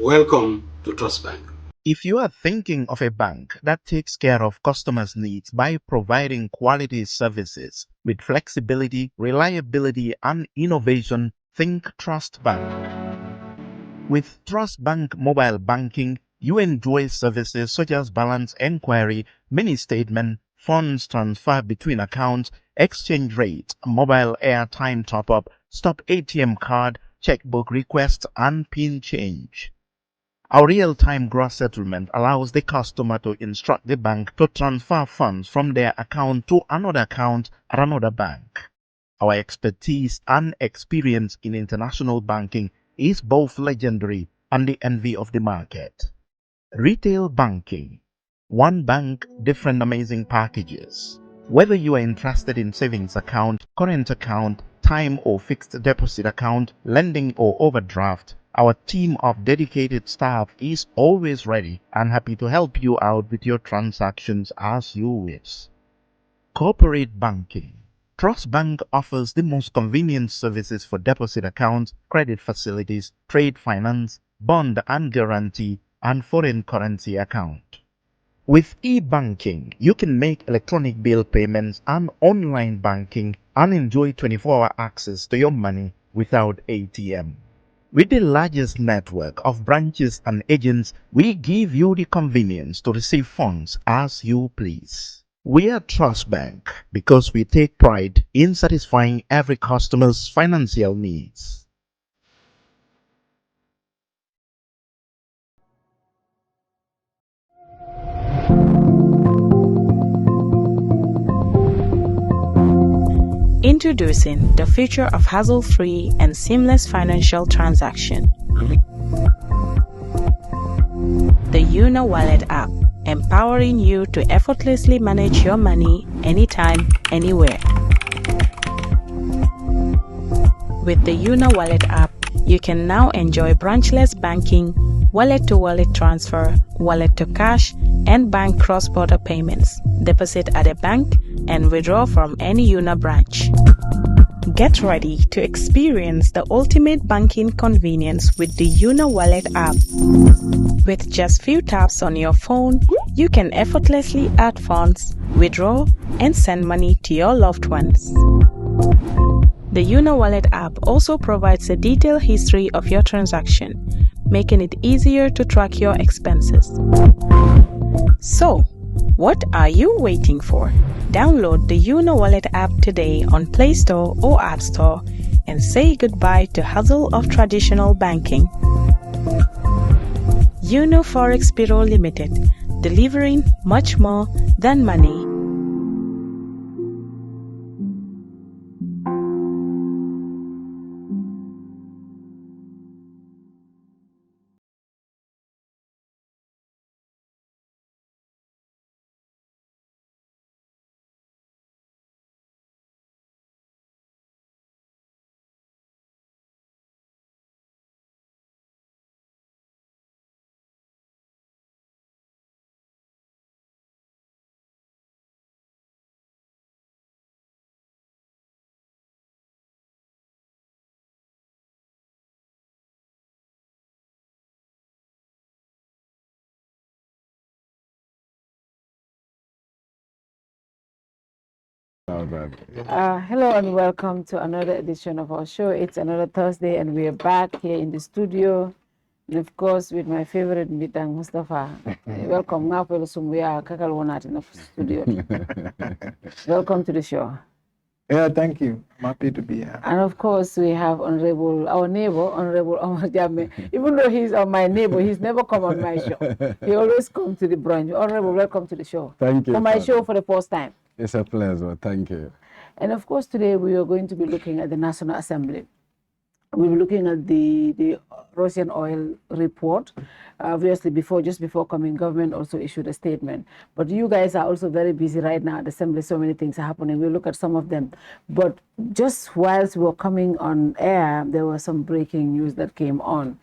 Welcome to Trust Bank. If you are thinking of a bank that takes care of customers' needs by providing quality services with flexibility, reliability, and innovation, think Trust Bank. With Trust Bank mobile banking, you enjoy services such as balance enquiry, mini statement, funds transfer between accounts, exchange rate, mobile airtime top-up, stop ATM card, checkbook requests, and PIN change. Our real-time gross settlement allows the customer to instruct the bank to transfer funds from their account to another account at another bank. Our expertise and experience in international banking is both legendary and the envy of the market. Retail banking. One bank, different amazing packages. Whether you are interested in savings account, current account, time or fixed deposit account, lending or overdraft, our team of dedicated staff is always ready and happy to help you out with your transactions as you wish. Corporate banking. Trust Bank offers the most convenient services for deposit accounts, credit facilities, trade finance, bond and guarantee, and foreign currency account. With e-banking, you can make electronic bill payments and online banking and enjoy 24-hour access to your money without ATM. With the largest network of branches and agents, we give you the convenience to receive funds as you please. We are Trust Bank because we take pride in satisfying every customer's financial needs. Introducing the future of hassle-free and seamless financial transaction. The Una Wallet app, empowering you to effortlessly manage your money anytime, anywhere. With the Una Wallet app, you can now enjoy branchless banking, wallet-to-wallet transfer, wallet-to-cash, and bank cross-border payments, deposit at a bank, and withdraw from any Una branch. Get ready to experience the ultimate banking convenience with the Una Wallet app. With just few taps on your phone, you can effortlessly add funds, withdraw, and send money to your loved ones. The Una Wallet app also provides a detailed history of your transaction, making it easier to track your expenses. So, what are you waiting for? Download the Una Wallet app today on Play Store or App Store and say goodbye to hassle of traditional banking. Uno Forex Bureau Limited, delivering much more than money. Hello and welcome to another edition of our show. It's another Thursday and we are back here in the studio. And of course, with my favorite Mbitang Mustapha. Welcome now for the Sumbia Kakal Wonat in the studio. Welcome to the show. Yeah, thank you. I'm happy to be here. And of course, we have our neighbor, Honorable Omar Jammeh. Even though he's my neighbor, he's never come on my show. He always comes to the branch. Honorable, welcome to the show. Thank you. For my show for the first time. It's a pleasure. Thank you. And of course, today we are going to be looking at the National Assembly. We'll be looking at the Russian oil report. Obviously, just before coming, government also issued a statement. But you guys are also very busy right now at the Assembly. So many things are happening. We'll look at some of them. But just whilst we were coming on air, there was some breaking news that came on.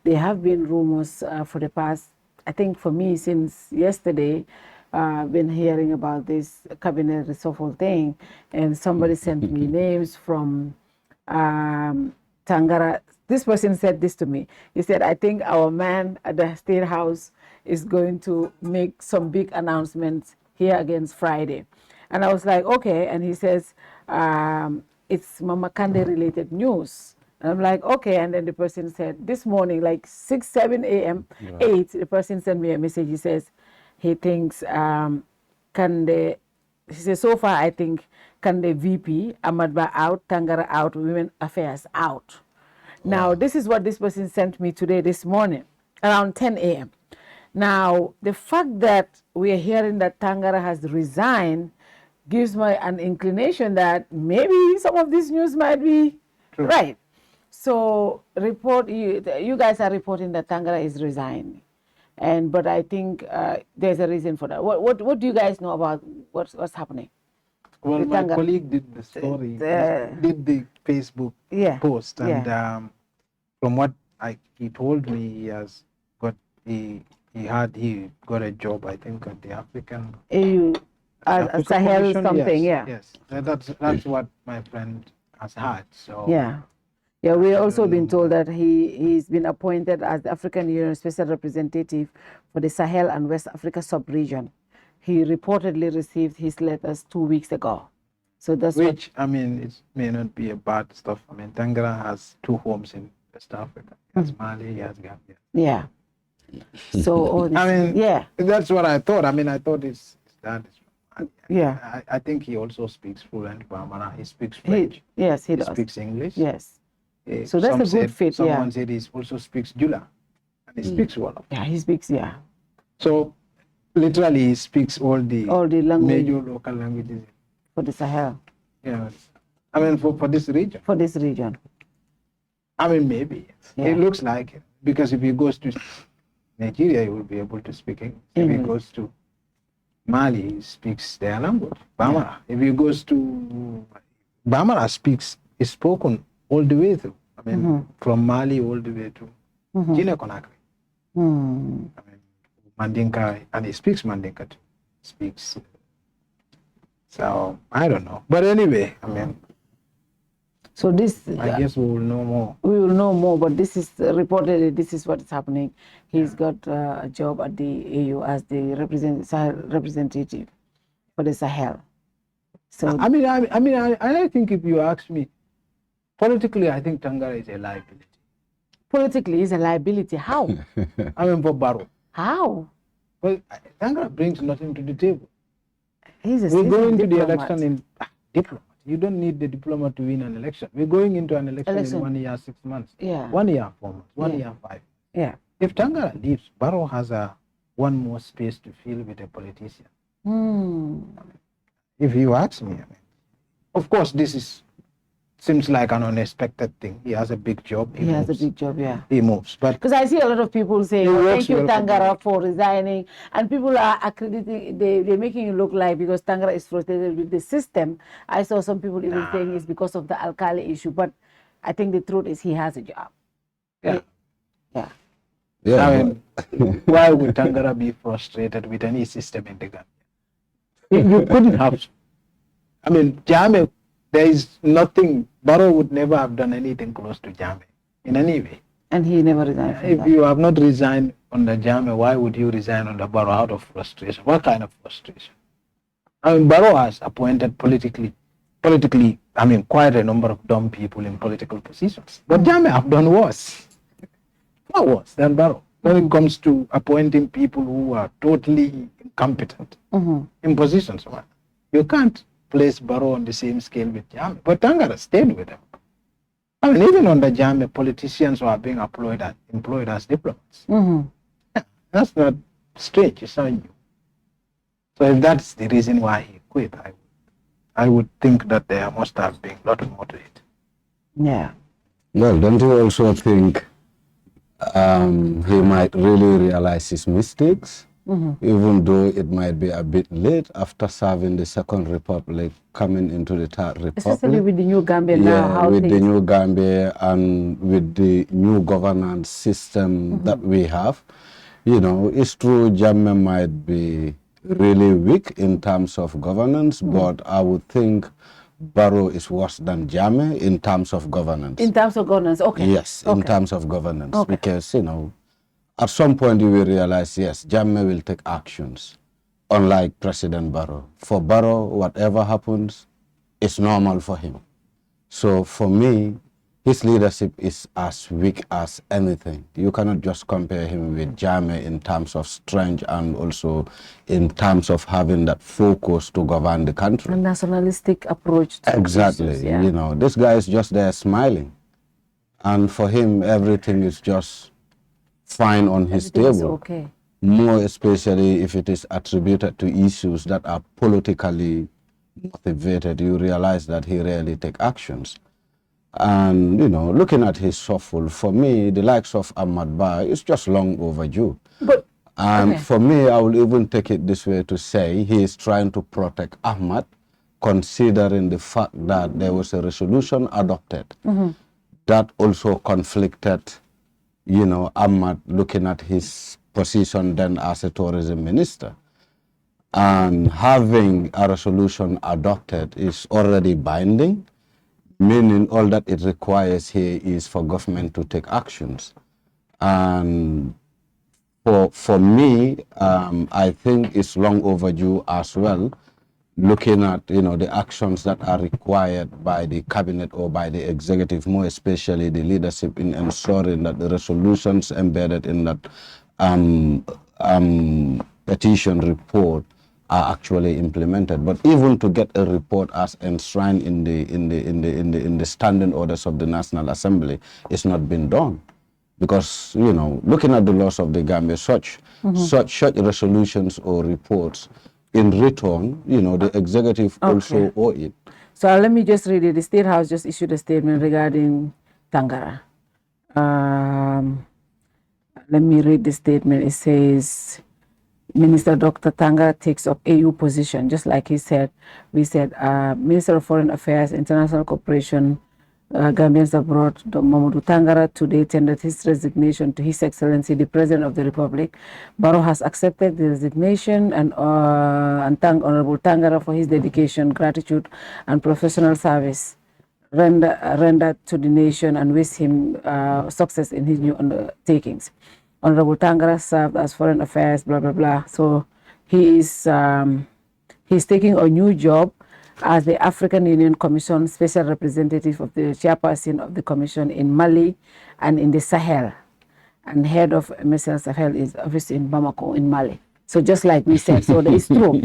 There have been rumors for the past, I think for me, since yesterday, I've been hearing about this cabinet reshuffle thing. And somebody sent me names from Tangara. This person said this to me. He said, I think our man at the State House is going to make some big announcements here against Friday. And I was like, okay. And he says, it's Mama Kande related news. And I'm like, okay. And then the person said, this morning, like 6, 7 a.m., 8, the person sent me a message. He says, he thinks Kande, he says, so far, I think Kande VP, Ahmad out, Tangara out, Women Affairs out. Now, this is what this person sent me today, this morning, around 10 a.m. Now, the fact that we are hearing that Tangara has resigned gives me an inclination that maybe some of this news might be right. So, you guys are reporting that Tangara is resigning. But I think there's a reason for that. What do you guys know about what's happening? Well, my colleague did the story, did the Facebook post, and from what he told me, he got a job, I think, at the African AU, Sahel something, yes. That's what my friend has heard. So we also been told that he's been appointed as the African Union Special Representative for the Sahel and West Africa sub-region. He reportedly received his letters 2 weeks ago. So that's I mean, it may not be a bad stuff. I mean, Tangara has 2 homes in West Africa. He has Mali, he has Gambia. Yeah. So, that's what I thought. I mean, I thought it's that. I think he also speaks fluent Bambara. He speaks French. He does. He speaks English. Yes. So that's a good fit. Someone said he also speaks Jula. And he speaks well. Yeah, he speaks, So, literally, he speaks all the major local languages for the Sahel. Yes. I mean, for this region. For this region. I mean, maybe. It looks like it. Because if he goes to Nigeria, he will be able to speak English. If he goes to Mali, he speaks their language, Bambara. If he goes to Bambara, is spoken all the way through. I mean, from Mali all the way to Guinea-Conakry. I mean, Mandinka, and he speaks Mandinka too. Speaks. So, I don't know. But anyway, I mean, so this, I guess we will know more. We will know more, but this is reportedly, this is what is happening. He's got a job at the AU as the representative for the Sahel. So I think if you ask me, politically, I think Tangara is a liability. Politically, he's a liability. How? I mean, for Barrow. How? Well, Tangara brings nothing to the table. We're going to the election in diplomat. You don't need the diplomat to win an election. We're going into an election in 1 year, 6 months. 1 year, 4 months. 1 year, 5. Yeah. If Tangara leaves, Barrow has one more space to fill with a politician. If you ask me, of course, this seems like an unexpected thing. He has a big job. He has a big job, He moves. But because I see a lot of people saying, thank you, Tangara, for resigning. And people are accrediting, they're making it look like because Tangara is frustrated with the system. I saw some people even saying it's because of the alkali issue. But I think the truth is he has a job. I mean, why would Tangara be frustrated with any system in the Gambia? You couldn't have. I mean, Jammeh, there is nothing. Barrow would never have done anything close to Jammeh in any way. And he never resigned. If you have not resigned under Jammeh, why would you resign under Barrow out of frustration? What kind of frustration? I mean, Barrow has appointed politically, I mean, quite a number of dumb people in political positions. But Jammeh have done worse. Far worse than Barrow when it comes to appointing people who are totally incompetent in positions. You can't place Barrow on the same scale with Jammeh. But Tangara stayed with him. I mean, even under Jammeh, politicians were being employed as diplomats. That's not strange, it's not new. So if that's the reason why he quit, I would think that there must have been a lot more to it. Yeah. Well, don't you also think he might really realize his mistakes, even though it might be a bit late after serving the Second Republic, coming into the Third Republic? Especially with the new Gambia now. Yeah, with the new Gambia and with the new governance system that we have. You know, it's true Jammeh might be really weak in terms of governance, but I would think Barrow is worse than Jammeh in terms of governance. In terms of governance, okay. Yes, in terms of governance, because, you know, at some point you will realize, yes, Jammeh will take actions, unlike President Barrow. For Barrow, whatever happens, it's normal for him. So for me, his leadership is as weak as anything. You cannot just compare him with Jammeh in terms of strength and also in terms of having that focus to govern the country. A nationalistic approach to exactly issues, yeah. You know, this guy is just there smiling, and for him everything is just fine on his table. Okay. More especially if it is attributed to issues that are politically motivated. You realize that he rarely takes actions. And, you know, looking at his shuffle, for me, the likes of Ahmad is just long overdue. But, and for me, I will even take it this way to say he is trying to protect Ahmad, considering the fact that there was a resolution adopted that also conflicted, you know, Ahmad, looking at his position then as a tourism minister. And having a resolution adopted is already binding, meaning all that it requires here is for government to take actions. And for me, I think it's long overdue as well, looking at, you know, the actions that are required by the cabinet or by the executive, more especially the leadership, in ensuring that the resolutions embedded in that petition report are actually implemented. But even to get a report as enshrined in the standing orders of the National Assembly, it's not been done. Because, you know, looking at the laws of the Gambia, such resolutions or reports in return, you know, the executive also owe it. So let me just read it. The State House just issued a statement regarding Tangara. Let me read the statement. It says, Minister Dr. Tangara takes up AU position, just like he said. We said, Minister of Foreign Affairs, International Cooperation, Gambians abroad, Mamadou Tangara today tendered his resignation to His Excellency, the President of the Republic. Barrow has accepted the resignation and thank Honorable Tangara for his dedication, gratitude, and professional service rendered to the nation, and wish him success in his new undertakings. Honorable Tangara served as Foreign Affairs, blah, blah, blah. So he is he's taking a new job as the African Union Commission Special Representative of the Chairperson of the Commission in Mali and in the Sahel. And head of MSL Sahel is obviously in Bamako in Mali. So just like we said, so it's true.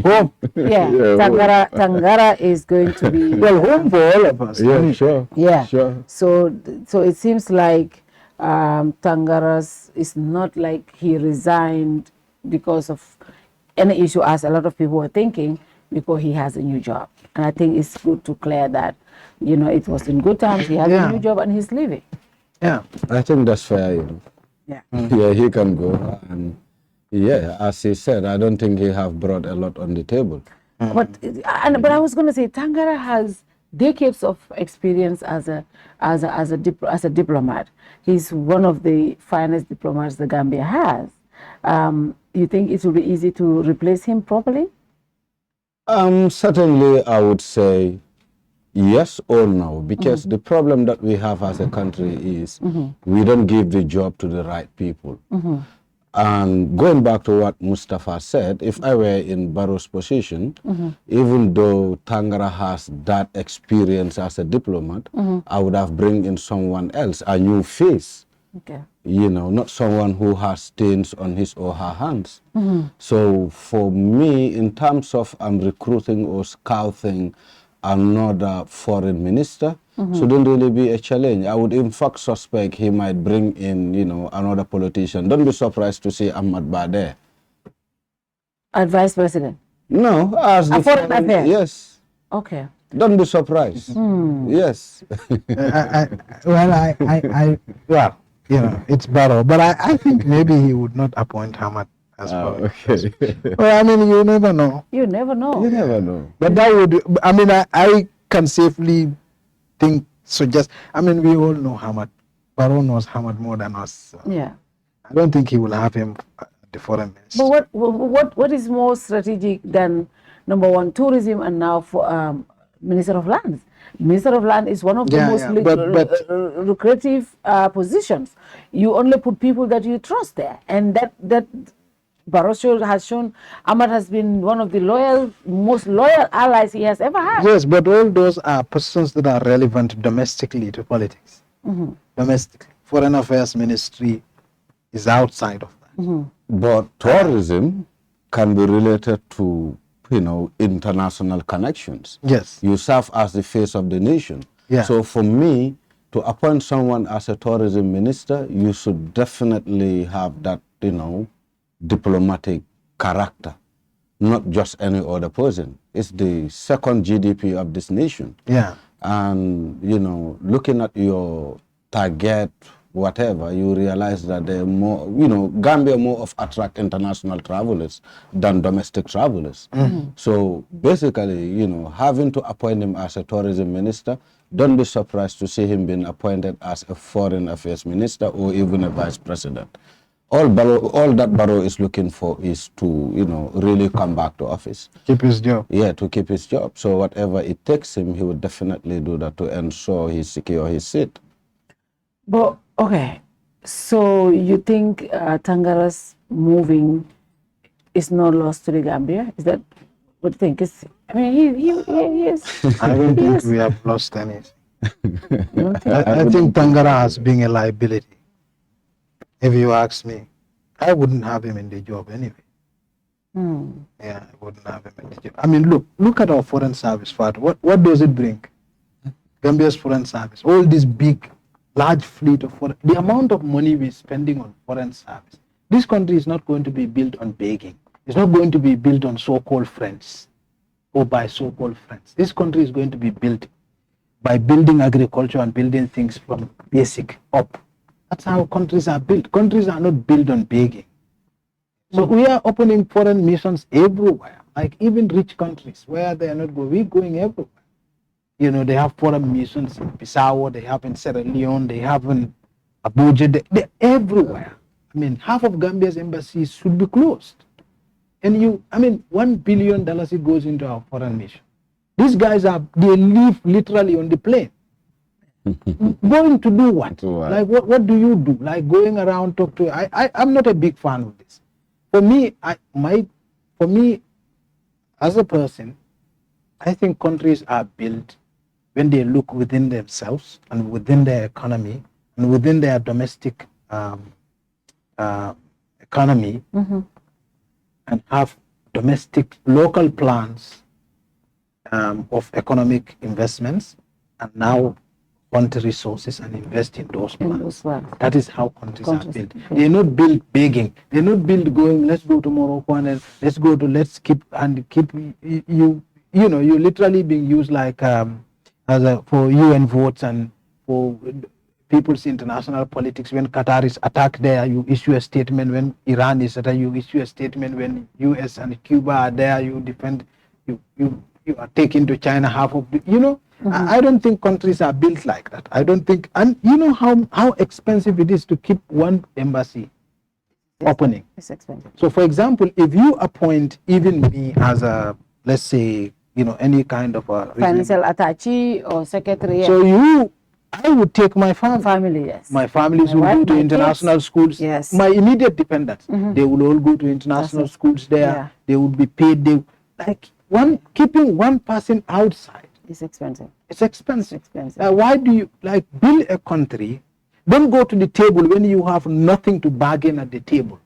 Tangara is going to be... Well, home for all of us. Yeah, sure. Yeah. Sure. So it seems like Tangara's is not like he resigned because of any issue, as a lot of people were thinking, because he has a new job. And I think it's good to clear that, you know, it was in good times, he has a new job and he's leaving. Yeah. I think that's fair, you know. Yeah. Yeah, he can go. And yeah, as he said, I don't think he have brought a lot on the table. But I was going to say, Tangara has decades of experience as a diplomat. He's one of the finest diplomats the Gambia has. You think it will be easy to replace him properly? Certainly, I would say yes or no, because the problem that we have as a country is we don't give the job to the right people. And going back to what Mustapha said, if I were in Barrow's position, even though Tangara has that experience as a diplomat, I would have bring in someone else, a new face. Okay. not someone who has stains on his or her hands. So for me, in terms of recruiting or scouting another foreign minister, shouldn't really be a challenge. I would in fact suspect he might bring in, another politician. Don't be surprised to see Ahmad there. As vice president? No, as the foreign affairs? Yes. Okay. Don't be surprised. Yes. It's Barrow, but I think maybe he would not appoint Ahmad as well. Okay. Well, I mean, you never know. You never know. You never know. But that would, I can safely suggest, we all know Ahmad. Barrow knows Ahmad more than us. So Yeah. I don't think he will have him the foreign minister. But what is more strategic than, number one, tourism, and now for Minister of Lands? Minister of Land is one of the most lucrative positions. You only put people that you trust there, and that Barroso has shown. Ahmad has been one of the most loyal allies he has ever had. Yes, but all those are positions that are relevant domestically to politics. Domestically, Foreign Affairs Ministry is outside of that. But tourism can be related to international connections. Yes. You serve as the face of the nation. Yeah. So for me, to appoint someone as a tourism minister, you should definitely have that, diplomatic character, not just any other person. It's the second GDP of this nation. Yeah. And, looking at your target, whatever, you realize that they're more, Gambia more of attract international travelers than domestic travelers. So basically, having to appoint him as a tourism minister, don't be surprised to see him being appointed as a foreign affairs minister or even a vice president. All that Barrow is looking for is to, really come back to office. Keep his job. Yeah, to keep his job. So whatever it takes him, he would definitely do that to ensure he secure his seat. But okay, so you think Tangara's moving is no loss to the Gambia? Is that what you think? He is. I don't think we have lost anything. I think Tangara has been a liability. If you ask me, I wouldn't have him in the job anyway. Yeah, I wouldn't have him in the job. Look at our foreign service, Fat. What does it bring? Gambia's foreign service, all this large fleet of foreign, the amount of money we're spending on foreign service. This country is not going to be built on begging. It's not going to be built on so-called friends or by so-called friends. This country is going to be built by building agriculture and building things from basic up. That's how countries are built. Countries are not built on begging. So we are opening foreign missions everywhere, like even rich countries where they are not going. We're going everywhere. They have foreign missions in Bissau, they have in Sierra Leone, they have in Abuja, they're everywhere. Half of Gambia's embassies should be closed. And $1 billion it goes into our foreign mission. These guys they live literally on the plane. Going to do what? Like what do you do? Like going around talk to I'm not a big fan of this. For me, as a person, I think countries are built when they look within themselves and within their economy and within their domestic economy and have domestic local plans of economic investments and now want resources and invest in those plans. That is how countries are built. They're not built begging. They're not built going, let's go to Morocco and then let's keep you literally being used like for UN votes and for people's international politics. When Qatar is attacked there, you issue a statement. When Iran is attacked, you issue a statement. When US and Cuba are there, you defend, you are taking to China half of the, I don't think countries are built like that. I don't think, and how expensive it is to keep one embassy opening. It's expensive. So for example, if you appoint even me as a, let's say, any kind of a financial attaché or secretary. So I would take my family. Yes. My families will go to international schools. Yes. My immediate dependents, they will all go to international schools there. Yeah. They would be paid. Keeping one person outside. It's expensive. It's expensive. Why do you build a country Don't go to the table when you have nothing to bargain at the table.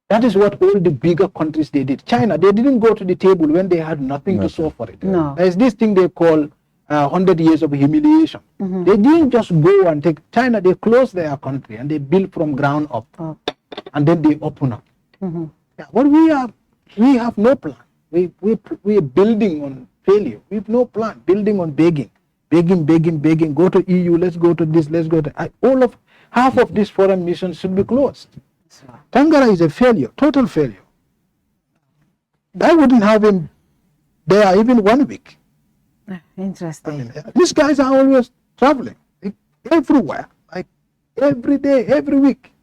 That is what all the bigger countries they did. China, they didn't go to the table when they had nothing to show for it. No. There's this thing they call 100 years of humiliation. They didn't just go and take China. They closed their country and they built from ground up, and then they open up. Yeah, but we have no plan. We are building on failure. We have no plan. Building on begging. Go to EU. Let's go to this. Let's go to half of these foreign missions should be closed. Tangara is a failure, total failure. I wouldn't have him there even 1 week. Interesting. These guys are always traveling, like, everywhere, like every day, every week.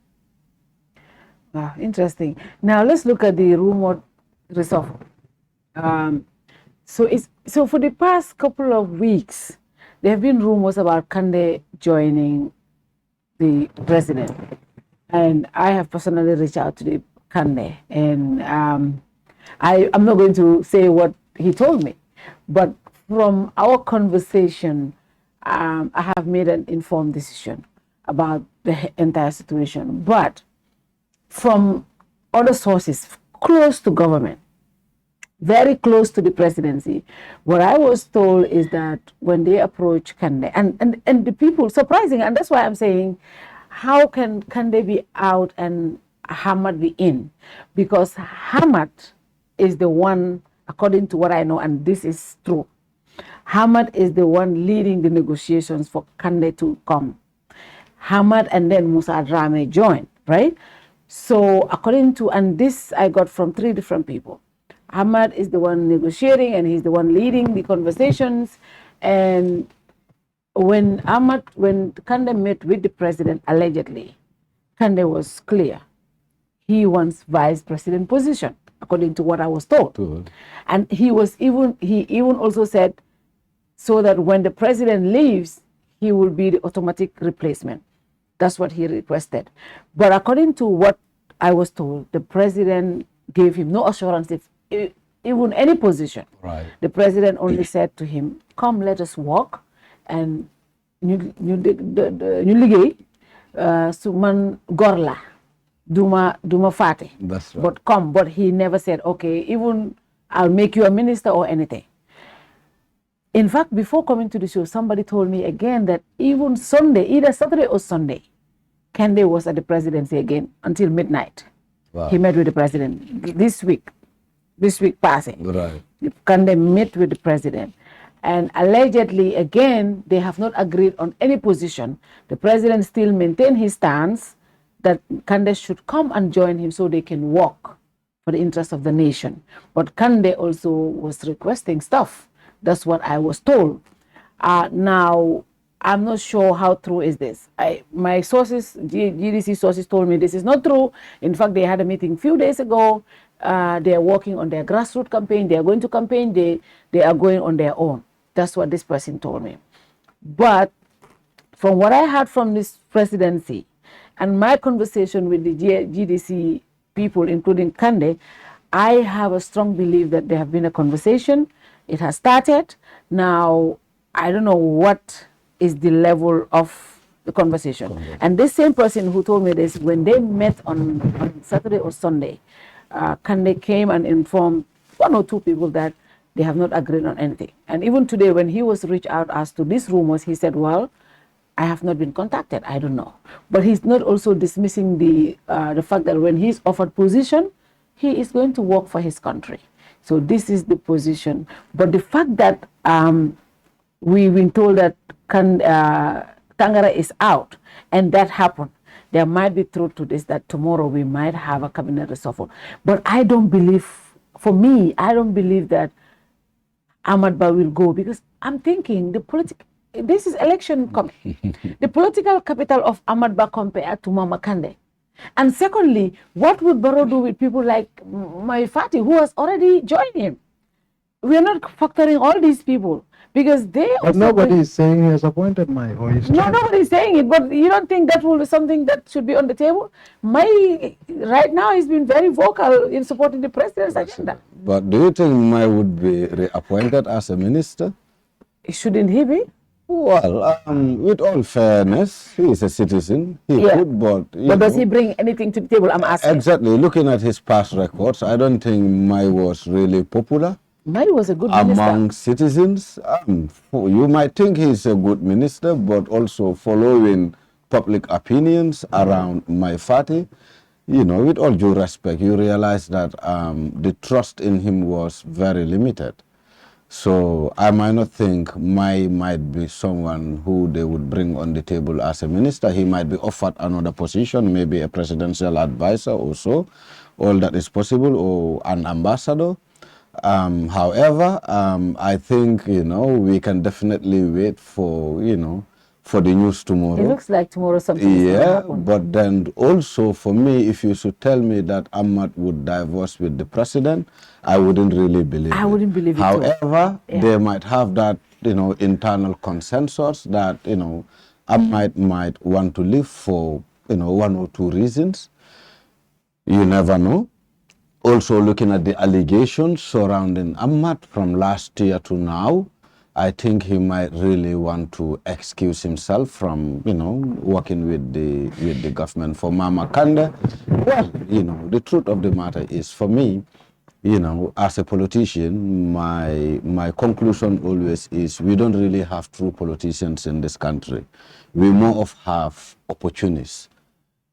Wow, interesting. Now let's look at the rumored reshuffle. So for the past couple of weeks, there have been rumors about Kande joining the president. And I have personally reached out to the Kande, and I'm not going to say what he told me, but from our conversation, I have made an informed decision about the entire situation. But from other sources close to government, very close to the presidency, what I was told is that when they approach Kande, and the people, surprising, and that's why I'm saying, how can Kande be out and Ahmad be in? Because Ahmad is the one, according to what I know, and this is true, Ahmad is the one leading the negotiations for Kande to come. Ahmad and then Mustapha Jammeh joined, right? So according to, and this I got from 3 different people, Ahmad is the one negotiating and he's the one leading the conversations. And when Kande met with the president, allegedly, Kande was clear. He wants vice president position, according to what I was told. Good. And he even also said, so that when the president leaves, he will be the automatic replacement. That's what he requested. But according to what I was told, the president gave him no assurance if even any position. Right. The president only said to him, come, let us walk. And ñu liggéey su man góor la duma faate. That's right. But come, but he never said, okay, even I'll make you a minister or anything. In fact, before coming to the show, somebody told me again that even Sunday, either Saturday or Sunday, Kande was at the presidency again until midnight. Wow. He met with the president this week passing. Right. Kande met with the president. And allegedly, again, they have not agreed on any position. The president still maintained his stance that Kande should come and join him so they can work for the interest of the nation. But Kande also was requesting stuff. That's what I was told. Now, I'm not sure how true is this. My sources, GDC sources told me this is not true. In fact, they had a meeting a few days ago. They are working on their grassroots campaign. They are going to campaign. They are going on their own. That's what this person told me. But from what I heard from this presidency and my conversation with the GDC people, including Kande, I have a strong belief that there have been a conversation. It has started. Now, I don't know what is the level of the conversation. And this same person who told me this, when they met on Saturday or Sunday, Kande came and informed 1 or 2 people that they have not agreed on anything. And even today, when he was reached out as to these rumors, he said, well, I have not been contacted. I don't know. But he's not also dismissing the fact that when he's offered position, he is going to work for his country. So this is the position. But the fact that we've been told that Tangara is out, and that happened, there might be truth to this, that tomorrow we might have a cabinet reshuffle. But I don't believe, for me, I don't believe that Ahmad Ba will go, because I'm thinking this is election coming. The political capital of Ahmad Ba compared to Mama Kande. And secondly, what would Barrow do with people like my Fati, who has already joined him? We are not factoring all these people, because they But nobody is saying he has appointed my or his No, child. nobody is saying it, but you don't think that will be something that should be on the table? Right now, he's been very vocal in supporting the president's agenda. But do you think Mai would be reappointed as a minister? Shouldn't he be? Well, with all fairness, he is a citizen. He Yeah. could, but But does he bring anything to the table? I'm asking. exactly. Looking at his past records, I don't think Mai was really popular Mai was a good minister. among citizens. You might think he's a good minister, but also following public opinions around Mai Fati, with all due respect, you realize that the trust in him was very limited. So I might not think might be someone who they would bring on the table as a minister. He might be offered another position, maybe a presidential advisor or so. All that is possible, or an ambassador. However, I think, we can definitely wait for, for the news tomorrow. It looks like tomorrow something is going to happen. But then also for me, if you should tell me that Ahmad would divorce with the president, I wouldn't really believe it. I wouldn't believe it. However, they might have that, internal consensus that, Ahmad might want to leave for, one or two reasons. You never know. Also looking at the allegations surrounding Ahmad from last year to now, I think he might really want to excuse himself from, working with the government. For Mama Kande, well, the truth of the matter is, for me, as a politician, my conclusion always is we don't really have true politicians in this country. We more of have opportunists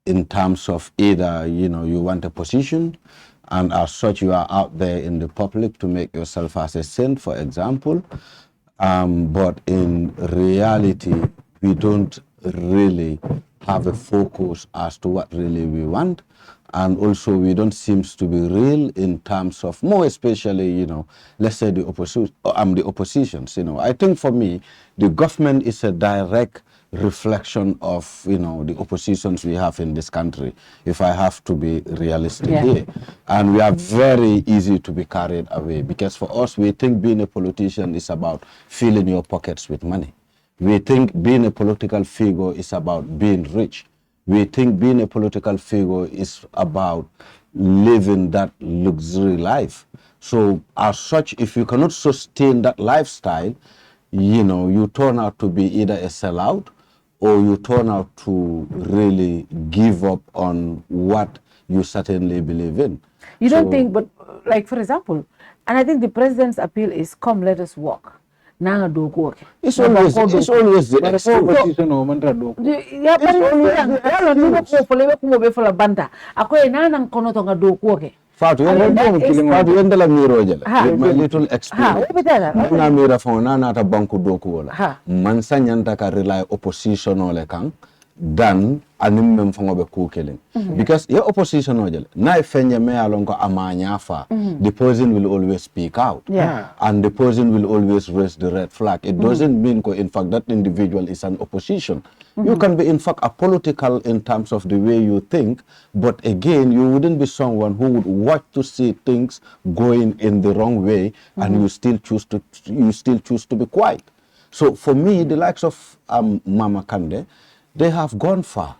in terms of either, you want a position, and as such you are out there in the public to make yourself as a saint, for example. But in reality, we don't really have a focus as to what really we want. And also we don't seem to be real in terms of, more especially, let's say the oppositions. I think for me, the government is a direct reflection of, the oppositions we have in this country, if I have to be realistic here. And we are very easy to be carried away, because for us, we think being a politician is about filling your pockets with money. We think being a political figure is about being rich. We think being a political figure is about living that luxury life. So as such, if you cannot sustain that lifestyle, you turn out to be either a sellout, or you turn out to really give up on what you certainly believe in. You don't think, but like for example, and I think the president's appeal is, come, let us walk. Nanga do work. It's always the opposition or mantra do. Yeah, but Fatou yendela miro jele with my little experience na mira fo na nata banku doku wala man sanyanta ka rely opposition ole kan dan anim mem fango be kukelin because your opposition ojele na fenye me alongo amanya fa the person will always speak out and the person will always raise the red flag. It doesn't mean in fact that individual is an opposition. You can be in fact a political in terms of the way you think, but again you wouldn't be someone who would watch to see things going in the wrong way and you still choose to be quiet. So for me, the likes of Mama Kande, they have gone far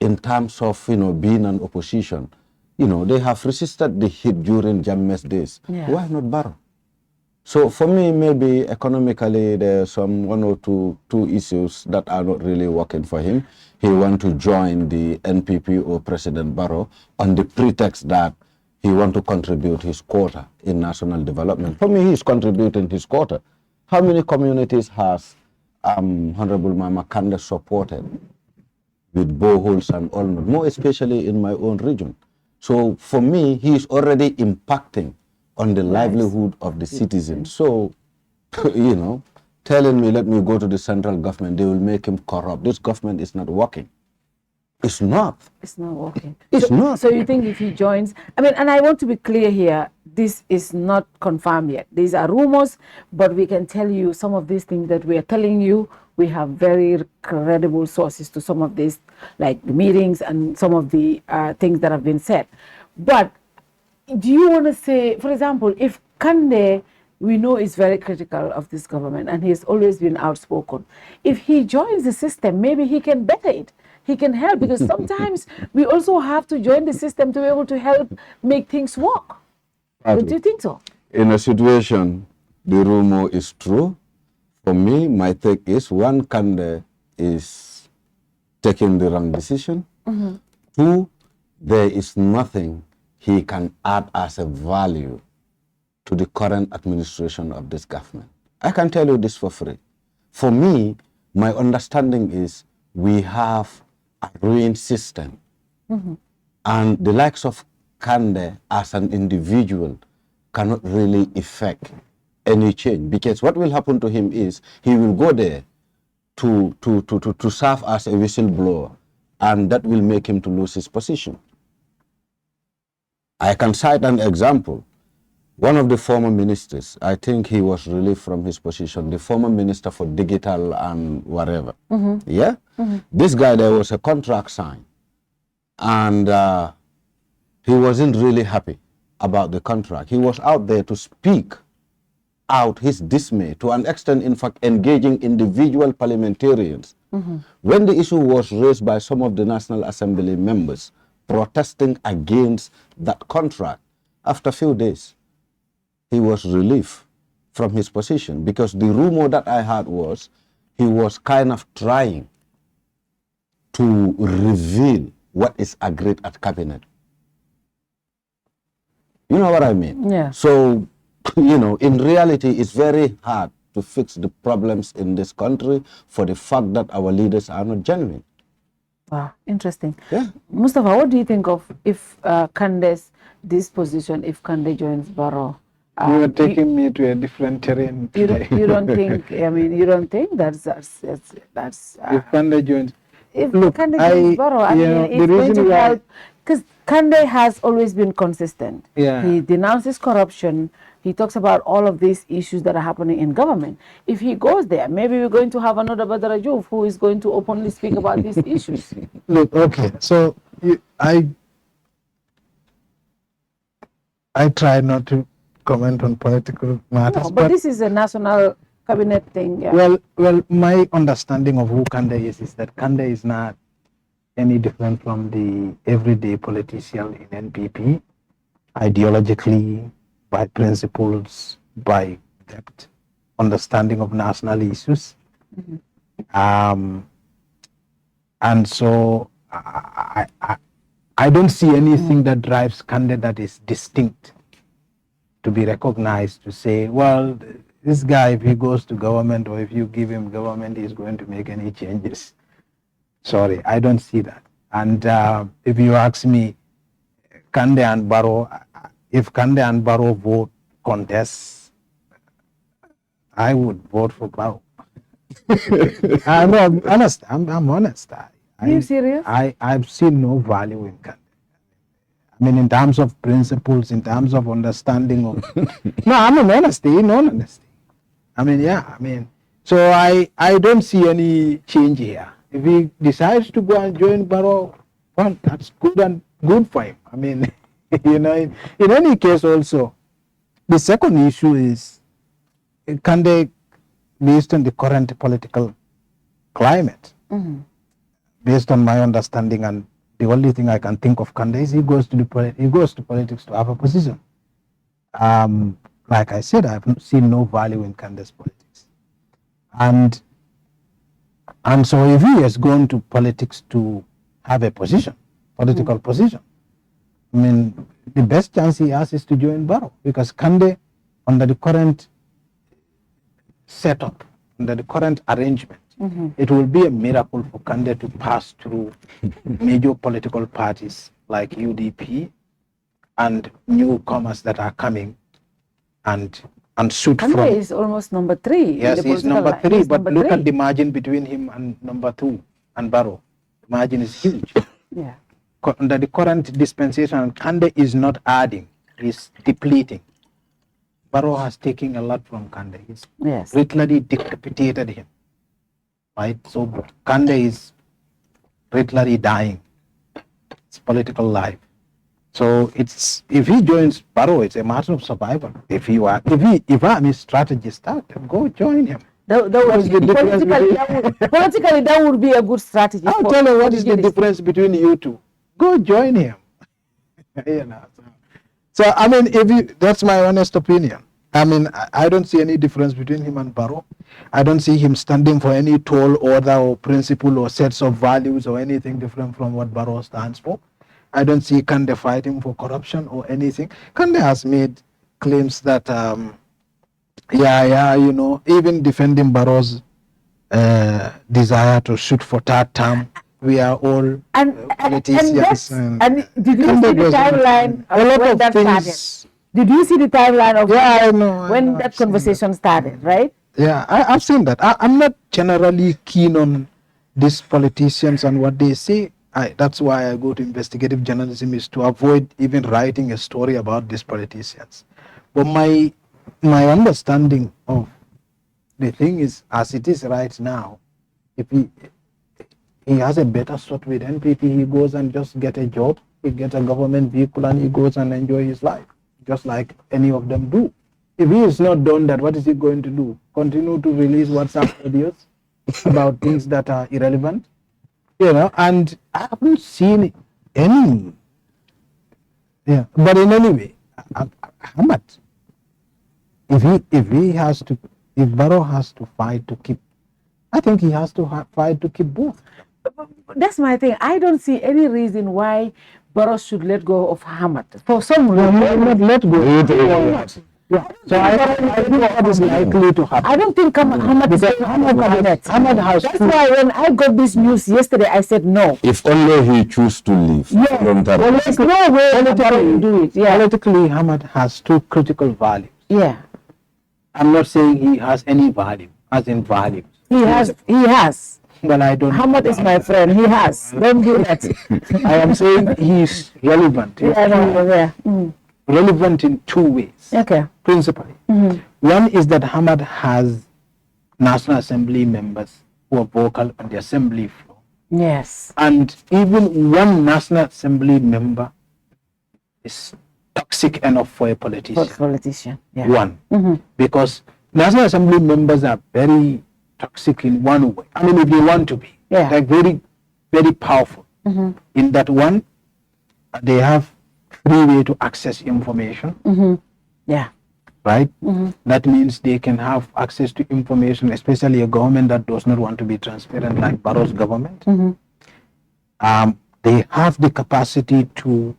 in terms of, being an opposition. They have resisted the heat during Jammeh's days. Why not Barrow? So for me, maybe economically, there's some one or two issues that are not really working for him. He wants to join the NPP or President Barrow on the pretext that he wants to contribute his quota in national development. For me, he's contributing his quota. How many communities has Honorable Mama Kande supported with boreholes and all, more especially in my own region? So for me, he is already impacting on the livelihood of the citizens. So, telling me, let me go to the central government, they will make him corrupt. This government is not working. It's not. It's not working. It's not. So you think if he joins, and I want to be clear here, this is not confirmed yet. These are rumors, but we can tell you some of these things that we are telling you. We have very credible sources to some of this, like the meetings and some of the things that have been said. But do you want to say, for example, if Kande, we know, is very critical of this government and he has always been outspoken, if he joins the system, maybe he can better it. He can help, because sometimes we also have to join the system to be able to help make things work. Do you think so? In a situation, the rumor is true. For me, my take is, one, Kande is taking the wrong decision. Two, there is nothing he can add as a value to the current administration of this government. I can tell you this for free. For me, my understanding is we have a ruined system. And the likes of Kande as an individual cannot really effect any change, because what will happen to him is he will go there to serve as a whistleblower, and that will make him to lose his position. I can cite an example. One of the former ministers, I think he was relieved from his position, the former minister for digital and whatever. Yeah? This guy, there was a contract signed, and he wasn't really happy about the contract. He was out there to speak out his dismay, to an extent, in fact, engaging individual parliamentarians. When the issue was raised by some of the National Assembly members protesting against that contract, after a few days, he was relieved from his position, because the rumor that I heard was he was kind of trying to reveal what is agreed at cabinet. You know what I mean? Yeah. So, you know, in reality, it's very hard to fix the problems in this country for the fact that our leaders are not genuine. Wow, interesting. Yeah. Mustapha, what do you think of if Kande's disposition, if Kande joins Barrow? You are taking me to a different terrain. You don't think, I mean, you don't think that's if Kande joins, if look, Kande joins Barrow, I mean, it's going to help, because Kande has always been consistent. Yeah. He denounces corruption. He talks about all of these issues that are happening in government. If he goes there, maybe we're going to have another Badara Juf who is going to openly speak about these issues. Look, okay, so I try not to comment on political matters. No, but this is a national cabinet thing. Yeah. Well, my understanding of who Kande is that Kande is not any different from the everyday politician in NPP, ideologically, by principles, by depth, understanding of national issues. And so I don't see anything that drives Kande that is distinct to be recognized, to say, well, this guy, if he goes to government or if you give him government, he's going to make any changes. Sorry, I don't see that. And if you ask me, Kande and Barrow, if Kande and Barrow vote contest, I would vote for Barrow. I'm honest. I'm honest. Are you serious? I've seen no value in Kande. I mean, in terms of principles, in terms of understanding of... No, I mean, honesty, in all honesty. I mean, yeah, I mean, so I don't see any change here. If he decides to go and join Barrow, well, that's good for him. I mean, you know, in any case also, the second issue is, Kande, based on the current political climate, based on my understanding, and the only thing I can think of Kande is he goes to politics to have a position. Like I said, I've seen no value in Kande's politics. And so if he has gone to politics to have a position, political position, I mean, the best chance he has is to join Barrow, because Kande, under the current setup, under the current arrangement, it will be a miracle for Kande to pass through major political parties like UDP and newcomers that are coming and shoot Kande from... is almost number 3. Yes, he's number 3, but look at the margin between him and number 2 and Barrow. The margin is huge. Yeah. Under the current dispensation, Kande is not adding, he's depleting. Barrow has taken a lot from Kande. He's literally decapitated him. Right? So Kande is literally dying. It's political life. So it's, if he joins Barrow, it's a matter of survival. If I'm his strategist, go join him. Politically, that would be a good strategy. I'll tell you what is the difference between you two. Go join him. You know, so I mean, that's my honest opinion. I mean, I don't see any difference between him and Barrow. I don't see him standing for any tall order or principle or sets of values or anything different from what Barrow stands for. I don't see Kande fighting for corruption or anything. Kande has made claims that, you know, even defending Barrow's desire to shoot for third term. We are all politicians. And did you see the timeline of when that started? Did you see the timeline of when that conversation started, right? Yeah, I've seen that. I'm not generally keen on these politicians and what they say. That's why I go to investigative journalism, is to avoid even writing a story about these politicians. But my understanding of the thing is, as it is right now, if he has a better shot with NPP, he goes and just get a job, he gets a government vehicle, and he goes and enjoy his life, just like any of them do. If he is not done that, what is he going to do? Continue to release WhatsApp videos about things that are irrelevant? You know, and I haven't seen any. Yeah, but in any way, Ahmad, if Barrow has to fight to keep, I think he has to fight to keep both. That's my thing. I don't see any reason why Barrow should let go of Ahmad. For some reason, not let go. Yeah. So I think that is likely to happen. I don't think Ahmad is going to Ahmad has. That's why when I got this news yesterday, I said no. If only he choose to leave. Yeah. Well, there's no way to do it. Yeah. Politically, Ahmad has two critical values. Yeah. I'm not saying he has any value, as in values. He has. Well, I don't. Ahmad is my friend. He has. Don't do that. I am saying he's relevant. Relevant in two ways. Okay. Principally. One is that Ahmad has National Assembly members who are vocal on the assembly floor. Yes. And even one National Assembly member is toxic enough for a politician. Yeah. One. Because National Assembly members are very toxic in one way. I mean, if they want to be. Yeah. They're very, very powerful. In that one, they have free way to access information. Yeah. Right? That means they can have access to information, especially a government that does not want to be transparent, like Barrow's government. They have the capacity to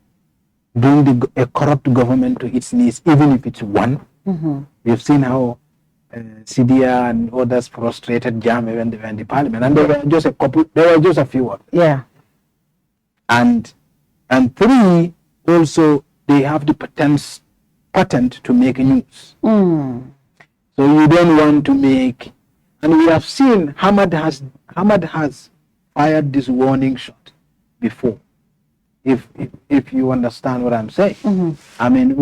bring a corrupt government to its knees, even if it's one. We've seen how Sidia and others frustrated Jammeh when they were in the parliament, and there were just a couple. There were just a few of them. Yeah. And three, also they have the patent to make news. So you don't want to make, and we have seen Ahmad has fired this warning shot before. If you understand what I'm saying. I mean,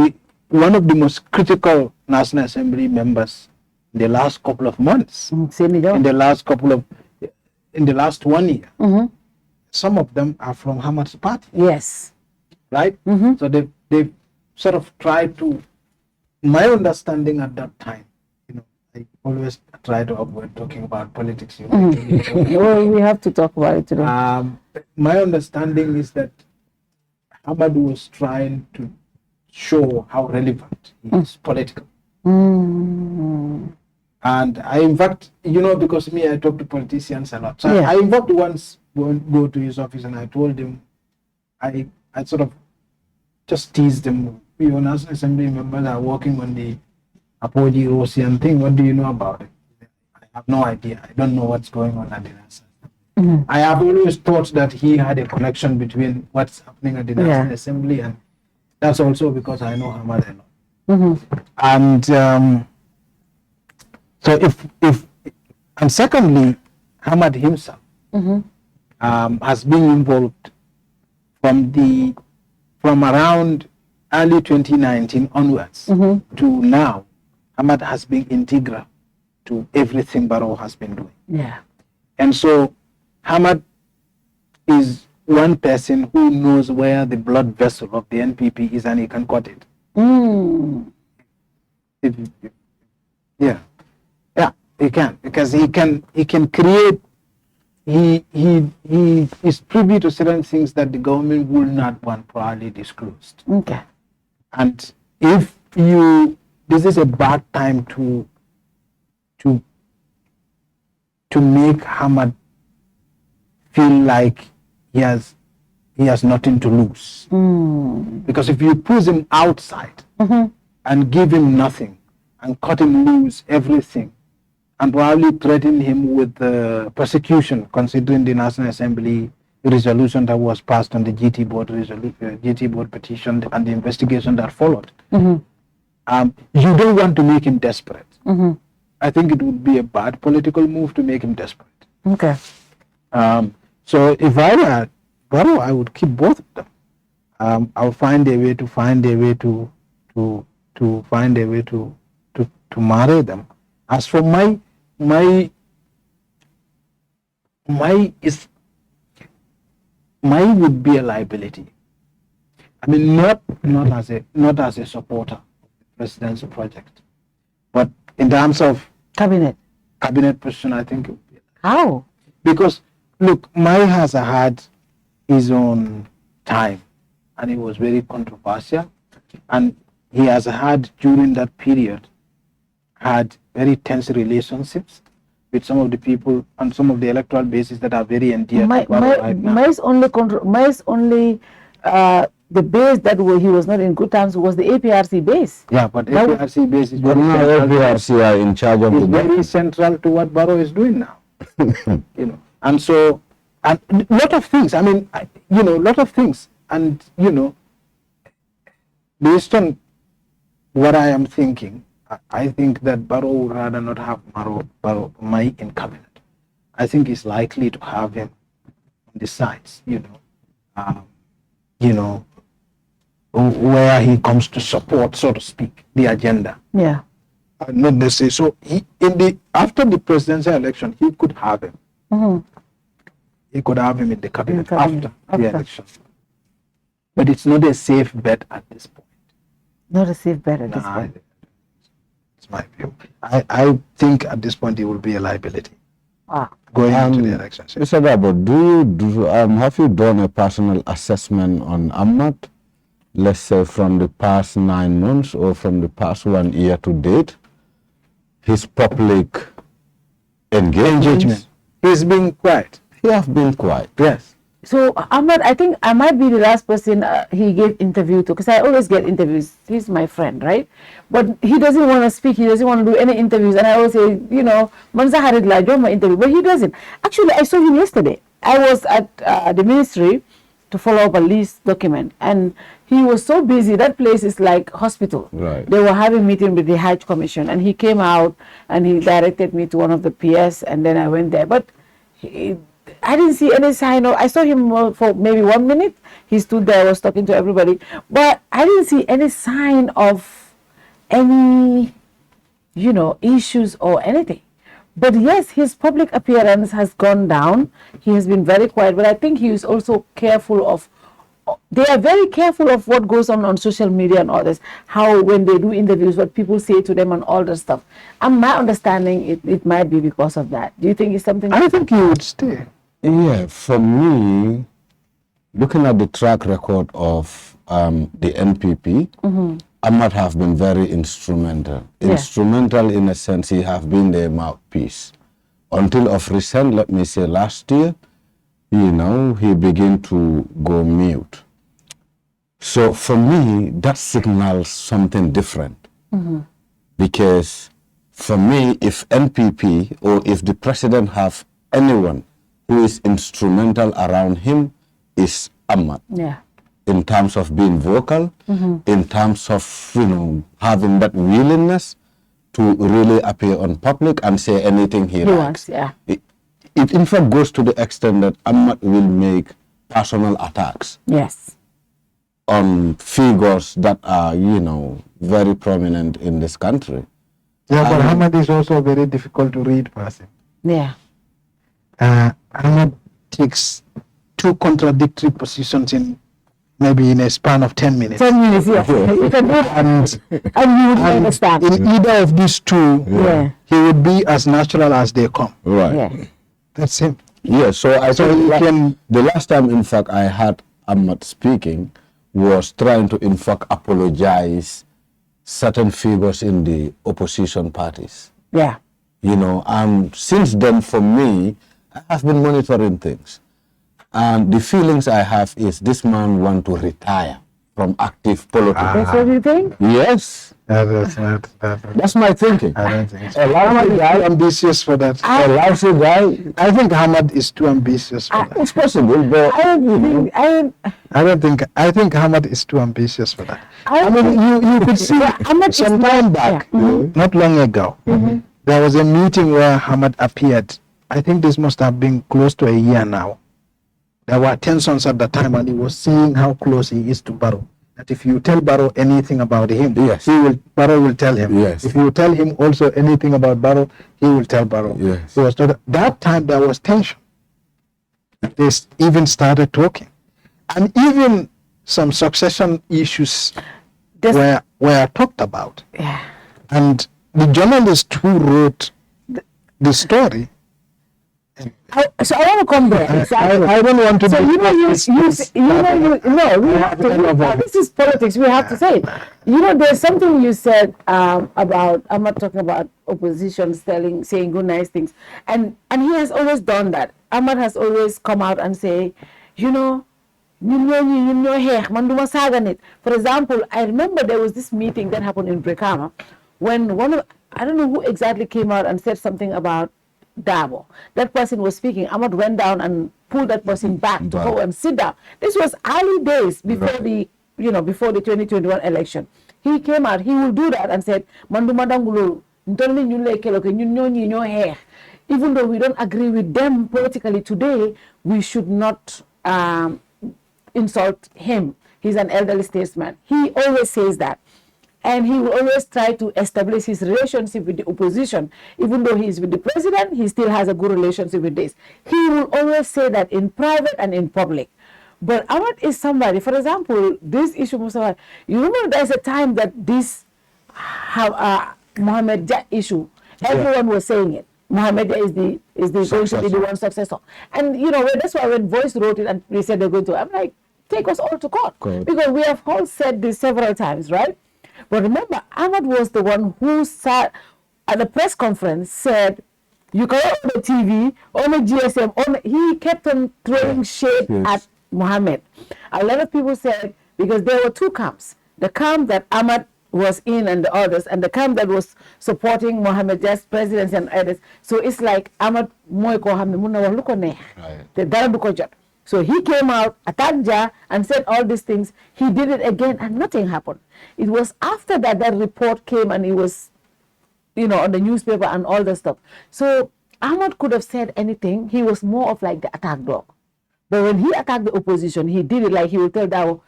one of the most critical National Assembly members in the last couple of months, in the last 1 year, some of them are from Ahmad's party. Yes. Right? So they sort of tried to, my understanding at that time, you know, I always try to avoid talking about politics. You know, Well, we have to talk about it today. My understanding is that Ahmad was trying to show how relevant he is politically. And I, in fact, you know, because me, I talk to politicians a lot. So Yeah. I in fact once go to his office and I told him, I sort of just teased him. Your National Assembly members are working on the Apogee Ocean thing. What do you know about it? I have no idea. I don't know what's going on at the National. I have always thought that he had a connection between what's happening at the National Assembly, and that's also because I know Ahmad a lot. And so and secondly, Ahmad himself has been involved from around early 2019 onwards to now. Ahmad has been integral to everything Barrow has been doing. Yeah. And so Ahmad is one person who knows where the blood vessel of the NPP is, and he can cut it. Yeah, he can, because he can create. He is privy to certain things that the government will not want properly disclosed. Okay. And if you this is a bad time to make Ahmad feel like he has nothing to lose. Because if you push him outside and give him nothing and cut him loose everything and probably threaten him with persecution, considering the National Assembly resolution that was passed on the GT board petition and the investigation that followed, you don't want to make him desperate. I think it would be a bad political move to make him desperate. Okay. So if I were Barrow, I would keep both of them. I'll find a way to marry them. As for my would be a liability. I mean, not as a supporter of the president's project, but in terms of Cabinet position, I think it would be. How? Because look, Mai has had his own time, and it was very controversial, and he has had during that period had very tense relationships with some of the people on some of the electoral bases that are very endeared to Barrow right now. Mai's only the base that he was not in good terms was the APRC base. Yeah, but APRC base is But now APRC are in charge of the very central to what Barrow is doing now. You know, and so a lot of things. I mean, lot of things, and based on what I am thinking, I think that Barrow would rather not have Mai in cabinet. I think it's likely to have him on the sides, where he comes to support, so to speak, the agenda. Yeah. Not necessarily. So after the presidential election, he could have him. He could have him in the cabinet after the election. But it's not a safe bet at this point. Not a safe bet at this point. It's my view. I think at this point it will be a liability. Going into the elections. Mr. Darboe, have you done a personal assessment on Ahmad, let's say from the past 9 months or from the past 1 year to date, his public engagement? He's been quiet. He has been quiet. Yes. So Ahmad, I think I might be the last person he gave interview to, because I always get interviews. He's my friend, right? But he doesn't want to speak. He doesn't want to do any interviews. And I always say, Manza Harid La, do my interview. But he doesn't. Actually, I saw him yesterday. I was at the ministry to follow up a lease document, and he was so busy. That place is like hospital. Right. They were having meeting with the Hajj Commission, and he came out and he directed me to one of the PS, and then I went there. But I didn't see any sign of. I saw him for maybe 1 minute. He stood there, was talking to everybody, but I didn't see any sign of any, issues or anything. But yes, his public appearance has gone down. He has been very quiet, but I think he is also careful of. They are very careful of what goes on social media and all this. How when they do interviews, what people say to them and all that stuff. And my understanding, it might be because of that. Do you think it's something? I think he would stay. Yeah, for me, looking at the track record of the NPP, Ahmad have been very instrumental. Yeah. Instrumental in a sense, he have been their mouthpiece. Until of recent, let me say last year, he began to go mute. So for me, that signals something different. Because for me, if NPP or if the president have anyone who is instrumental around him, is Ahmad. Yeah. In terms of being vocal, in terms of having that willingness to really appear on public and say anything he likes. Wants, yeah. It in fact goes to the extent that Ahmad will make personal attacks. Yes. On figures that are, very prominent in this country. Yeah, but Ahmad is also a very difficult to read person. Yeah. Ahmad takes 2 contradictory positions in a span of 10 minutes. 10 minutes, yes. You can do it, and you would understand. In either of these two, Yeah. he would be as natural as they come. Right. Yeah. That's him. Yeah, so I think the last time, in fact, I had Ahmad speaking was trying to, in fact, apologize certain figures in the opposition parties. Yeah. You know, since then, for me, I have been monitoring things. And the feelings I have is this man want to retire from active politics. That's what you think? Yes. That's not. That's my thinking. I don't think so. A lousy guy, Ambitious for that. a lousy guy. I think Ahmad is too ambitious for that. It's possible, but I think Ahmad is too ambitious for that. I mean, you could see Ahmad some time back, not long ago, there was a meeting where Ahmad appeared. I think this must have been close to a year now. There were tensions at the time, and he was seeing how close he is to Barrow. That if you tell Barrow anything about him, Yes. Barrow will tell him. Yes. If you tell him also anything about Barrow, he will tell Barrow. Yes. That time there was tension. They even started talking, and even some succession issues were talked about. Yeah. And the journalist who wrote the story. So I want to come there. Exactly. I don't want to. So this is politics. We have to say it. You know, there's something you said about. I'm not talking about opposition saying good nice things, and he has always done that. Ahmad has always come out and say, you know, for example, I remember there was this meeting that happened in Brikama when I don't know who exactly came out and said something about Darboe. That person was speaking. Ahmad went down and pulled that person back to go and sit down. This was early days before before the 2021 election. He came out. He will do that and said, even though we don't agree with them politically today, we should not insult him. He's an elderly statesman. He always says that. And he will always try to establish his relationship with the opposition. Even though he's with the president, he still has a good relationship with this. He will always say that in private and in public. But Ahmad is somebody, for example, this issue, Mustapha, you remember there's a time that this Mohammed Jah issue, everyone was saying it. Mohammed Jah is going to be the one successor. And that's why when Voice wrote it and they said they're going to, I'm like, take us all to court. Because we have all said this several times, right? But remember, Ahmad was the one who sat at the press conference, said, you can on the TV, on the GSM, he kept on throwing shade at Mohammed. A lot of people said, because there were two camps, the camp that Ahmad was in and the others, and the camp that was supporting Mohammed Jah's presidency and others. So it's like Ahmad Moiko Hamne Munawar Lukone, the Darboe. So he came out, attacked Jah, and said all these things. He did it again, and nothing happened. It was after that report came, and it was, on the newspaper and all the stuff. So Ahmad could have said anything. He was more of like the attack dog. But when he attacked the opposition, he did it like he will tell Darboe,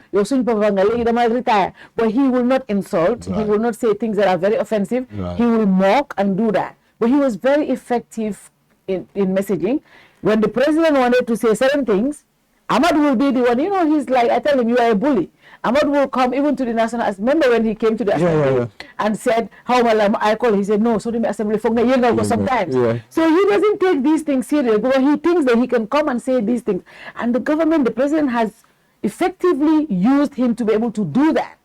retire. But he will not insult. He will not say things that are very offensive. He will mock and do that. But he was very effective in messaging. When the president wanted to say certain things, Ahmad will be the one, he's like, I tell him, you are a bully. Ahmad will come even to the National Assembly. Remember when he came to the Assembly and said, how I call? He said, no, so the Assembly sometimes. So he doesn't take these things serious, because he thinks that he can come and say these things. And the government, the president has effectively used him to be able to do that.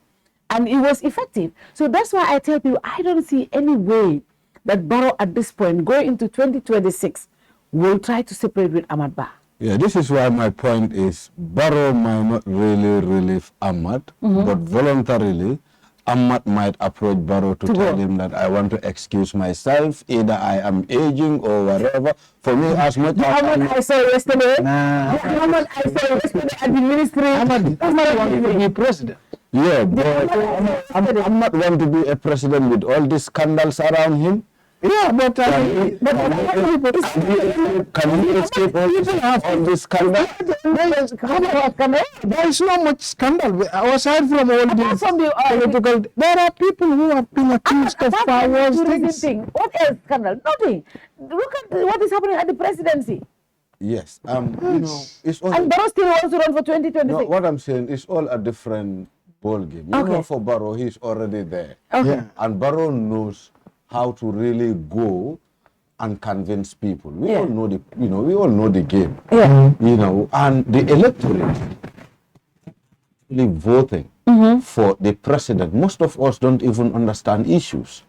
And it was effective. So that's why I tell people, I don't see any way that Barrow at this point, going into 2026, will try to separate with Ahmad Bah. Yeah, this is why my point is Barrow might not really relieve Ahmad, but voluntarily Ahmad might approach Barrow to tell him that I want to excuse myself, either I am aging or whatever. For me, as much as Ahmad I saw yesterday, Ahmad I saw yesterday at the ministry, Ahmad want to be president. Yeah, but I'm not want to be a president with all these scandals around him. Yeah, but can we escape all this scandal? There is not much scandal. Aside from all these political, there are people who have been accused of worse things. What else scandal? Nothing. Look at what is happening at the presidency. Yes, it's all. And Barrow still wants to run for 2026. No, what I'm saying is all a different ball game. For Barrow, he's already there. And Barrow knows how to really go and convince people. We all know the game. And the electorate really voting for the president. Most of us don't even understand issues.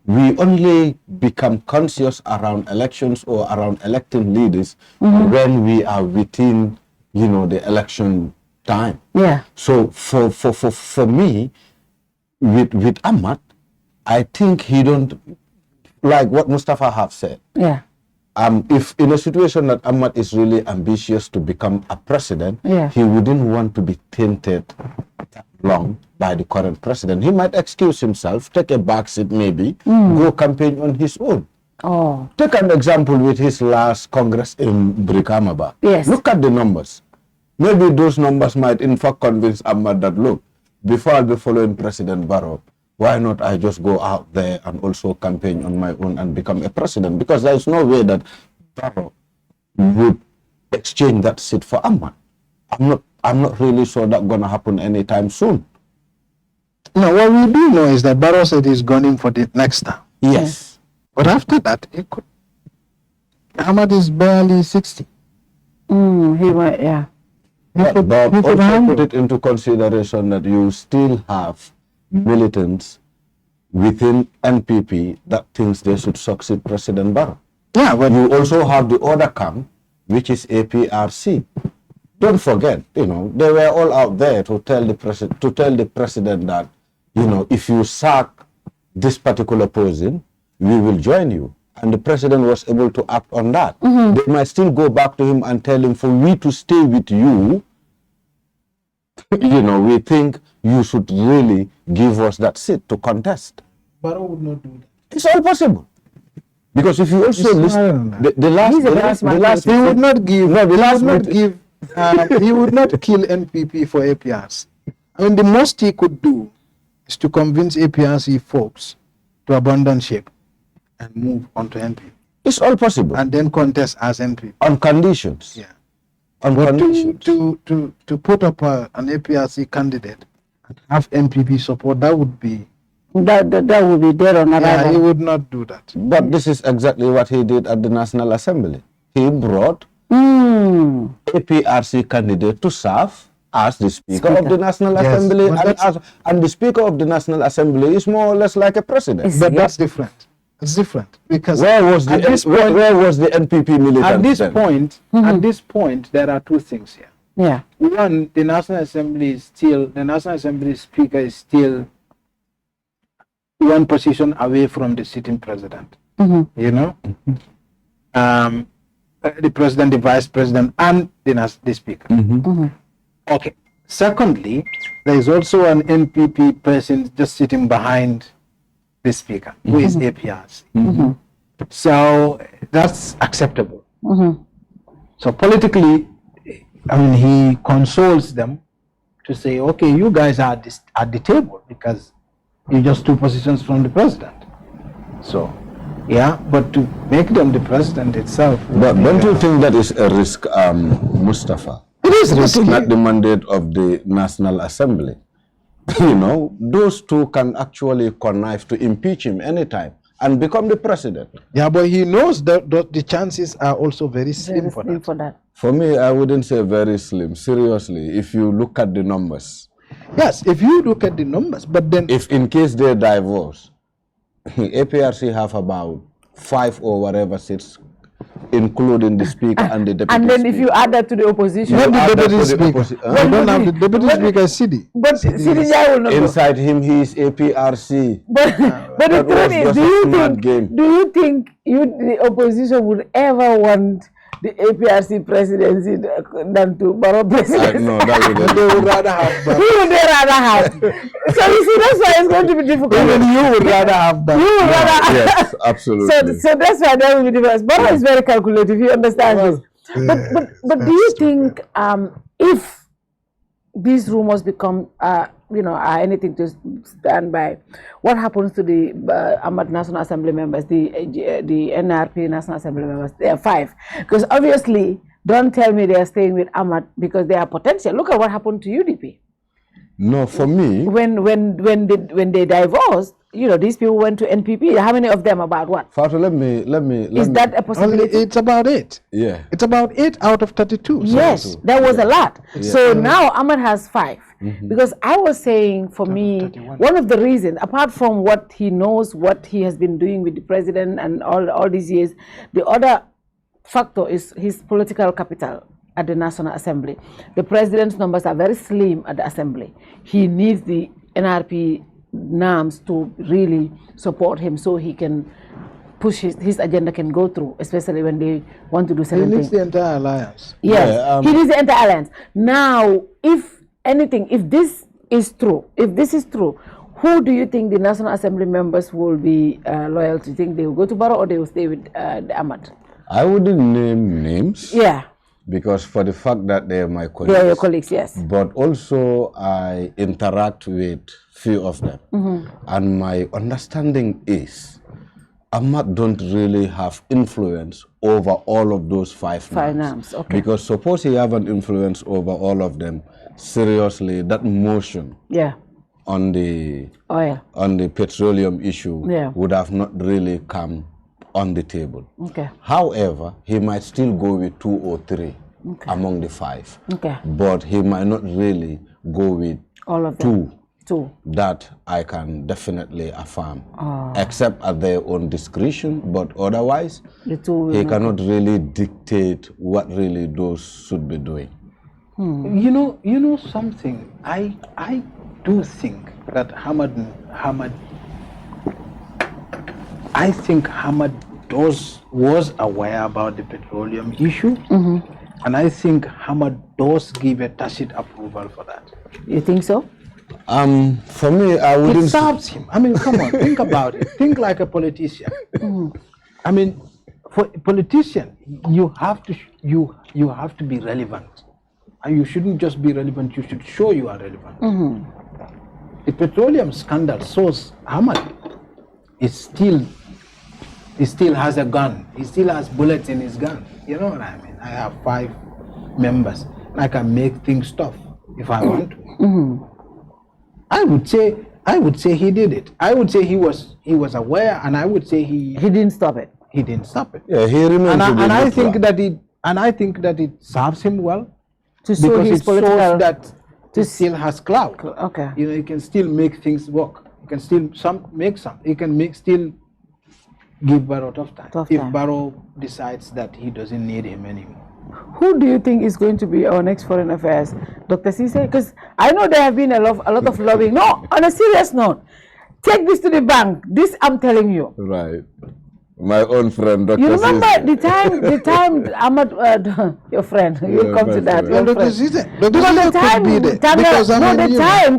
We only become conscious around elections or around electing leaders when we are within, the election time. Yeah. So for me, with Ahmad, I think he don't, like what Mustapha have said. Yeah. If in a situation that Ahmad is really ambitious to become a president, he wouldn't want to be tainted that long by the current president. He might excuse himself, take a back seat maybe, go campaign on his own. Oh. Take an example with his last Congress in Brikamaba. Yes. Look at the numbers. Maybe those numbers might in fact convince Ahmad that, look, before I'll be following President Barrow, why not I just go out there and also campaign on my own and become a president? Because there is no way that Barrow would exchange that seat for Ahmad. I'm not really sure that's gonna happen anytime soon. No, what we do know is that Barrow said he's going for the next term. Yes. But after that, it could. Ahmad is barely 60. He might, yeah. But also put it into consideration that you still have militants within NPP that thinks they should succeed President Barrow. Yeah, but You also have the other camp, which is APRC. Don't forget, they were all out there to tell the president that, if you sack this particular person, we will join you. And the president was able to act on that. They might still go back to him and tell him, for we to stay with you, we think you should really give us that seat to contest. Barrow would not do that. It's all possible. Because if you also listen, the last He would not give. No, the last he would not give. He would not kill NPP for APRC. I mean, the most he could do is to convince APRC folks to abandon SHIP and move on to NPP. It's all possible. And then contest as NPP. On conditions. Yeah. On But conditions. to put up an APRC candidate and have NPP support, that would be. That would be dead on arrival. Yeah, he would not do that. But this is exactly what he did at the National Assembly. He brought APRC candidate to serve as the Speaker of the National Yes, Assembly, but and the Speaker of the National Assembly is more or less like a president. But that's different. It's different because Where was the NPP militant? At this point, there are two things here. Yeah. One, the National Assembly Speaker is still one position away from the sitting president. The president, the vice president, and the speaker. Okay. Secondly, there is also an NPP person just sitting behind the speaker, who is APRC. So that's acceptable. So politically, I mean, he consoles them to say, okay, you guys are at the table because you're just two positions from the president. So, yeah, but to make them the president itself. But don't you think that is a risk, Mustapha? It is risky. Not the mandate of the National Assembly. Those two can actually connive to impeach him anytime and become the president. Yeah, but he knows that the chances are also very slim for that. For me, I wouldn't say very slim. Seriously, if you look at the numbers. Yes, if you look at the numbers, but then... If in case they divorce, APRC have about 5 or whatever seats, including the speaker and the deputy And then speaker. if you add that to the opposition... Not the deputy speaker. We don't have the deputy speaker is Sidi. But Sidi will not go. Inside him, he is APRC. But the That truth was is, just a smart game. do you think the opposition would ever want the APRC presidency than to Barrow presidency? No, that wouldn't. They would rather have that. Who would they rather have? So you see, that's why it's going to be difficult. Even you would rather have that. You would rather Yes, absolutely. So that's why that will be difficult. Barrow is very calculative, you understand this. But do you think if these rumors become are anything to stand by, what happens to the Ahmad National Assembly members, the NRP National Assembly members? There are 5. Because obviously, don't tell me they are staying with Ahmad because they are potential. Look at what happened to UDP. No, for me... When they divorced, these people went to NPP. How many of them? About what? Fatou, let me. Is that a possibility? It's about 8. Yeah. It's about 8 out of 32. Yes, that was a lot. So now Ahmad has 5. Because I was saying, for me, 31. one of the reasons, apart from what he knows, what he has been doing with the president and all these years, the other factor is his political capital at the National Assembly. The president's numbers are very slim at the Assembly. He needs the NRP norms to really support him so he can push his agenda can go through, especially when they want to do certain He needs things. the entire alliance. Yes, Yeah, he needs the entire alliance. Now, if this is true, who do you think the National Assembly members will be loyal to? Do you think they will go to Barrow or they will stay with Ahmad? I wouldn't name names. Yeah. Because for the fact that they are my colleagues. They are your colleagues, yes. But also I interact with few of them. And my understanding is Ahmad don't really have influence over all of those 5 names. Okay. Because suppose he have an influence over all of them, seriously, that motion on the oil, on the petroleum issue would have not really come on the table. Okay. However, he might still go with 2 or 3 among the 5. Okay. But he might not really go with all of them. 2. That I can definitely affirm. Except at their own discretion, but otherwise, the 2 he cannot really dictate what really those should be doing. You know something. I do think that Ahmad was aware about the petroleum issue, and I think Ahmad does give a tacit approval for that. You think so? For me, I wouldn't. It serves him. I mean, come on, think about it. Think like a politician. I mean, for a politician, you have to be relevant, and you shouldn't just be relevant. You should show you are relevant. The petroleum scandal shows Ahmad is still. He still has a gun. He still has bullets in his gun. You know what I mean? I have 5 members. I can make things tough if I want to. I would say he did it. I would say he was aware, and I would say he didn't stop it. He didn't stop it. Yeah, he remains. And I think that it serves him well to show because his it shows political that he still has clout. Okay. He can still make things work. He can still He can still give Barrow tough time. If Barrow decides that he doesn't need him anymore. Who do you think is going to be our next foreign affairs, Dr. Cisse? Because I know there have been a lot of lobbying. No, on a serious note, take this to the bank. This I'm telling you. Right. My own friend, Dr. You remember the time Ahmad, your friend, you'll come to that. Well, Dr. Cisse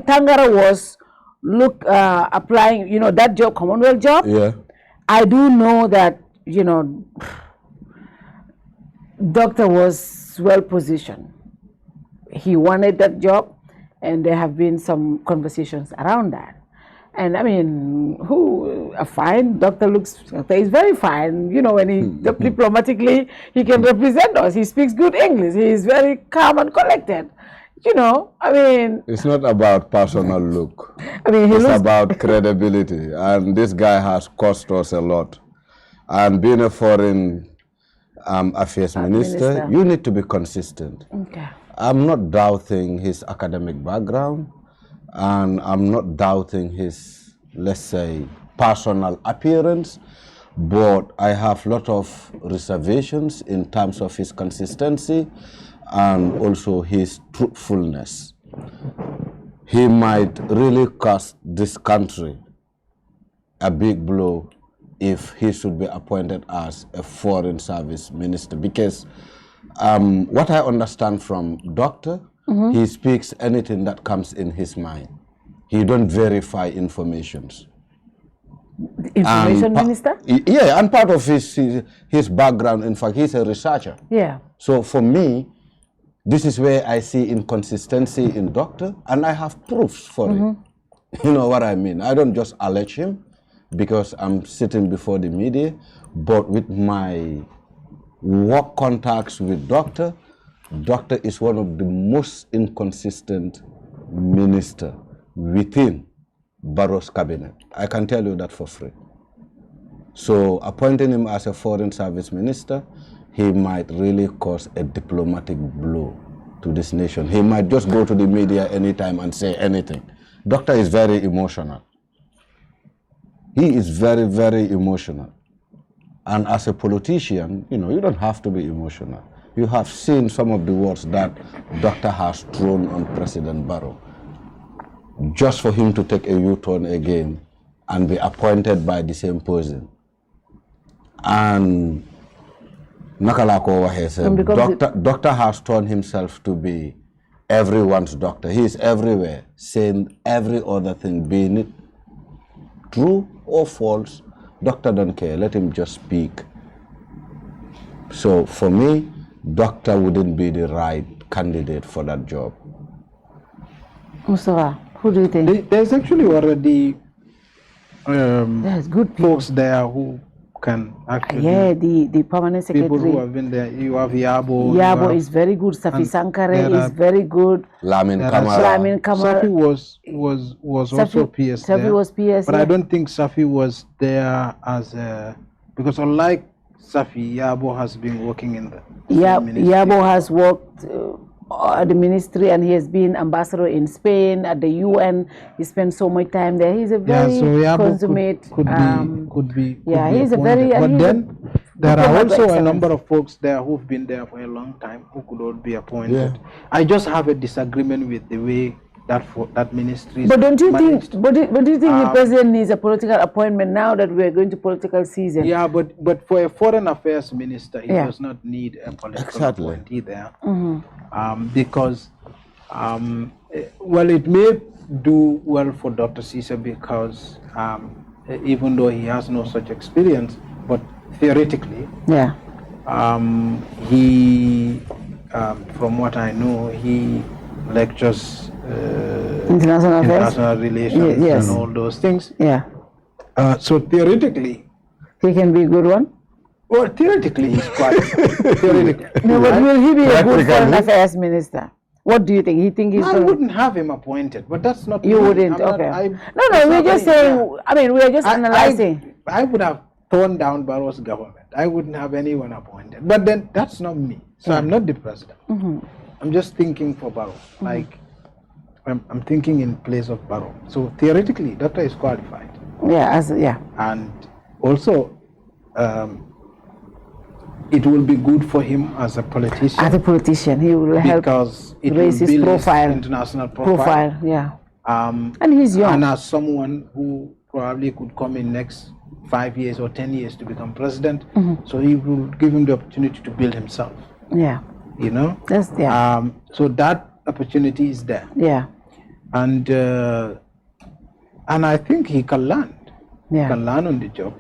Tangara was applying, that job, Commonwealth job. Yeah. I do know that, Doctor was well positioned. He wanted that job, and there have been some conversations around that. And I mean, a fine doctor is very fine. When he diplomatically, he can represent us. He speaks good English. He is very calm and collected. I mean, it's not about personal look. I mean, it's about credibility, and this guy has cost us a lot. And being a foreign affairs minister, you need to be consistent. Okay. I'm not doubting his academic background, and I'm not doubting his, let's say, personal appearance, but I have a lot of reservations in terms of his consistency and also his truthfulness. He might really cost this country a big blow if he should be appointed as a foreign service minister, because what I understand from Doctor, he speaks anything that comes in his mind. He don't verify informations. Information minister? Yeah, and part of his background, in fact, he's a researcher. Yeah. So for me, this is where I see inconsistency in Doctor, and I have proofs for it. You know what I mean? I don't just allege him because I'm sitting before the media, but with my work contacts with Doctor is one of the most inconsistent minister within Barrow's cabinet. I can tell you that for free. So appointing him as a foreign service minister, he might really cause a diplomatic blow to this nation. He might just go to the media anytime and say anything. Doctor is very emotional. He is very, very emotional. And as a politician, you know, you don't have to be emotional. You have seen some of the words that Doctor has thrown on President Barrow. Just for him to take a U-turn again and be appointed by the same person. And Nakalako Wahe Doctor has turned himself to be everyone's doctor. He is everywhere, saying every other thing, being it true or false. Doctor don't care, let him just speak. So for me, Doctor wouldn't be the right candidate for that job. Mustapha, who do you think? There's actually already There's good folks there who can actually... Yeah, the permanent secretary. People who have been there. You have Yabo. Yabo is very good. Safi Sankare is very good. Lamin Kamara. Safi was also PS Safi there. was PS, but I don't think Safi was there as a... Because unlike Safi, Yabo has been working in the ministry. Yabo has worked at the ministry, and he has been ambassador in Spain, at the UN. He spent so much time there. He's a very consummate... Could be he's a very... But then there are also a number of folks there who've been there for a long time who could all be appointed. Yeah. I just have a disagreement with the way that ministry. But don't you think? But do you think the president needs a political appointment now that we are going to political season? Yeah, but for a foreign affairs minister, he does not need a political appointee there, because well, it may do well for Dr. Caesar because even though he has no such experience, but theoretically, he, from what I know, he lectures international relations and all those things. Yeah. So theoretically, he can be a good one. Well, theoretically, he's quite theoretically. No, but will he be a good foreign affairs minister? What do you think? He think he's? I wouldn't have him appointed, but that's not. You wouldn't. Okay. No. We're just saying. I mean, we are just analyzing. I would have torn down Barrow's government. I wouldn't have anyone appointed. But then that's not me. So I'm not the president. I'm just thinking for Barrow. Like I'm thinking in place of Barrow. So theoretically, Doctor is qualified. And also, it will be good for him as a politician. As a politician, he will help because it raise will his build profile, his international profile. And he's young. And as someone who probably could come in next 5 years or 10 years to become president, so he will give him the opportunity to build himself. You know. So that opportunity is there. And I think he can learn. He can learn on the job.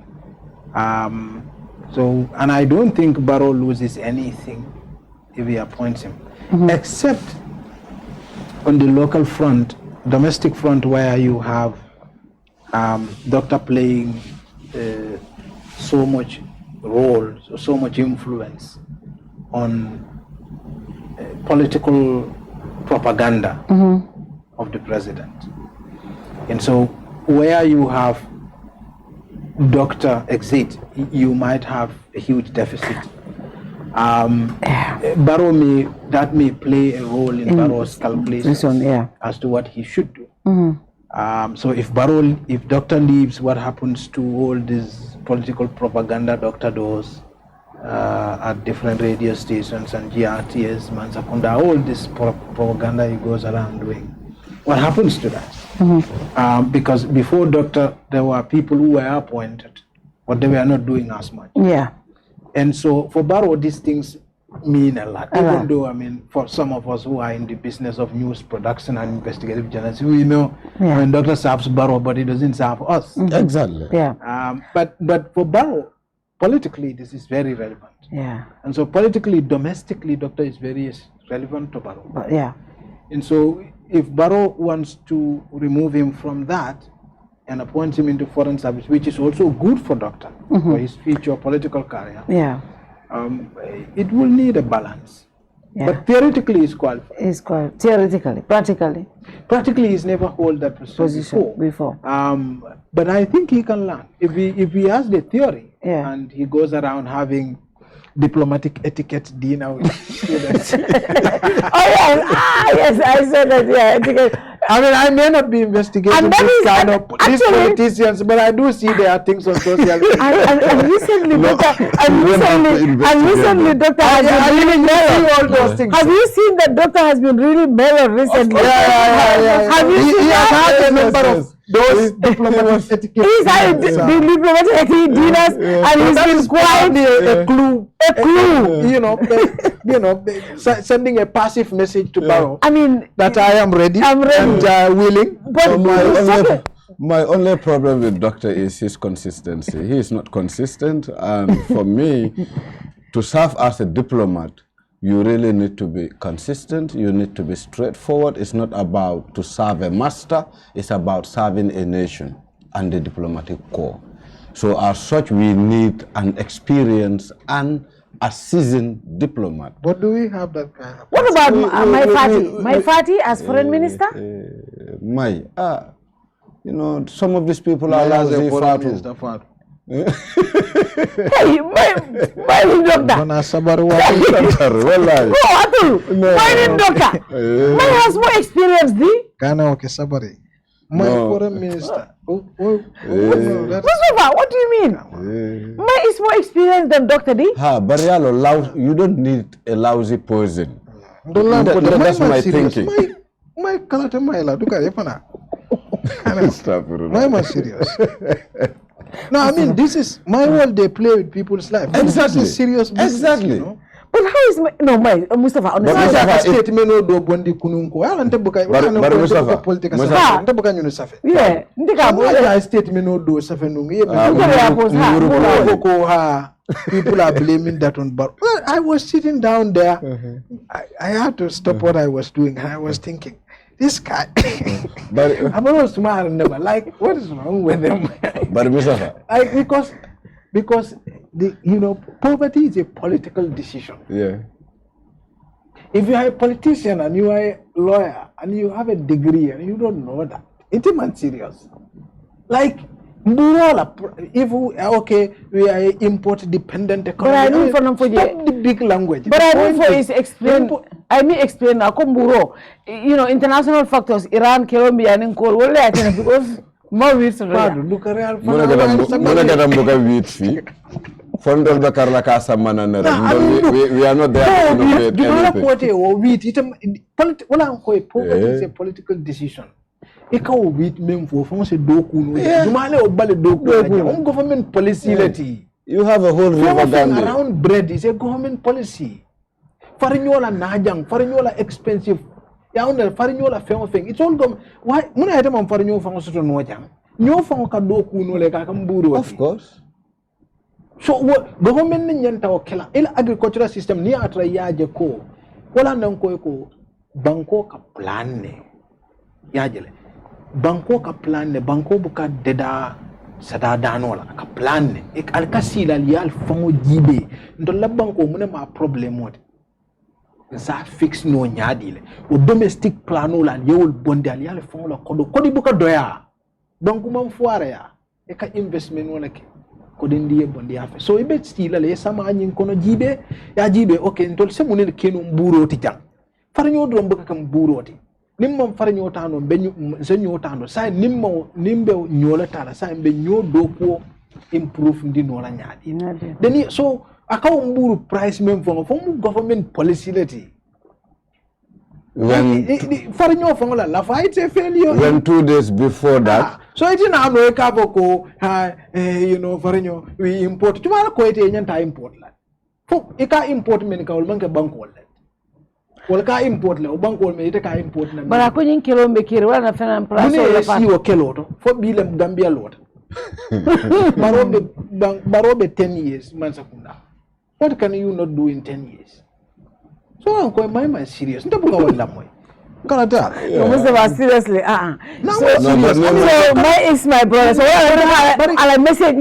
And I don't think Barrow loses anything if he appoints him, except on the local front, domestic front, where you have Doctor playing so much role, so much influence on political propaganda of the president. And so where you have Doctor exit, you might have a huge deficit. Barrow may play a role in Barrow's calculations as to what he should do. So if Doctor leaves, what happens to all this political propaganda Doctor does at different radio stations and GRTS, Mansakunda, all this propaganda he goes around doing? What happens to that? Because before Doctor, there were people who were appointed, but they were not doing as much. And so for Barrow, these things mean a lot. Even though, I mean, for some of us who are in the business of news production and investigative journalism, we know when Doctor serves Barrow, but he doesn't serve us. Exactly. But for Barrow, politically, this is very relevant. And so politically, domestically, Doctor is very relevant to Barrow. And so if Barrow wants to remove him from that and appoint him into foreign service, which is also good for Doctor, for his future political career, it will need a balance. But theoretically is qualified. Is qualified. Theoretically. Practically he's never hold that position before. But I think he can learn. If he has the theory and he goes around having diplomatic etiquette dinner with students. Yes, I said that, etiquette. I mean, I may not be investigating these politicians, but I do see there are things on social media. And recently, Doctor has been really mellow. All those things. Have you seen that Doctor has been really mellow recently? Have you seen he has had a number of those diplomatic etiquette. He's had the diplomatic etiquette dinners, and he's been quite a clue. Sending a passive message to Barrow. I mean, that I am ready. I'm ready and willing. But my only problem with Doctor is his consistency. He is not consistent, and for me, to serve as a diplomat, you really need to be consistent. You need to be straightforward. It's not about to serve a master. It's about serving a nation and the diplomatic corps. So as such, we need an experienced and a seasoned diplomat. But do we have that kind of... What about my Fati as foreign minister? Some of these people are lousy Fatu. Hey, my doctor. My has more experience, My foreign minister. Mustapha, what do you mean? My is more experienced than Dr. D. Barialo, you don't need a lousy person. That's my thinking. My kalata maila duka yepana. I'm serious. No, I mean, this is my world. They play with people's life. Exactly. This is serious business. Exactly. You know? But how is Mustapha? People are blaming that on Bar. Well, I was sitting down there. I had to stop what I was doing, and I was thinking, this guy. I'm always smart and never like. What is wrong with him? But Mustapha, because poverty is a political decision. Yeah. If you are a politician and you are a lawyer and you have a degree and you don't know that, it's not serious. Like, if we are an import dependent economy. But I mean stop the big language. But I mean for is explain. International factors, Iran, Colombia, and Coal. Because more weeds. Look at we are not there to innovate anything. Poverty is a political decision. Government policy. You have a whole river around bread is a government policy. Farinyola najang, farinyola expensive. Farinyola thing. It's all government. Why? Of course. So what government nyanta okela ila agricultural system ni atra yaje ko wala nanko ko banko ka planne yajele banko ka planne banko buka deda sada danola ka planne e alkasila lial fango jibe ndolla banko mune ma problem mode sa fix no nyadile o domestic planola yewol bonde alial fango la kodi buka doya donc mam foire ya e ka investment wala ke so ibe stila le sama anyin kono jibe ya jibe okay ntol se munel kenu mburoti jang farnyo do mbaka kam buroti nimmo farnyo tano be senyo tano sai nimbe nyola tala sai be nyodo ko improve ndi no la nyaadi deni so akaw mburu price même fo government policy leti when farnyo fo la fight a failure when 2 days before that so it is now no kaboko farinyo we import tumara ko ite nyanta import la fo ika import men ka wol bank wol ka import la bank wol me ite ka import na bara ko nyin kilo be kire wala fena place la fa o keloto fo bilem Gambia lot barobe 10 years man sakunda what can you not do in 10 years so am ko my serious ndabuga wala moy Canada. Mustapha, seriously, No, So my is my brother. So I message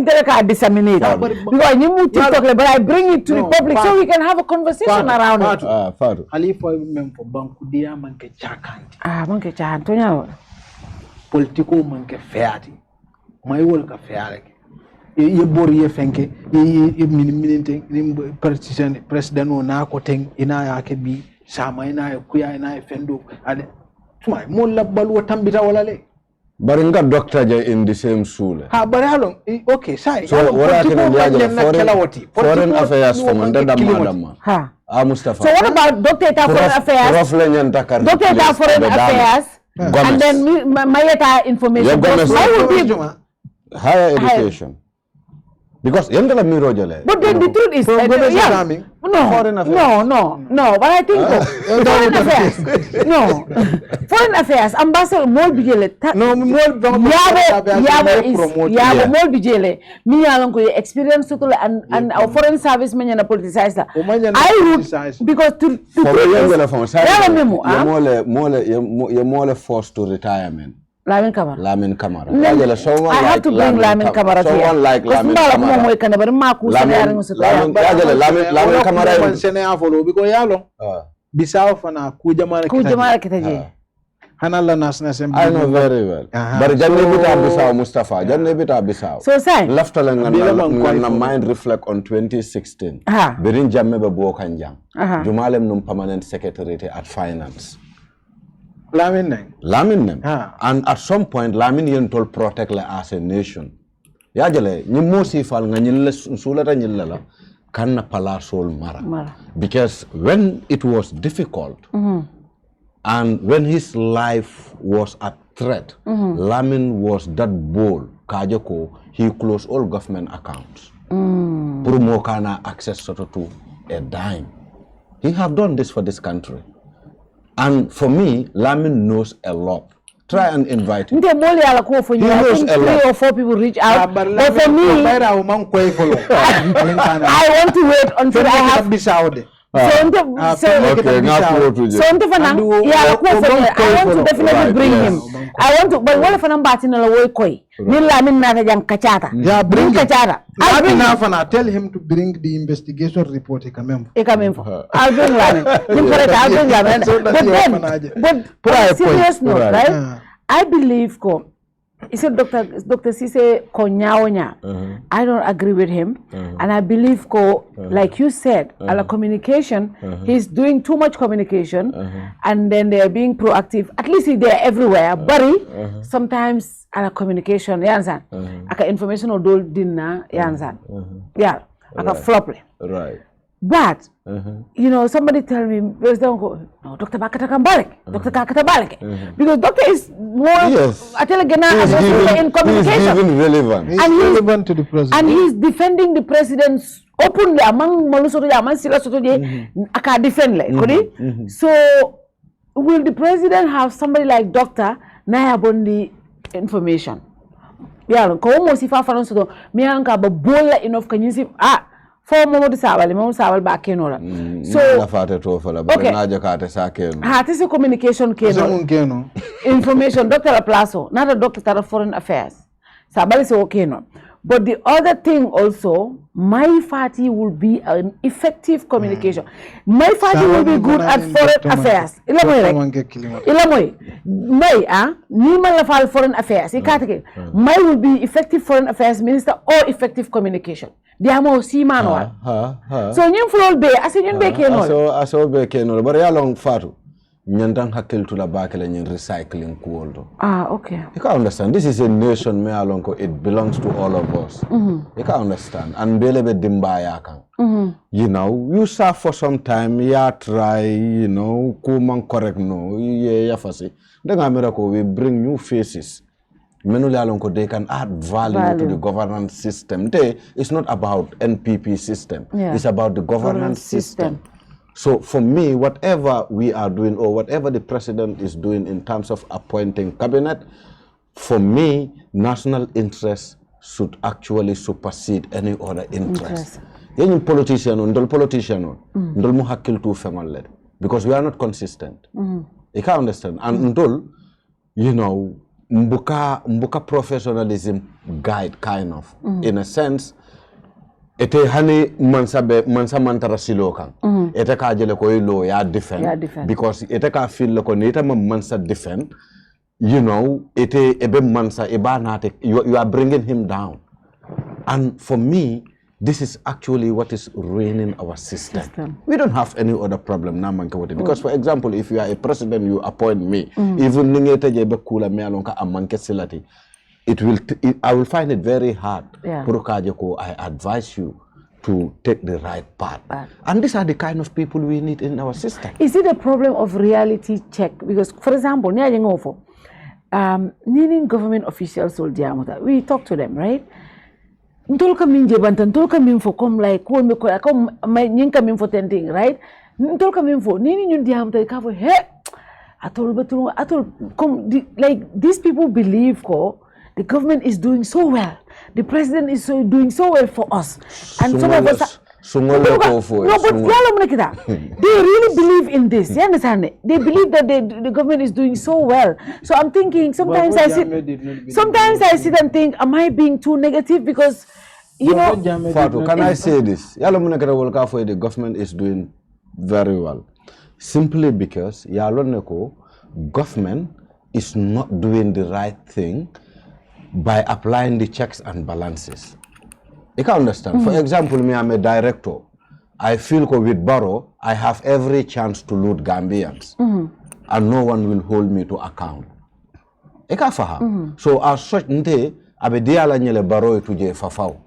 disseminate. Because you move TikTok, but I bring it to the public so we can have a conversation around it. Fadu. Ali for mem for banku dia manke chakanti. Manke chahan to nyawo. Politiko manke feati. Mai wol ka feare. Ye bor ye fenke ye mininte president o na ko ten ina ya ke bi sama ina ya kuya ina ya fendo ade tuma mo labbal wo tambita wala le Baringa doctor je in the same school. ha bare halon okay sai So what I can foreign affairs from under the madam. Ha. Mustafa. So what about Doctor Foreign Affairs? Doctor Foreign Affairs and then Mayeta information. Why would be higher education? Because yendala miro jale. But then the truth is, but I think foreign affairs, foreign affairs, ambassador more bijele. No, Yabo more bijele. Me along with experience to and our foreign service men and politicizer. I would because to you're more forced to retirement. Lamin Kamara. I have to bring Lamin Kamara here. Someone like Lamin Kamara. Because yalo Bisao fana kujamara kitaje. Hanala National Assembly. I know very well. But Janne bita Bisao Mustapha. Janne bita Bisao. So say. Left na mind reflect on 2016. Birin Jammeh be bo kanjang. Jumalem num permanent secretary at finance. Lamin nem. And at some point, Lamin yen told protect as a nation. Yajale, ni mosi fal nga nyille sulata nyilla kanna pala sol mara. Because when it was difficult, and when his life was at threat, Lamin was that bold. Kajako, he closed all government accounts. Puru kana access to a dime. He have done this for this country. And for me, Lamin knows a lot. Try and invite him. He knows a lot. 3 or 4 people reach out. But for me, I want to wait until I have I want to definitely bring him. I want to, but what if I'm batting away koi? Bring Kachara. I'll tell him to bring the investigation report. I'll bring Lamin. But serious note, right? I believe he said Dr. Sise Konyaonya. I don't agree with him. And I believe like you said, ala communication, he's doing too much communication and then they're being proactive. At least they're everywhere. But sometimes ala communication, you understand? Aka information or dole dinna, you understand? Yeah. Aka flop. Right. But somebody tell me, no, Dr. Bakata Kambalek, Dr. Kakata Balek. Because doctor is more in communication. He's giving relevance. He's relevant to the president. And he's defending the president openly among Malusoto, among Sila Sotoje, aka defend. So, will the president have somebody like Dr. Naya Bondi information? Yeah, Komo Sifa Faranso, Mianka, but bola enough can you see? For Momo Sawal back in order. So, okay. This is communication. Information, Dr. Laplaso, not a doctor of foreign affairs. Sabali is okay. No. But the other thing also, my party will be an effective communication. My party will be good at foreign affairs. Ilamoy, foreign affairs. My will be effective foreign affairs minister or effective communication. They are more see manual. So you flow be as in be kenol. Aso be kenol. But how long fatu? Nyantang hakil to la bakela nyen recycling kuoldo. Okay. You can understand. This is a nation me alonko. It belongs to all of us. You can understand. And belebe dimbaya kan. You serve for some time. Ya try. Kumang correct no. Ya fasi. Then America we bring new faces. They can add value to the governance system. It's not about NPP system. It's about the governance system. So for me, whatever we are doing or whatever the president is doing in terms of appointing cabinet, for me, national interest should actually supersede any other interest. Any politician, because we are not consistent. You can understand. And until, you know, mbuka professionalism guide kind of, in a sense, ete hani mansa mantara silo kan. Ete ka jele ko ilo ya defend. Because ete ka feel ko nita mansa defend. You know, ete ebe mansa eba nate. You are bringing him down. And for me, this is actually what is ruining our system. We don't have any other problem now, because for example, if you are a president, you appoint me. Even I will find it very hard. I advise you to take the right path. And these are the kind of people we need in our system. Is it a problem of reality check? Because, for example, needing government officials, we talk to them, right? Ntolka minje bantan ntolka minfo come like ko me ko come nyinka minfo tending right ntolka minfo nini nyun diam tay ka fo he atol come like these people believe ko the government is doing so well, the president is doing so well for us, and some of us they really believe in this. You understand? They believe that the government is doing so well. So I'm thinking sometimes I sit and think, am I being too negative? Because you know, Fatou, can I say this? The government is doing very well, simply because government is not doing the right thing by applying the checks and balances. You can understand. For example, me, I'm a director. I feel with Barrow, I have every chance to loot Gambians, and no one will hold me to account. So as such, abe diala nyele Barrow to je fafao,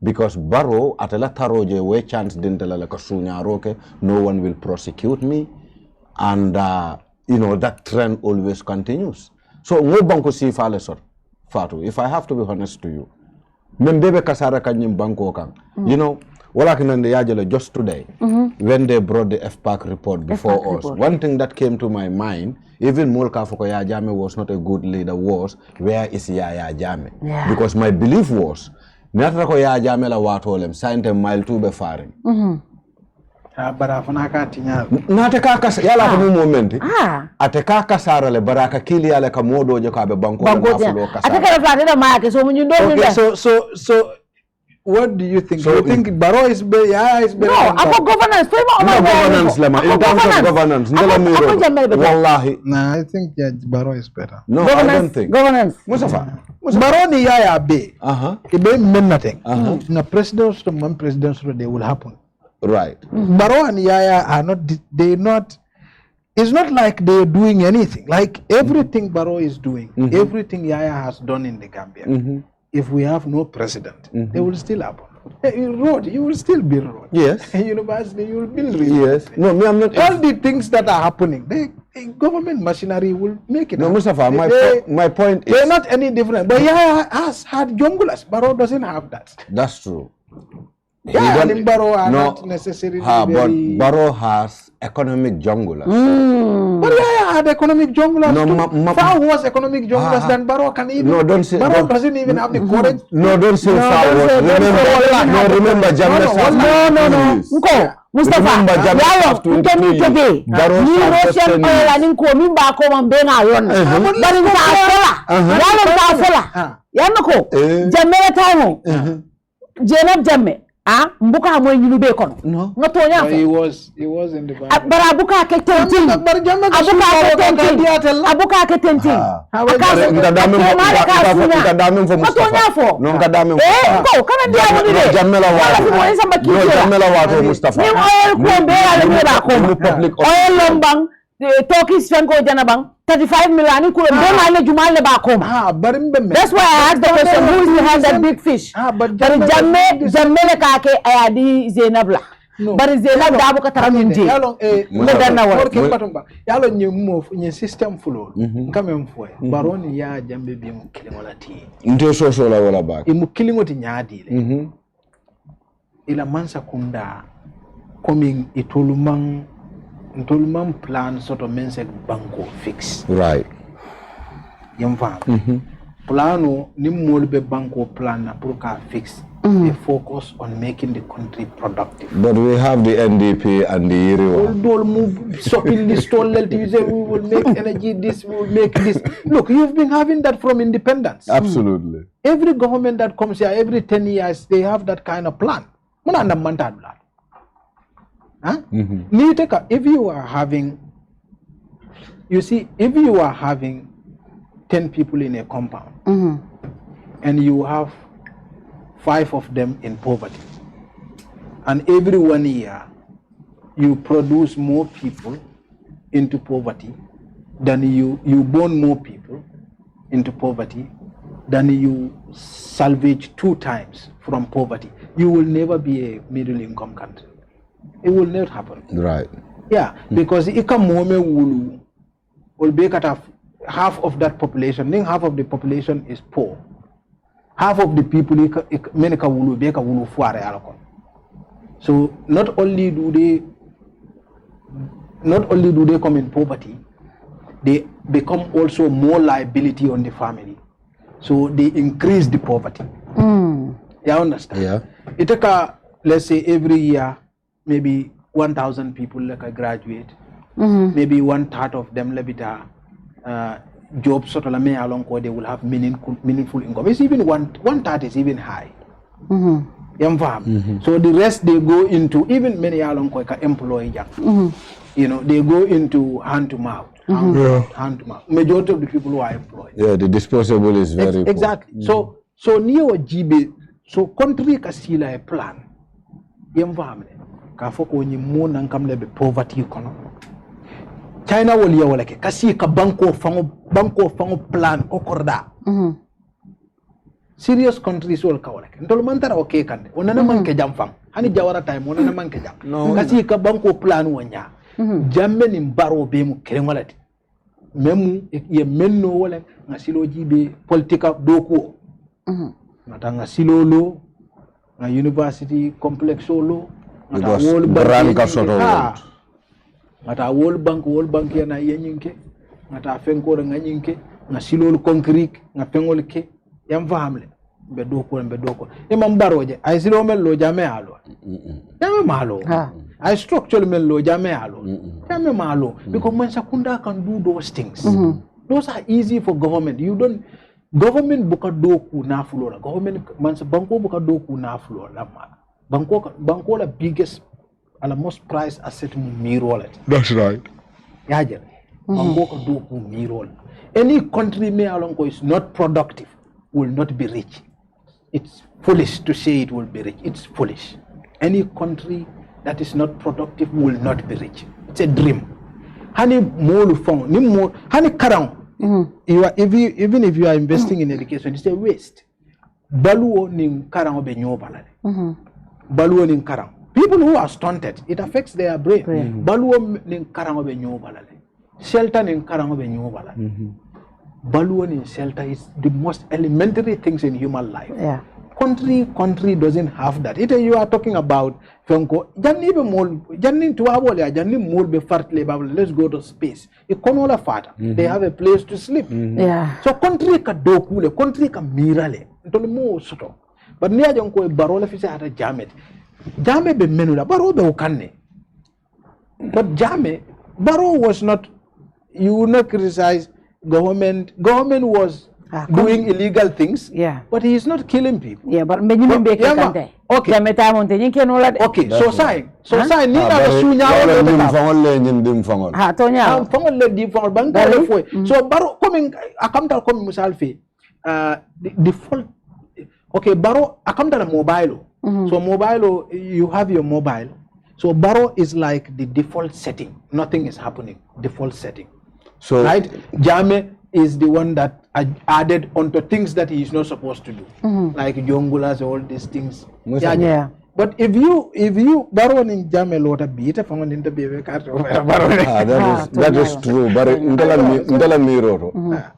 because Barrow atela taroje we chance dintela la kasunya roke, no one will prosecute me, and you know that trend always continues. So no banko si fale sort, Fatou. If I have to be honest to you. Membebe kasara kanyim banko kang. You know, walakinande yajele just today, when they brought the FPAC report before us, one thing that came to my mind, even Molka Foko Yaya Jammeh was not a good leader, was where is Yaya Jammeh? Yeah. Because my belief was, Natrako Yaya Jammeh la watolem, signed a mile to be faring. Nateka kas yala ko moment ateka kasara le baraka kili yala ka modo je ka be banko na fulo kasara ateka la da ma ke so mun ndo so what do you think? So you think Barrow is better? Yeah, is better. No, about governance. Governance, lema. In terms of governance, wallahi. Nah, I think Barrow is better. No, I don't think. Governance. Mustapha. Barrow ni yaya be. It mean nothing. Na presidents to one presidents they will happen. Right. Barrow and Yaya are not, it's not like they're doing anything. Like everything Barrow is doing, everything Yaya has done in the Gambia. If we have no president, they will still happen. Road, you will still build road. Yes. University, you will build road. Yes. No, me, I'm not. All the things that are happening, the government machinery will make it. No, Mustapha, my point is. They're not any different. But Yaya has had jungulas. Barrow doesn't have that. That's true. Yeah, and Barrow are not necessarily but Barrow has economic junglers. But Yaya had economic junglers far worse economic junglers than Barrow can even. No, don't say. Barrow doesn't even have the courage. No, don't say far worse. Remember Jammeh. No. Mustapha, yawo mtemi tebe. Ni Russian oil ani ko mi ba ko man be na yon. Bari ta fola. Yawo ta fola. Yanoko. Jammeh tawo. Jenab Jammeh. Mbuka mo nyulu be kono. No. Ngotonya He was in the Bible. Bara abuka ke tenting. Abuka ke tenting. Nkadame for Mustapha. No nkadame. Ko kana dia mo dire. Jammeh wato Mustapha. Ni oil ko be ala be ba ko. Oil lombang Turkish Franco Janabang 35 million ko be jumal le ba ko. That's why I asked the question, who is behind that big fish? But Jammeh le ka ke ayadi Zainabla. But Zainab da abuka taramunje. Yalo nye system flow. Nkame mfwe. Baroni ya Jammeh bi mu kilingola ti. Ndio so la wala ba. Imu kilingoti nyaadi le. Ila mansa kunda coming Ntolumang plan sort of means banko fix. Right. Yamfa. Plano ni molbe banko plan na pour ka fix. They focus on making the country productive. But we have the NDP and the Iriwa. All move shopping list, all you say we will make energy this, we will make this. Look, you've been having that from independence. Absolutely. Every government that comes here, every 10 years, they have that kind of plan. Huh? If you are having, you see, if you are having 10 people in a compound, and you have 5 of them in poverty, and every 1 year you produce more people into poverty than you born more people into poverty than you salvage 2 times from poverty, you will never be a middle income country. It will not happen. Right. Yeah, because Ikamome will be cut off half of that population. Then half of the population is poor. Half of the people will be so not only do they come in poverty, they become also more liability on the family. So they increase the poverty. You understand? Yeah. It take let's say every year maybe 1,000 people like a graduate. Maybe 1/3 of them lebita jobs sort of along they will have meaningful income. It's even 1/3 is even high. So the rest they go into, even many along employee, you know, they go into hand to mouth. Hand to mouth. Majority of the people who are employed. Yeah, the disposable is very poor. Exactly. So Neo GB, so country kasila a plan. Ka foko ni mo nan kam lebe poverty kono. China woli ya wala ke kasi ka banko fango plan kokorda. Serious countries wol ka wala ke. Ntol mantara okay kande. Onana man ke jam fang. Hani jawara time onana man ke jam. Kasi ka banko plan wonya. Jamme ni mbaro be mu keren wala ti. Memu ye menno wala ngasilo jibe politika doko. Mata ngasilo lo na university complex lo. Because World Bank yana yenyinke ngata fenko nga nyinke nga silol concrete nga pengol ke yam famle be doko e mam baroje ay silo mel lo jame alo jame malo I structure mel lo jame alo jame malo because man sakunda can do those things. Those are easy for government. Government buka doku na flora, government man sa banko buka doku na flora. Banko la biggest and most prized asset mirror. That's right. Yajer. Banko ka do ku mirror. Any country me alonko is not productive will not be rich. It's foolish to say it will be rich. It's foolish. Any country that is not productive will not be rich. It's a dream. Hani molu fong ni mo hani karang. Even if you are investing in education, it's a waste. Baluo ning karang obe nyobalale. Baluo ning karang. People who are stunted, it affects their brain. Baluo ning karang obe nyobalale. Shelter ning karang obe nyobalale. Baluo ning shelter is the most elementary things in human life. Yeah. Country doesn't have that. You are talking about Fenko. Janni be mol. Janni tuwabole. Janni mol be fartle babble. Let's go to space. Ikonola fata. They have a place to sleep. Yeah. So country ka dokule. Country ka mirale. Ntole mo soto. But niya janko e barola fise ata Jammeh. Jammeh be menula. Baro be ukanne. But Jammeh, Baro was not. You would not criticize government. Government was doing illegal things. Yeah. But he is not killing people. Yeah, but many men be Kande. Okay. Okay. So sign. Ni na sunya ha tonya. Fangol le di fangol bang dale foi. So Baro coming akamta coming musalfi default. Okay, Baro akamta mobile. So mobile you have your mobile. So Baro is like the default setting. Nothing is happening. Default setting. So right? Jammeh is the one that added onto things that he is not supposed to do, like jongulas, all these things. Yeah. But if you Baro in Jammeh lota beat found in the baby card that is true.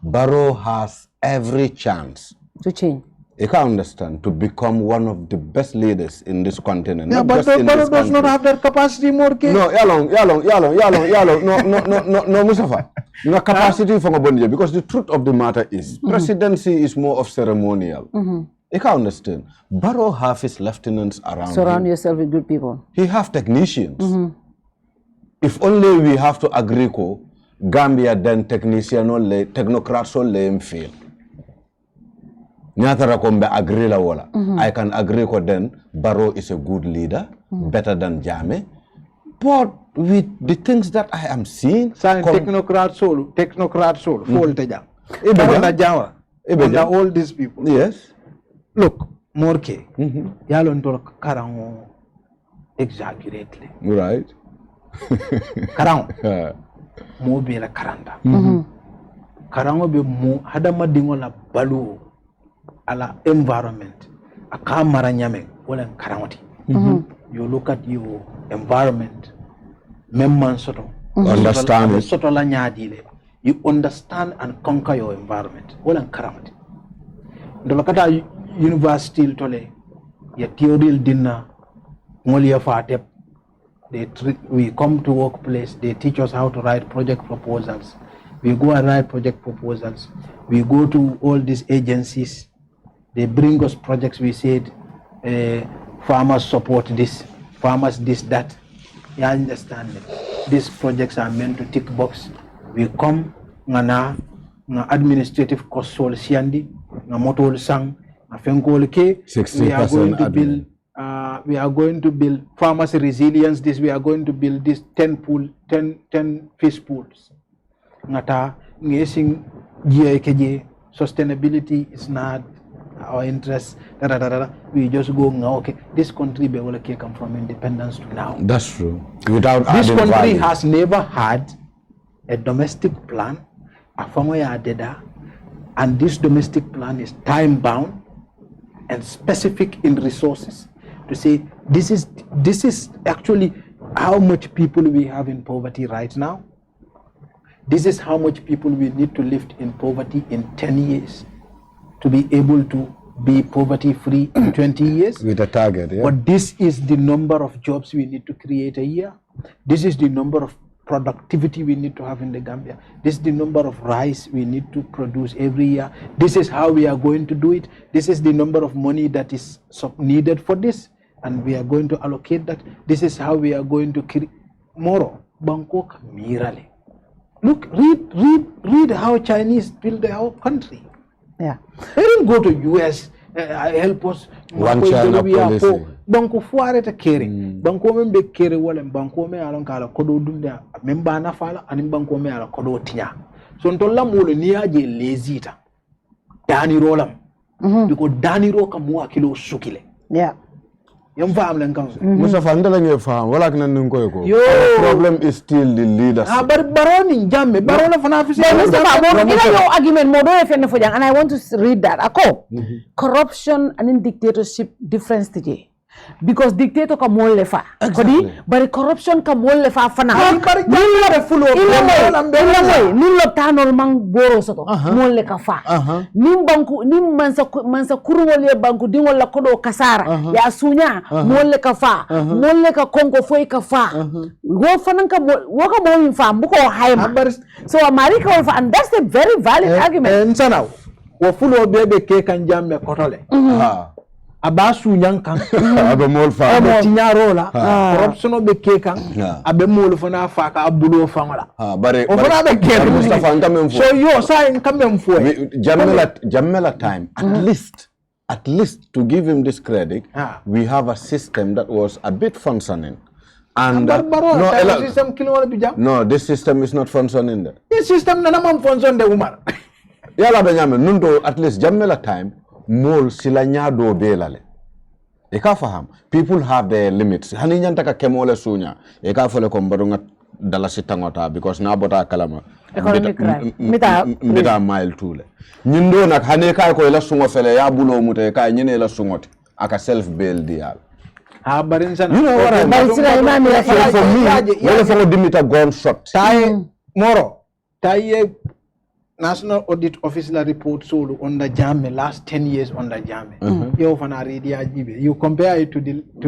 Baro has every chance to change. You can understand, to become one of the best leaders in this continent. Yeah, but Baro does not have that capacity more. No, yalong. No, Mustapha. No capacity for a because the truth of the matter is, presidency is more of ceremonial. You can understand. Barrow have his lieutenants around Surround him. yourself with good people. He have technicians. If only we have to agree ko Gambia then technician or technocrats or lame fail. Nyatara kombe agree la wala. I can agree ko then Barrow is a good leader, better than Jammeh. But with the things that I am seeing, technocrat soul, fault under all these people. Yes. Look, Morke, yalon tol karango exaggerately. Right. Karango. Mo be la karanda. Karango be mo hadama dingo la balu ala environment. Akamara nyame wala karangoti. You look at your environment, memman soto. Understand it. Soto la nyadile. You understand and conquer your environment. Wala karangoti. Dolakata university tole ya theory dinner ngoli ya fatep. We come to workplace, they teach us how to write project proposals. We go and write project proposals. We go to all these agencies. They bring us projects. We said, farmers support this, farmers this, that. You understand it. These projects are meant to tick box. We come, na administrative cost sol siandi, na motol sang, na fengol ke. We are going to build. We are going to build farmers resilience. This we are going to build this 10 fish pools. Ngata ngesing GIKJ sustainability is not our interest. We just go okay. This country be will come from independence to now. That's true. Without this country value. has never had a domestic plan, and this domestic plan is time bound and specific in resources. To say this is actually how much people we have in poverty right now. This is how much people we need to lift in poverty in 10 years to be able to be poverty free in 20 years. With a target, yeah. But this is the number of jobs we need to create a year. This is the number of productivity we need to have in the Gambia. This is the number of rice we need to produce every year. This is how we are going to do it. This is the number of money that is needed for this. And we are going to allocate that. This is how we are going to create. Moro, Bangkok, Mirale. Look, read how Chinese build their country. Yeah. They didn't go to US, help us. One China policy. Banko fuare ta kere. Banko men be kere wala banko me alon kala kodo dunda memba na fala ani banko me ala kodo tinya. So ntolla molo ni aje lezita. Dani rolam. Because Dani ro kam wa kilo sukile. Yeah. Mustapha ndala farm wala kana nungo ko. Problem is still the leadership. Baroni Jammeh barona fana fi Mustapha your argument modo efene fojang, and I want to read that. Ako corruption and dictatorship difference today. Because dictator ka mo lefa. Kodi but corruption ka mo lefa fana. Nilo tanol mang boro soto mo le ka fa. Nim banku nim mansa kurwole banku dingol la kodo kasara ya sunya mo le ka fa. Mo le ka kongo foi ka fa. Wo fanan ka wo ka mo infa buko hayma. So America will and that's a very valid argument. Nsana wo fulo bebe ke kan Jammeh kotole. Abasu nyankan abe mol fa abe tinyarola corruption be kekan abe mol fana fa ka abulo fangala bare fana be kere Mustapha nkamem fo so yo sa nkamem fo Jammeh time at least to give him this credit we have a system that was a bit functioning and no this system is not functioning there. This system nana man function de Umar yala be nyame nundo at least Jammeh time mol sila nyado belale e ka faham people have their limits hani nyanta ka kemole sunya e ka fole ko mbaronga dala sitangota because na bota kalama economic crime mita mile tule nyindo nak hane ka ko la sungo fele ya bulo mute ka nyine la sungoti aka self bail dial barin sana you know what I mean for me wala for dimita gun shot tay moro tay National Audit Officer report solo under Jammeh, last 10 years under Jammeh. You compare it to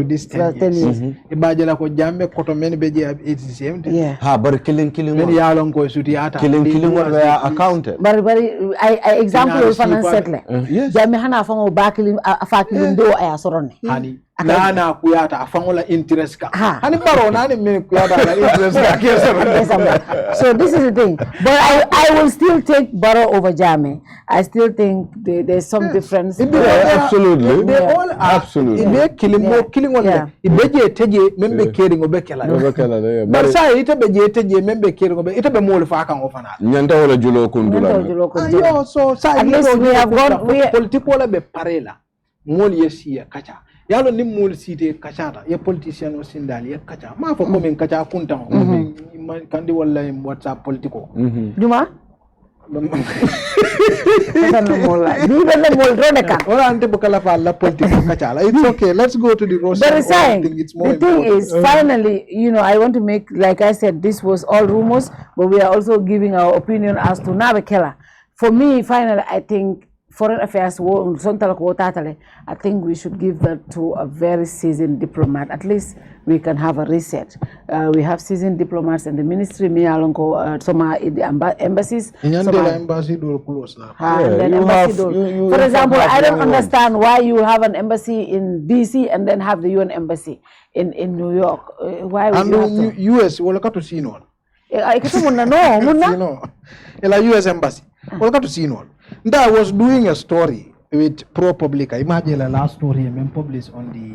this 10 years. Ibajala ko Jammeh koto many beje it's the same thing. Yeah. Ha, but killing Many yalong ko sutiata. killing what they are accounted. But I example finance settle. Yes. Jammeh hana fango bakili afakili ndo aya sorone. Hani nana kuyata afangola interest ka. Hani baro nani me kuyata la interest ka. So this is the thing. But I will still take Barrow over Jammeh. I still think there's some difference. Absolutely. They all are. Absolutely. They killing one. Ibeje teje membe caring obekela. But say ite beje teje membe caring obe ite be mol fa kan ofana. Nyanta wala julo kundula. So say at least we have gone political be parela. Mol yesi ya kacha. Yalo ni mol site kachata. Ye politician o sindali ya kacha. Ma fo komen kacha kunta. Kandi wala WhatsApp political. Juma? It's okay. Let's go to the roast. The thing is, finally, I want to make, like I said, this was all rumors, but we are also giving our opinion as to Nabekela. For me, finally, I think foreign affairs, I think we should give that to a very seasoned diplomat. At least we can have a reset. We have seasoned diplomats in the ministry, some are in the embassies. For example, I don't understand why you have an embassy in DC and then have the UN embassy in New York. Why would you have to? US, we'll to see no. US embassy. We'll to see no. I was doing a story with ProPublica. Imagine the last story I published on the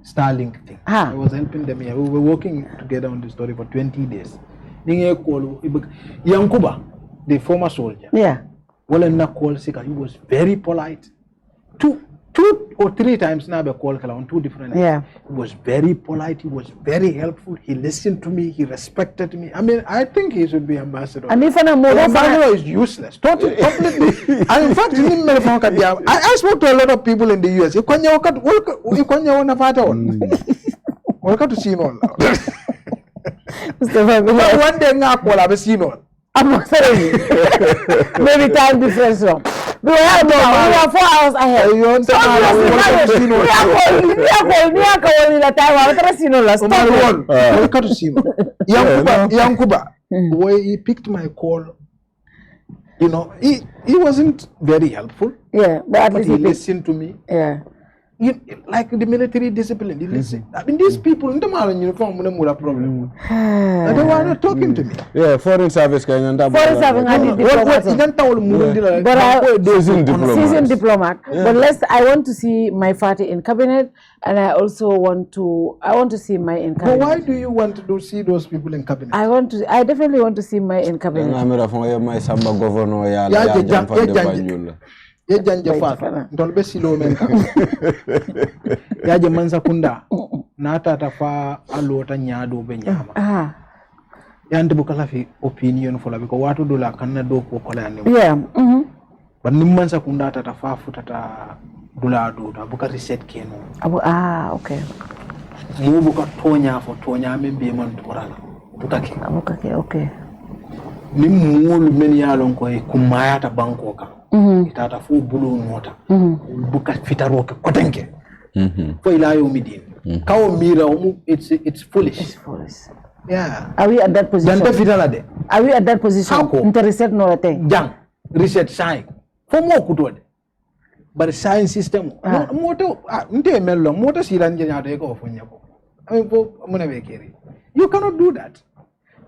Starlink thing. I was helping them here. We were working together on the story for 20 days. Yankuba, the former soldier. Yeah. Well, he was very polite. Two or three times now on two different days. Yeah. He was very polite. He was very helpful. He listened to me. He respected me. I mean, I think he should be ambassador. And if ambassador is useless. Totally, completely. And in fact, I spoke to a lot of people in the US. Welcome to see no. One day I will see no. I'm sorry. Maybe time difference. We are 4 hours ahead. Yankuba, where he picked my call, he wasn't very helpful. Yeah, but he listened to me. Yeah. Like the military discipline, they listen. I mean, these people in the uniform will have a problem. And they were not talking to me. Yeah, foreign service. Foreign service, seasoned diplomat. Yeah. But I want to see my party in cabinet, and I also want to see my in cabinet. But why do you want to see those people in cabinet? I definitely want to see my in cabinet. Ndolbe silo menka yaje mansa kunda na tata fa alota nyaado be nyama yande bukala fi opinion fola biko watu dola kanna do ko kola ne ban nim mansa kunda tata fa futata dola do ta buka reset keno okay mu buka tonya men be man torala bukake okay nim mulu men yalon ko e kumayata banko ka itata fu bulu nota buka fitaroke kotenke fo ila yomidin kawo mira it's foolish. Yeah, are we at that position? Are we at that position? Into reset no thing jang reset sign for mo kutode but science system moto nte mello moto siranje nyaade ko fo nyako I mean fo mona be keri you cannot do that.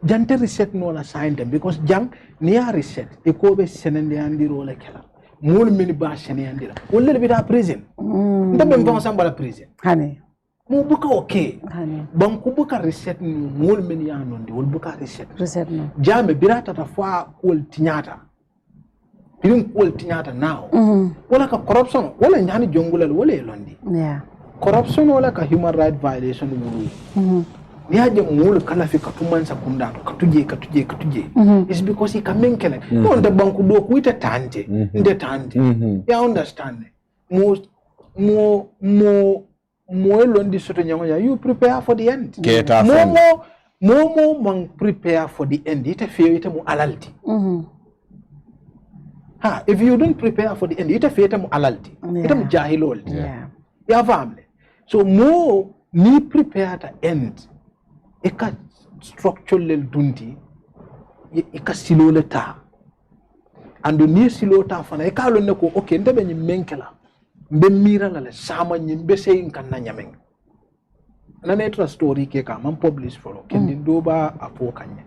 Jante reset no la sign them because jang niya reset e ko be senende andiro la kala mol mini ba sene andira wolle be da prison ndambe mfa sambala prison hani mo buka okay hani banku buka reset no mol mini ya nondi wol buka reset no jame birata ta fa kol tinyata birin kol tinyata now wala ka corruption wala nyani jongulal wala londi corruption wala ka human right violation wulu niaje mulu kala fi katumansa kunda katuje it's because he kamenkele don't the banku do kuita tante nde tante you understand mo londi soto nyangonya you prepare for the end mo man prepare for the end ite fe ite mo alalti If you don't prepare for the end, it's a fatum alalti. It's a jahilol. Yeah, family. So more ni prepare to end. Eka structural dundi. Eka silole ta. And the near silota fana. Eka lo neko okay. Nte benyi menkela. Mbe mira lale sama nyimbe se inkanna nyameng. Na netra story ke ka man publish follow. Kendi doba apo kanye.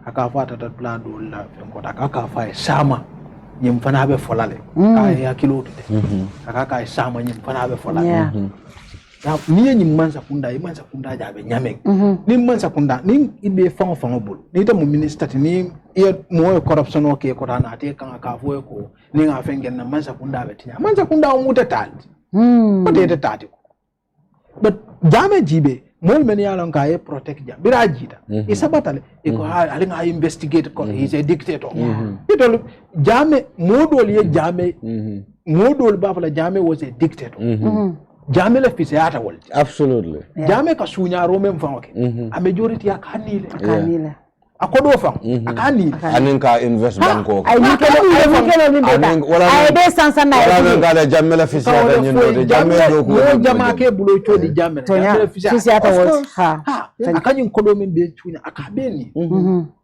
Akafata tat plan do la fenkota. Akafa sama. Nyimfana be folale. Kaya kilo tute. Akaka sama nyimfana be folale. Now, niye mansa kunda jabe nyameng. Ni mansa kunda ni ibe fango bul. Ni ta mu minister ni ye mo corruption o ke ko rana te kan ka fo ko ni nga fengen na mansa kunda be tinya. Mansa kunda o muta tal. But tati ko. But jame jibe mo men ya lon ka ye protect jam. Bira jita. Isabatale e ko alinga investigate ko he's a dictator. Itol jame modol ye jame modol ba fala jame was a dictator. Jame le fisiata wol. Absolutely. Jame ka sunya rome mfangoke. A majority ya kanile. Akodo fang. Akanile. Aninka invest banko. Ay mikelo ni beta. Ay be sansa na. Wala ngale jame le fisiata nyino. Jame do ko. Jama ke bulo chodi jame. Jame le fisiata wol. Ha. Akanyin kodo men be chunya akabeni.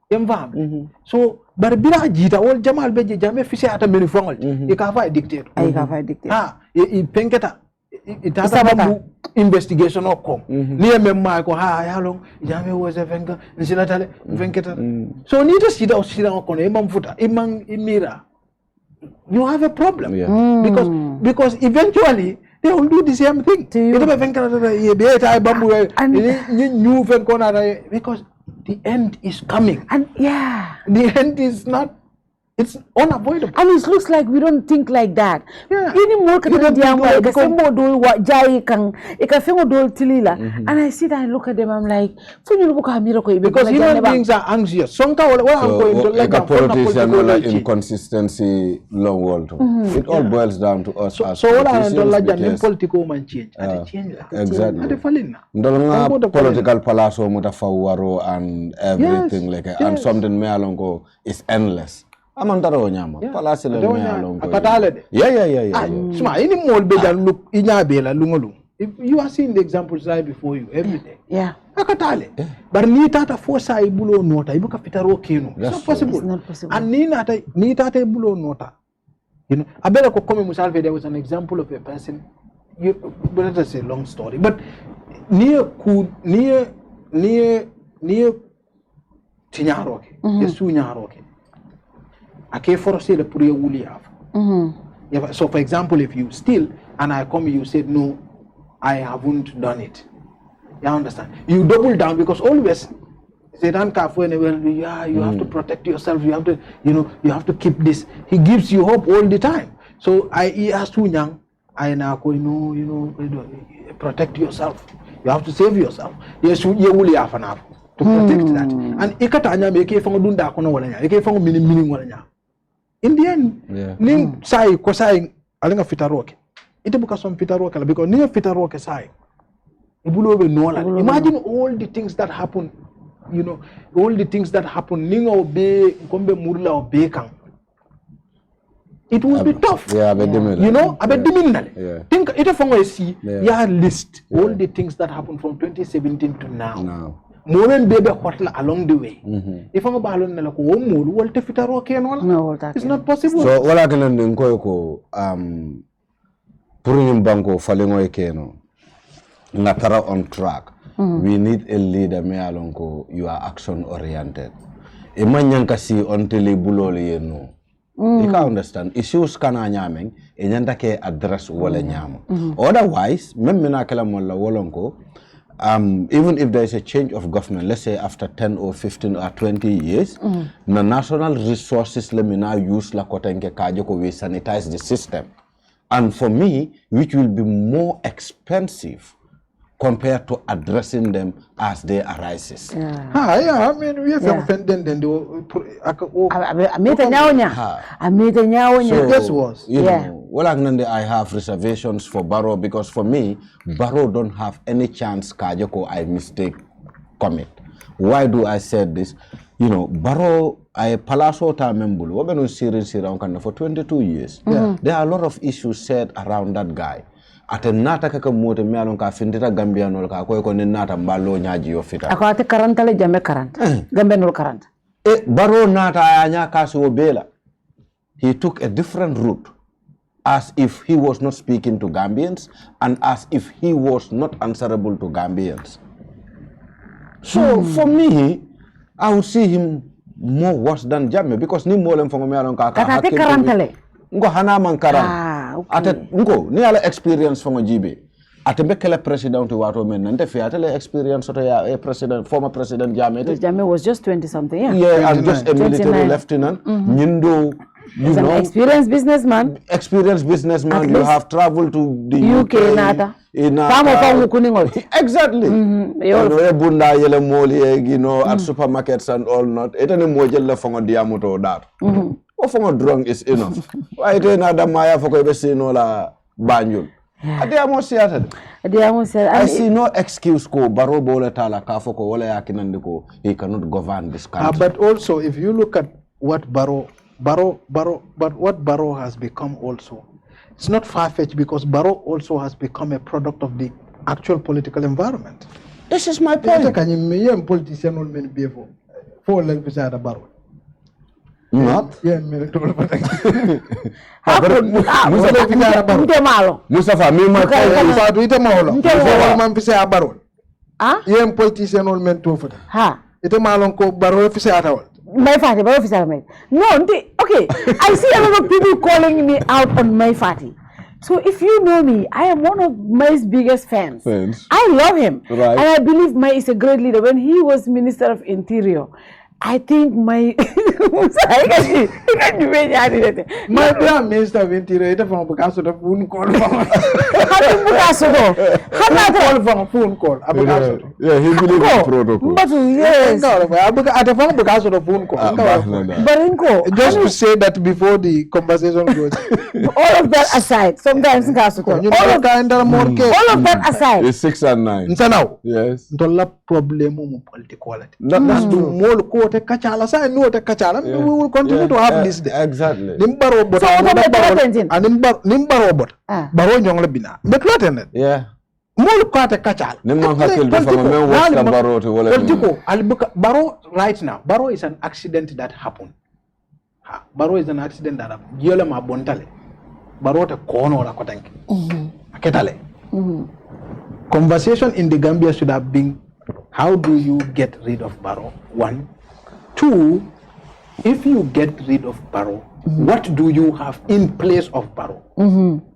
Yemvam. So barbira jita wol jamal beje jame fisiata men fangol. E ka fa dictator. Ay ka fa dictator. E penketa it has a investigation or come. Near me, Michael, how long Jame was a venga, Venketa. So, need to sit down on Imam Futa, Imam Imira. You have a problem. Because eventually they will do the same thing. Because the end is coming. And the end is not. It's unavoidable. And it looks like we don't think like that. Any more And I sit and look at them, I'm like, because human beings are anxious. So, like a politician, inconsistency, long world. It all boils down to us. So what I don't political man change. Exactly. Political palazzo, mutafawaro, and everything like that. And something me alongo is endless. Amantaro nyama. Palasi le nyama. Akatale. Yeah. Sma, any more beja look inyabela lungolu. You are seeing the examples right before you every day. Akatale. But ni tata forsa ibulo nota. Ibuka fitaro keno. It's not possible. It's not possible. And ni tata ibulo nota. You know, abela ko come musalve, there was an example of a person. But that's a long story. But near tinyaroke. Yesu nyaroke. Ake force the puri wuli have. So for example, if you steal and I come, you said no, I haven't done it. You understand? You double down because always you have to protect yourself. You have to, you have to keep this. He gives you hope all the time. So he asked too young. I now protect yourself. You have to save yourself. Yes, you will have enough to protect that. And ikatanya meke fango dunda kono walanya. Eke fango meaning walanya. In the end, ning sai ko sai alinga fitaroke. Ite buka som fitaroke because near fitaroke sai. Ibulo be no la. Imagine all the things that happen, all the things that happen. Ninga obe kombe murla obe kang. It will be tough. Abe diminale. Think ite fango see list all the things that happened from 2017 to now. More than baby hotla along the way. If I'm about to go home, will te fitaro ke no? It's not possible. So what I can do ko putting banko falingo ekeno natara on track. We need a leader me alonko you are action oriented. Imanyanka si until buloli no. You can understand issues kana nyameng enyanda ke address wala nyamo. Otherwise, memena kala molla wolonko. Even if there is a change of government, let's say after 10 or 15 or 20 years, the national resources let me now use la kotenke kajoko we sanitize the system. And for me, which will be more expensive compared to addressing them as they arises. I mean, we have offended then I have reservations for Barrow because for me, Barrow don't have any chance kajoko I mistake commit. Why do I say this? You know, Barrow, I Palazzo Tamembulu, we've been series around for 22 years. There are a lot of issues said around that guy. At a nata kaka mote me alon ka findita Gambia no ka ko ne nata mbalo nyaji yo fita. Ako ate karanta le jame karanta. Gambia no karanta. Barrow nata anya kasi obela. He took a different route, as if he was not speaking to Gambians and as if he was not answerable to Gambians. So for me, I would see him more worse than Jammeh because ni molem fongo me alon ka Kata ate karanta le. Ngo hana man karan. Okay. Ate ngo ni ala experience fongo jibe. Ate bekele president wato men nante fi ate le experience to ya a president, former president Jammeh. Jammeh was just 20 something, yeah. Yeah, I'm just a military 29. lieutenant. Nyindo, you He's know, an experienced businessman. experienced businessman. At You least have traveled to the UK nata. Exactly. Bunda yele moli, you know, at supermarkets and all not. Etene mojelle fongo diamuto that. O fongo drunk is enough. Why ite na da maya foko ebe sino la Banjul. Adiamo siata. I see no excuse ko Barrow bole tala ka foko wala yakinande ko he cannot govern this country. But also, if you look at what Barrow has become also, it's not far-fetched because Barrow also has become a product of the actual political environment. This is my point. Politician will be for Barrow. Not? Yeah, Mustapha, me my politician will meant to for Ha. Ito malong ko Barrow official. My party, my official mate. No, okay. I see a lot of people calling me out on my party. So if you know me, I am one of May's biggest fans. I love him. Right. And I believe May is a great leader. When he was Minister of Interior, I think my My prime minister of interior ito from because of the phone call. Phone call. Yeah, he believes in protocol. But yes. Because of the phone call. But Just to say that before the conversation goes. all of that aside, sometimes all of that aside. It's 6 and 9. Now, Yes. the problem of political. That's true. More quote kachala sa no te kachala. We will continue to have this day. Exactly. Nimba robot. So Nimba robot. Baro nyong lebina. But what in it? Yeah. More kwate kachala. Nimma hakil do fama men watch the Barrow to wala. Barrow right now. Barrow is an accident that happened. Barrow is an accident that happened. Yole ma bontale. Barrow te kono la kotanki. Aketale. Conversation in the Gambia should have been, how do you get rid of Barrow? 1. 2, if you get rid of Barrow, what do you have in place of Barrow?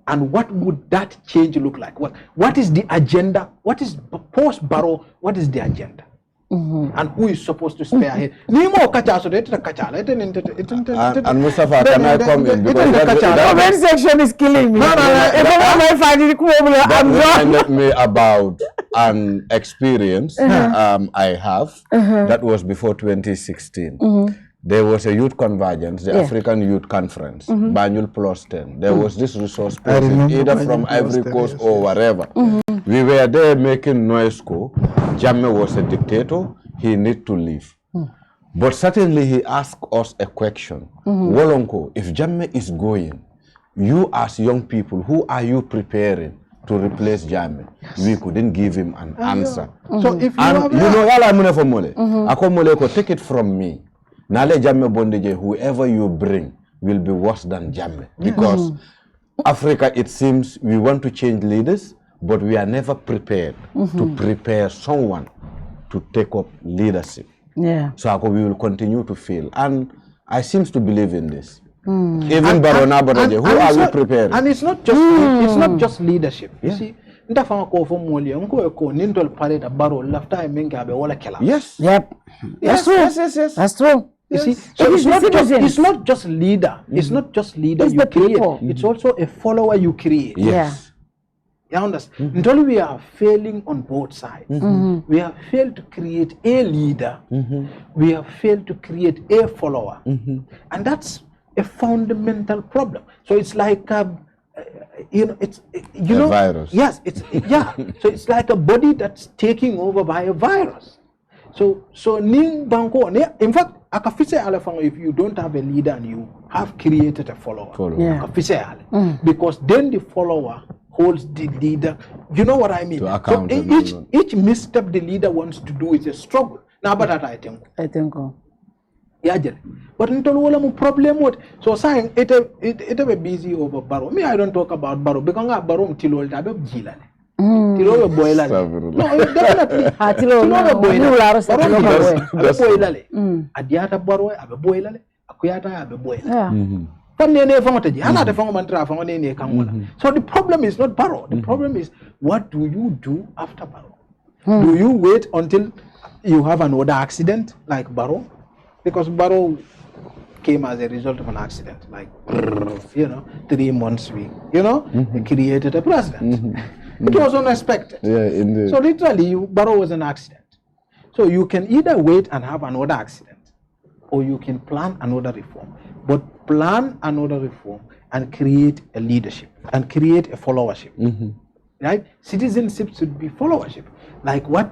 And what would that change look like? What is the agenda? What is post-Barrow? What is the agenda? And who is supposed to stay ahead? And Mustapha, can I come in? Because that comment section is killing me. That reminded me about an experience I have that was before 2016. There was a youth convergence, the African Youth Conference, Banjul Plus 10. There was this resource person, either from Ivory Coast or wherever. We were there making noise. Jammeh was a dictator. He need to leave. But certainly he asked us a question. Wolonko, if Jammeh is going, you as young people, who are you preparing to replace Jammeh? We couldn't give him an answer. So if you and you know, yala mune for mole. Ako mole ko, take it from me. Nale Jammeh Bondeje, whoever you bring will be worse than Jammeh. Because Africa, it seems, we want to change leaders, but we are never prepared to prepare someone to take up leadership. Yeah. So we will continue to fail. And I seem to believe in this. Even Barona Bodaje, who are we preparing? And it's not just leadership. You see, yes. Yep. Yes. That's true. You see, so it's not just leader. It's not just leader It's you the create. people. It's also a follower you create. Yes. You understand? Until we are failing on both sides. We have failed to create a leader. We have failed to create a follower. And that's a fundamental problem. So it's like it's a virus. Yes, it's So it's like a body that's taking over by a virus. So ning banko, in fact, akafise alafang, if you don't have a leader and you have created a follower. Yeah. Akafise ale. Because then the follower holds the leader. You know what I mean? To account. So each misstep the leader wants to do is a struggle. Now, but that I think. Yeah, but until we problem with so saying it a busy over Barrow. Me, I don't talk about Barrow because I Barrow till old I don't gila. Tilo boiler. No, definitely. Tilo boiler. Adiata Barrow, I be boiler. Akuyata, I be boiler. So the problem is not Barrow. The problem is what do you do after Barrow? Do you wait until you have another accident like Barrow? Because Barrow came as a result of an accident, like 3 months they created a president. It was unexpected. Yeah, indeed. So literally, Barrow was an accident. So you can either wait and have another accident, or you can plan another reform. But plan another reform and create a leadership and create a followership. Right? Citizenship should be followership. Like what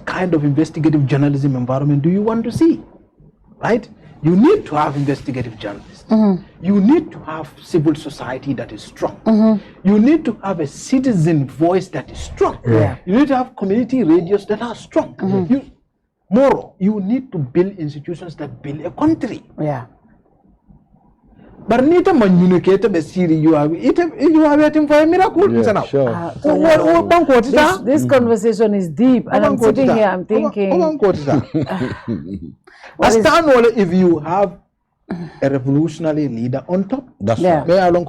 kind of investigative journalism environment do you want to see? Right? You need to have investigative journalists. You need to have civil society that is strong. You need to have a citizen voice that is strong. You need to have community radios that are strong. You need to build institutions that build a country. But need to communicate the Siri you are waiting for a miracle. Yeah, sure. This conversation is deep, and I'm sitting here, I'm thinking. If you have a revolutionary leader on top, That's right.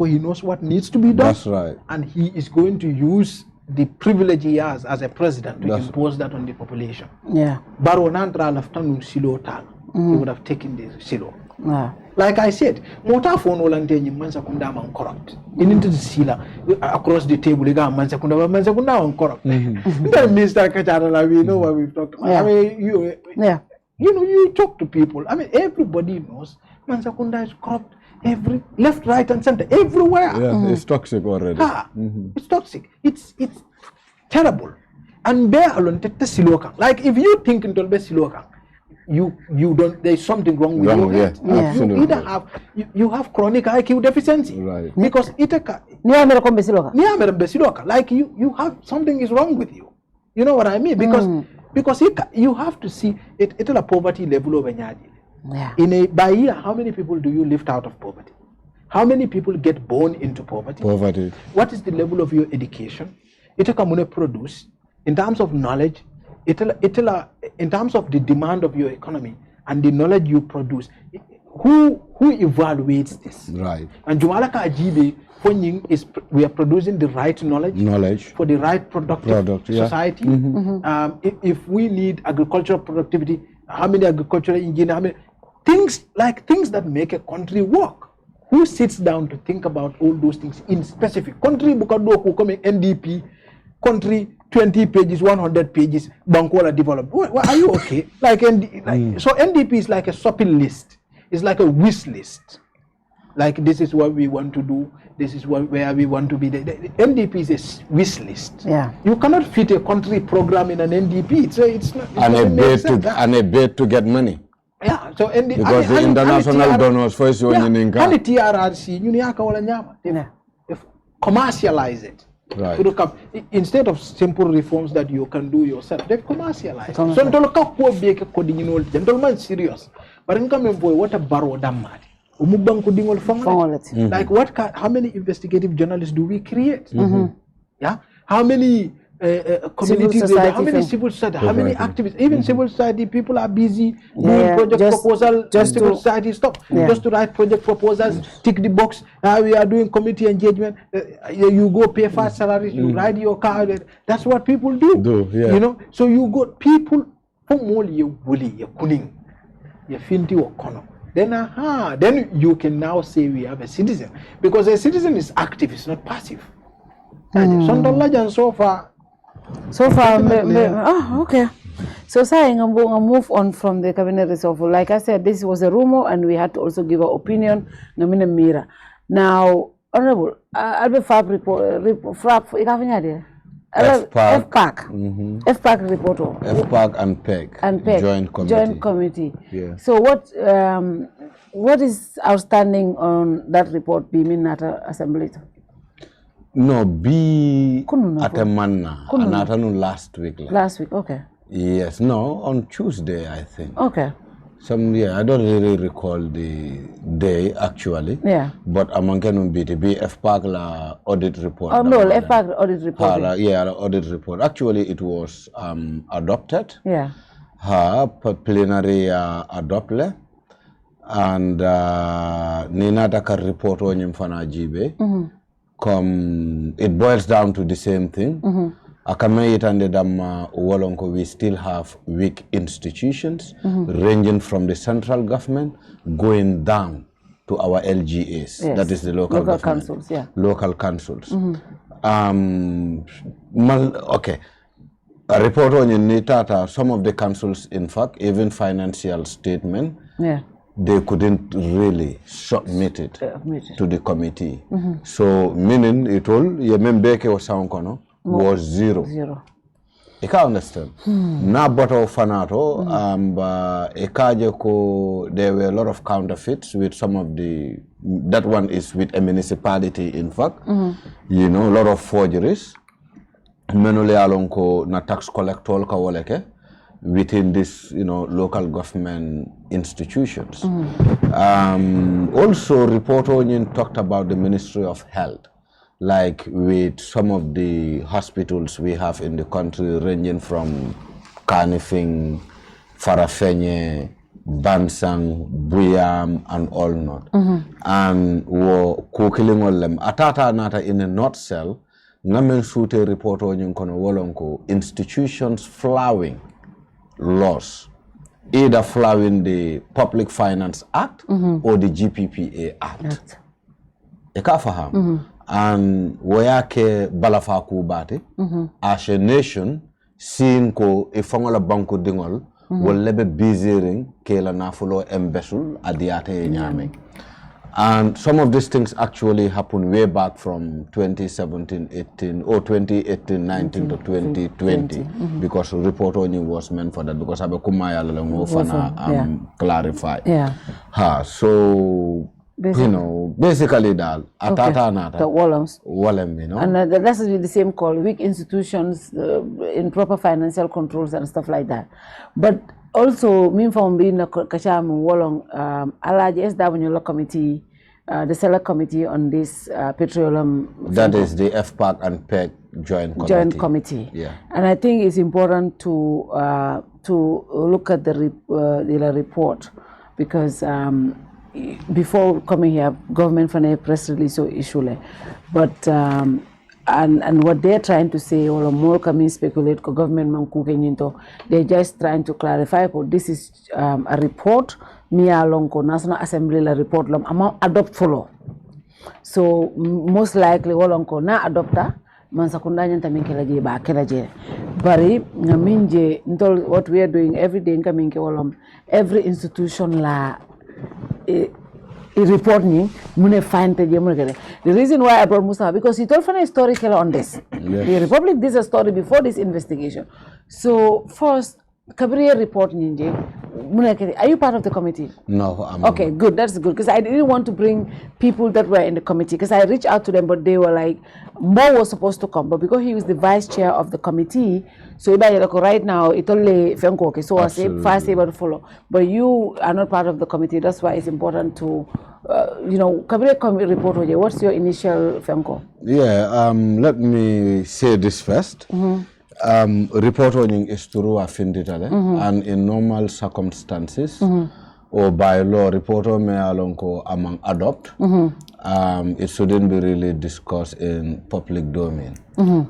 He knows what needs to be done. That's right. And he is going to use the privilege he has as a president to impose that on the population. Barrow Nantra laftanun silo tal. He would have taken the silo. Like I said, Motafon Olante Mansakunda corrupt. Into the sila across the table, Mansakunda corrupt. Mr. Kachara, we know what we've talked about. I mean, you talk to people. I mean, everybody knows Mansakunda is corrupt. Every left, right, and center, everywhere. Yeah, it's toxic already. It's toxic. It's terrible. And bear alone siloka. Like if you think into siloka, you don't. There's something wrong with your head. Absolutely. You either have you have chronic IQ deficiency, right? Because like you have something is wrong with you. You know what I mean? Because you have to see it. It's a poverty level of Enyadi. By year, how many people do you lift out of poverty? How many people get born into poverty? What is the level of your education? It can produce in terms of knowledge. In terms of the demand of your economy and the knowledge you produce, who evaluates this? Right. And Jumalaka Ajibe funding is we are producing the right knowledge for the right productive society. If we need agricultural productivity, how many agricultural engineers? How many things that make a country work? Who sits down to think about all those things in specific country? Bukadoku coming NDP country. 20 pages, 100 pages, Bankola developed. Are you okay? So NDP is like a shopping list. It's like a wish list. Like this is what we want to do. This is where we want to be. The NDP is a wish list. You cannot fit a country program in an NDP. So it's not. And a bid to get money. So NDP because the international donors first you in commercialize it. Right. Instead of simple reforms that you can do yourself, they've commercialized. So gentlemen serious. But in coming boy, what a Barrow damn like how many investigative journalists do we create? How many communities, how many civil society, how many activists, even civil society people are busy doing project proposal, just civil society stop, just to write project proposals, tick the box, we are doing community engagement, you go pay fast salaries, you ride your car, that's what people do. You know, so you got people from you bully, you kuning, you finti or kono. Then you can now say we have a citizen, because a citizen is active, it's not passive. So far, okay. So saying I'm going to move on from the cabinet reshuffle. Like I said, this was a rumor, and we had to also give our opinion. Now, Honorable, I'll be FPAC. FPAC report. FPAC and PEG. Joint committee. Yeah. So what is outstanding on that report being at assembly? No, be at a manna. Last week. Last week, okay. Yes, no, on Tuesday, I think. Okay. I don't really recall the day actually. Yeah. But among them be FPAC la audit report. Oh no, FPAC audit report. Audit report. Actually, it was adopted. Yeah. Plenary adopted, and Nina Dakar report on Yimfana Jibe. It boils down to the same thing. We still have weak institutions ranging from the central government going down to our LGAs. Yes. That is the local councils. Yeah. Local councils. Okay. A report on Nitata, some of the councils, in fact, even financial statement. Yeah. They couldn't really submit it to the committee. So, meaning it all, Yemembeke or Soundkono was zero. You can understand. Na boto fanato, there were a lot of counterfeits with some of the, that one is with a municipality, in fact. You know, a lot of forgeries. Menole alonko na tax collector ka woleke. Within this, local government institutions. Also, Report Onion talked about the Ministry of Health, like with some of the hospitals we have in the country, ranging from Kanifing, Farafenye, Bansang, Buyam, and all not. And wo kukiling olem atata nata in a nutshell. Ngamen sute Report Onion kono wolonko institutions flowing. Laws, either following the Public Finance Act or the GPPA Act. And wayake balafaku bate as a nation, seeing ko ifangola banku dingol will lebe busy ring kela nafulo embesul adiate nyame. And some of these things actually happened way back from 2017-18 or 2018-19 to 2020 because Report Only was meant for that because Abe Kumaya clarify. Yeah. So basically that atata nata the Wallem, and that's the same call, weak institutions, improper financial controls and stuff like that. But also, mean from being a Kacham Wallong, Alaji SW committee, the select committee on this petroleum. That is the FPAC and PEG joint committee. Yeah. And I think it's important to look at the report because before coming here, government for a press release or issue, but and what they're trying to say, or more coming speculate, government man cooking into, they're just trying to clarify. But this is a report. Mia Lonko National Assembly la report lam among adopt follow. So most likely Wolonko na adopta man sakunda nyanta minkelaje ba kelaje. Bari ngaminje ntol what we are doing every day nkaminke wolom every institution la report ni mune find the reason why I brought Mustapha because he told a story on this. Yes. The Republic did a story before this investigation. So first Cabrier report ninje. Are you part of the committee? No, I'm okay, not. Good. That's good because I didn't want to bring people that were in the committee because I reached out to them, but they were like, Mo was supposed to come, but because he was the vice chair of the committee, so right now it's only Fenko. Okay, so I say fast able to follow, but you are not part of the committee. That's why it's important to, Cabrier report. What's your initial Fenko? Yeah, let me say this first. Report on is through a finditale and in normal circumstances or by law report on me alonko among adopt it shouldn't be really discussed in public domain.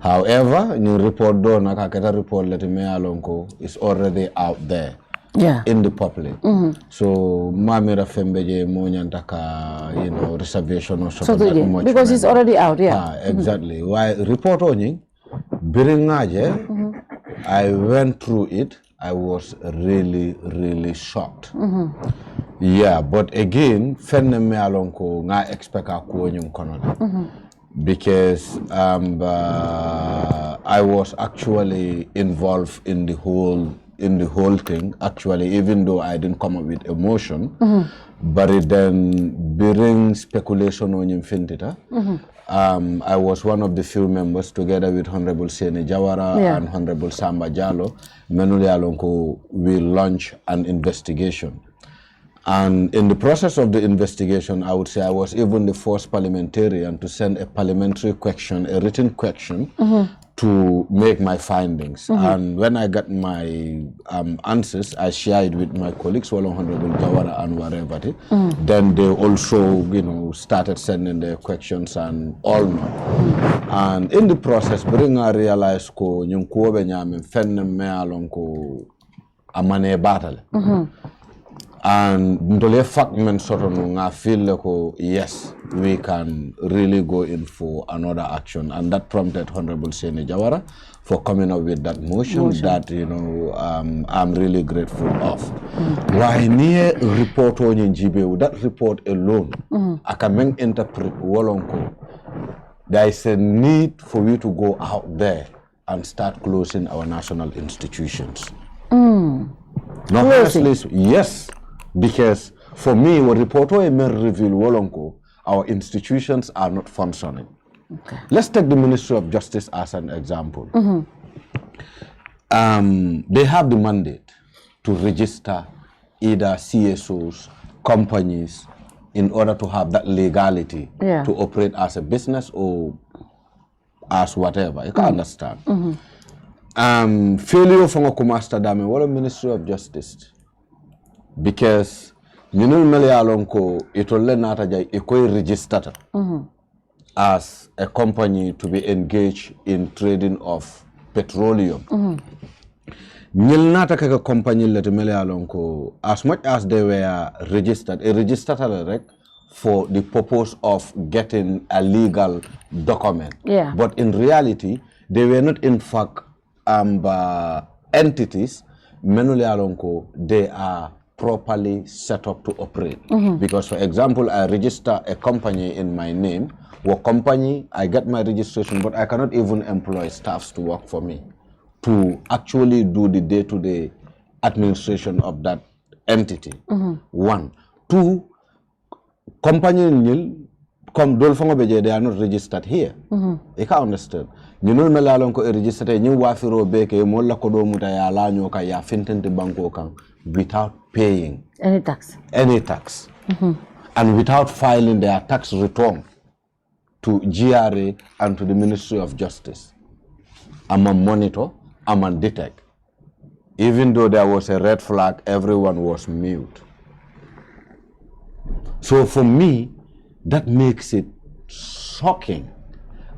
However, new report do nakaketa report let me alonko is already out there in the public. So mamira fembeje mo nyantaka reservation or something so because it's already out. Exactly. Why report on Biringaje, I went through it. I was really, really shocked. Yeah, but again, fenne me alonko nga expect a kuonyum konola. because I was actually involved in the whole thing. Actually, even though I didn't come up with emotion, but it then bring speculation on Infintita. I was one of the few members, together with Honorable Sene Jawara and Honorable Samba Jallo, Menuli Alonko, we launched an investigation. And in the process of the investigation, I would say I was even the first parliamentarian to send a parliamentary question, a written question, to make my findings. And when I got my answers, I shared with my colleagues, well, Honorable Jawara and whatever. Then they also, started sending their questions and all not. And in the process, I realized ko nyung ko be nyame fenne me alon ko amane battle. And ndole fact men sort of I feel like yes, we can really go in for another action, and that prompted Honorable Sene Jawara for coming up with that motion. That I'm really grateful of. Why near report on Jibe, that report alone, I can interpret Wolonko. There is a need for you to go out there and start closing our national institutions. Not honestly, yes. Because for me, what reporter may reveal Wolonko, our institutions are not functioning. Okay. Let's take the Ministry of Justice as an example. They have the mandate to register either CSOs, companies, in order to have that legality to operate as a business or as whatever. You can understand. Failure from a Kumasta Dame, what a Ministry of Justice. Because minul mele alonko itolle nata jay ikoy registered as a company to be engaged in trading of petroleum. Nil nata kaka company let mele alonko as much as they were registered, for the purpose of getting a legal document. But in reality, they were not in fact entities. Menule alonko, they are properly set up to operate. Because, for example, I register a company in my name, I get my registration, but I cannot even employ staffs to work for me to actually do the day-to-day administration of that entity. One. Two, company nil, they are not registered here. You can understand. You know, melalonko registered new wafiro beke molla kodo muta ya la nyoka ya fintente banko kan without paying any tax. And without filing their tax return to GRA and to the Ministry of Justice. I'm a monitor, I'm a detect. Even though there was a red flag, everyone was mute. So for me, that makes it shocking.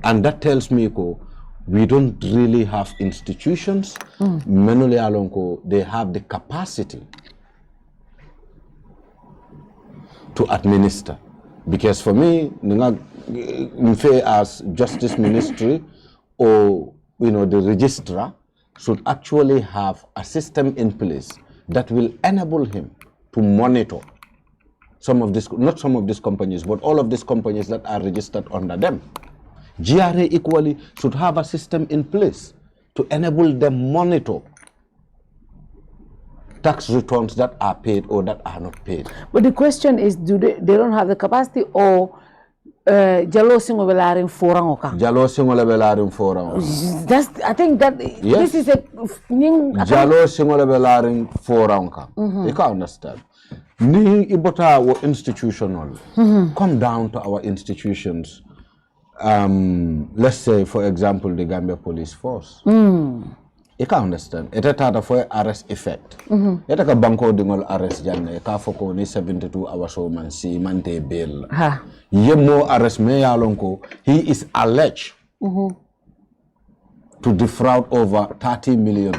And that tells me we don't really have institutions. Menole alonko, they have the capacity to administer. Because for me, as Justice Ministry or the registrar should actually have a system in place that will enable him to monitor not some of these companies, but all of these companies that are registered under them. GRA equally should have a system in place to enable them monitor tax returns that are paid or that are not paid. But the question is, they don't have the capacity, or Jalo singo belaring forangoka? Jalo singo belaring forangoka. I think that this is a Jalo singo belaring forangoka. You can understand. Ni ibota wa institutional. Come down to our institutions. Let's say, for example, the Gambia Police Force. You can understand. It is for arrest effect. It is a banko dingol arrest janne. Ka foko ni 72 hours o man si mante bail. Yemo arrest me alonko. He is alleged to defraud over $30 million.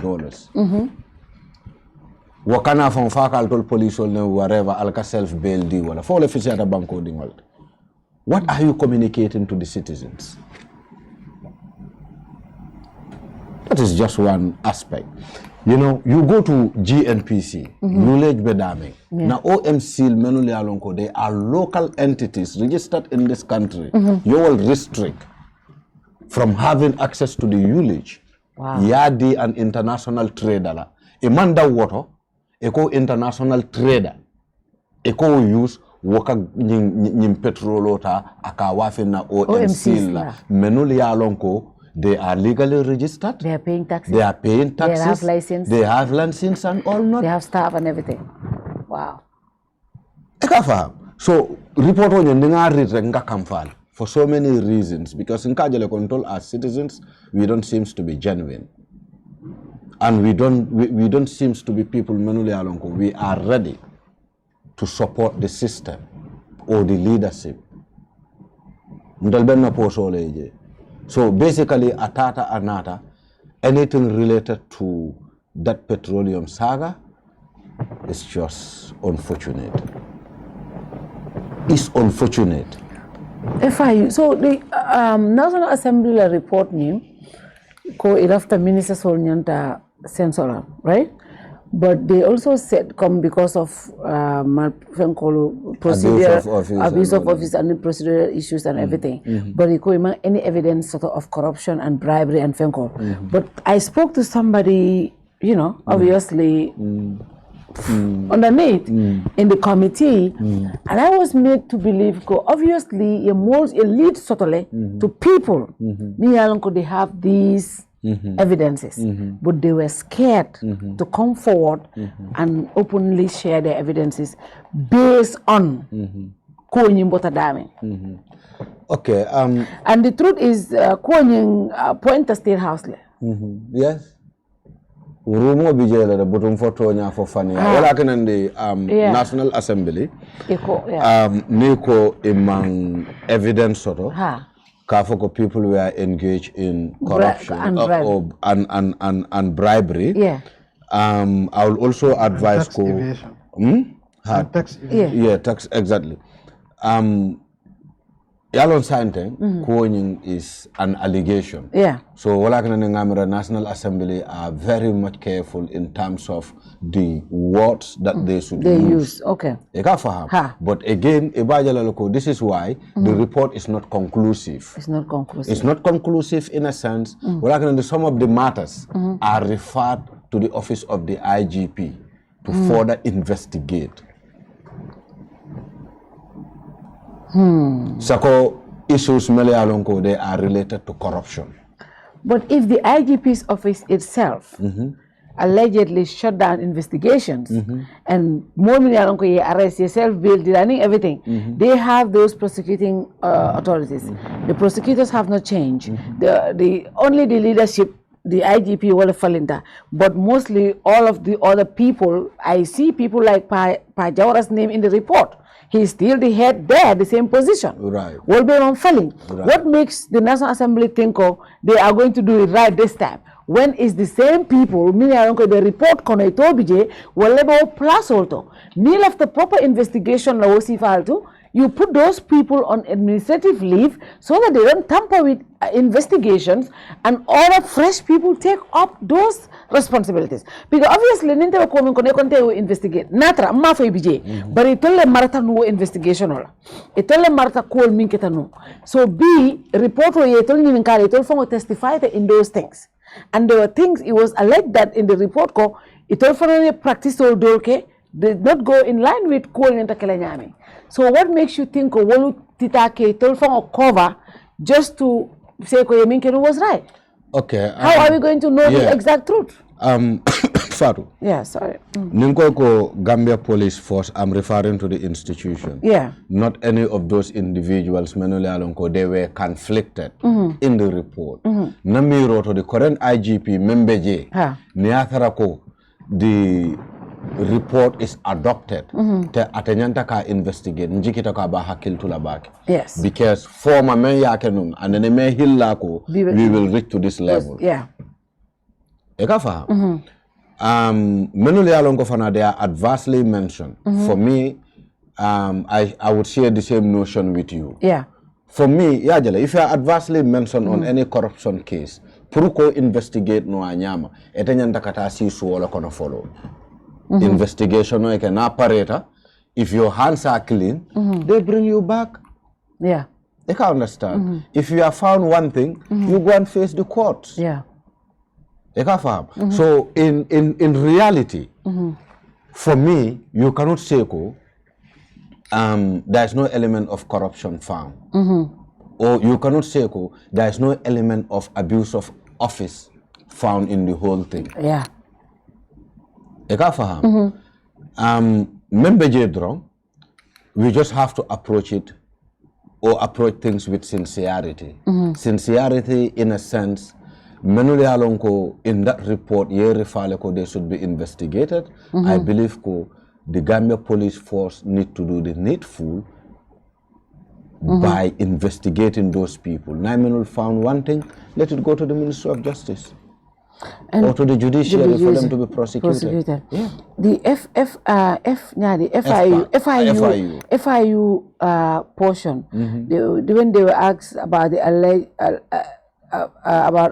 Wakana from faculty police or wherever alka self bail di wala. For the officer at banko dingol. What are you communicating to the citizens? That is just one aspect. You know, you go to GNPC, knowledge bedaming. Now OMC menuli alonko, they are local entities registered in this country. You will restrict from having access to the ullage. Wow. Yadi an international trader. Imanda water, eko international trader. Eko use waka nyim petrolota akawafi na OMC la. Menuli alonko, they are legally registered. They are paying taxes. They are paying taxes. They have license. They have license and all not. They have staff and everything. Wow. So, report on your for so many reasons. Because in Kajale Control, as citizens, we don't seem to be genuine. And we don't seem to be people, Manuli Alonko. We are ready to support the system or the leadership. So basically, atata anata, anything related to that petroleum saga is just unfortunate. It's unfortunate. So the National Assembly report me, ko irafta Minister Solnyanta censoral, right? But they also said come because of procedure, abuse of office and procedural issues and everything. But it could any evidence sort of corruption and bribery and fenko. But I spoke to somebody, you know, obviously underneath in the committee, and I was made to believe, obviously, a lead subtly to people. They have these evidences, but they were scared to come forward and openly share their evidences based on Okay. And the truth is, point the state house. Yes. Urumo bijela the bottom photo nya for funny. Wala in the National Assembly. Niko imang evidence soto. Kafoko people were engaged in corruption and bribery. Yeah. I will also advise tax evasion. Tax evasion. Yeah, tax exactly. Yalon Santeng, coining is an allegation. Yeah. So the National Assembly are very much careful in terms of the words that they should use. Okay. But again, this is why the report is not conclusive. It's not conclusive. It's not conclusive in a sense. Some of the matters are referred to the office of the IGP to further investigate. So issues they are related to corruption. But if the IGP's office itself allegedly shut down investigations and more arrest yourself, bill, running everything, they have those prosecuting authorities. The prosecutors have not changed. Only the leadership, the IGP will fall in that. But mostly all of the other people, I see people like Pa Jawara's name in the report. He's still the head there, the same position. Right. Will be on falling. Right. What makes the National Assembly think they are going to do it right this time? When is the same people, the report will level plus also. Meal of the proper investigation you put those people on administrative leave so that they don't tamper with investigations and other fresh people take up those responsibilities. Because obviously, Ninte will investigate. Natra, Mafai BJ, but it told Marta no investigation. It told Marta call Minketano. So, B, report or it told testify in those things. And there were things, it was alleged that in the report, it told for practice or dolke did not go in line with calling into Kelanyami. So what makes you think Wolu Titake told from a cover just to say Koyeminkenu was right? Okay. How are we going to know the exact truth? Fatou. Yeah, sorry. Ninkoko Gambia Police Force, I'm referring to the institution. Yeah. Not any of those individuals, Menole Alonko, they were conflicted in the report. Namiro to the current IGP, Membeje, Niatharako, the report is adopted. Te atenyanta ka investigate njikita ka ba hakil tulabaki. Yes. Because former men yakenum and then me hillako we will reach to this level. Yeah. Ekafa. Menuli alongo fana they are adversely mentioned. For me, I would share the same notion with you. Yeah. For me, Yajala, if you are adversely mentioned on any corruption case, Puruko investigate no anyama. Etenyanta kata si suola kono follow. Investigation no an operator. If your hands are clean, they bring you back. Yeah. They can understand. If you have found one thing, you go and face the courts. Yeah. They can faham. So in reality, for me, you cannot say there is no element of corruption found. Or you cannot say there is no element of abuse of office found in the whole thing. Yeah. They can faham. Member we just have to approach it or approach things with sincerity. Sincerity in a sense, Menule Alonko in that report, they should be investigated. I believe the Gambia police force need to do the needful by investigating those people. Menul found one thing, let it go to the Ministry of Justice. And or to the judiciary for them to be prosecuted. Yeah. The FIU portion, when they were asked about the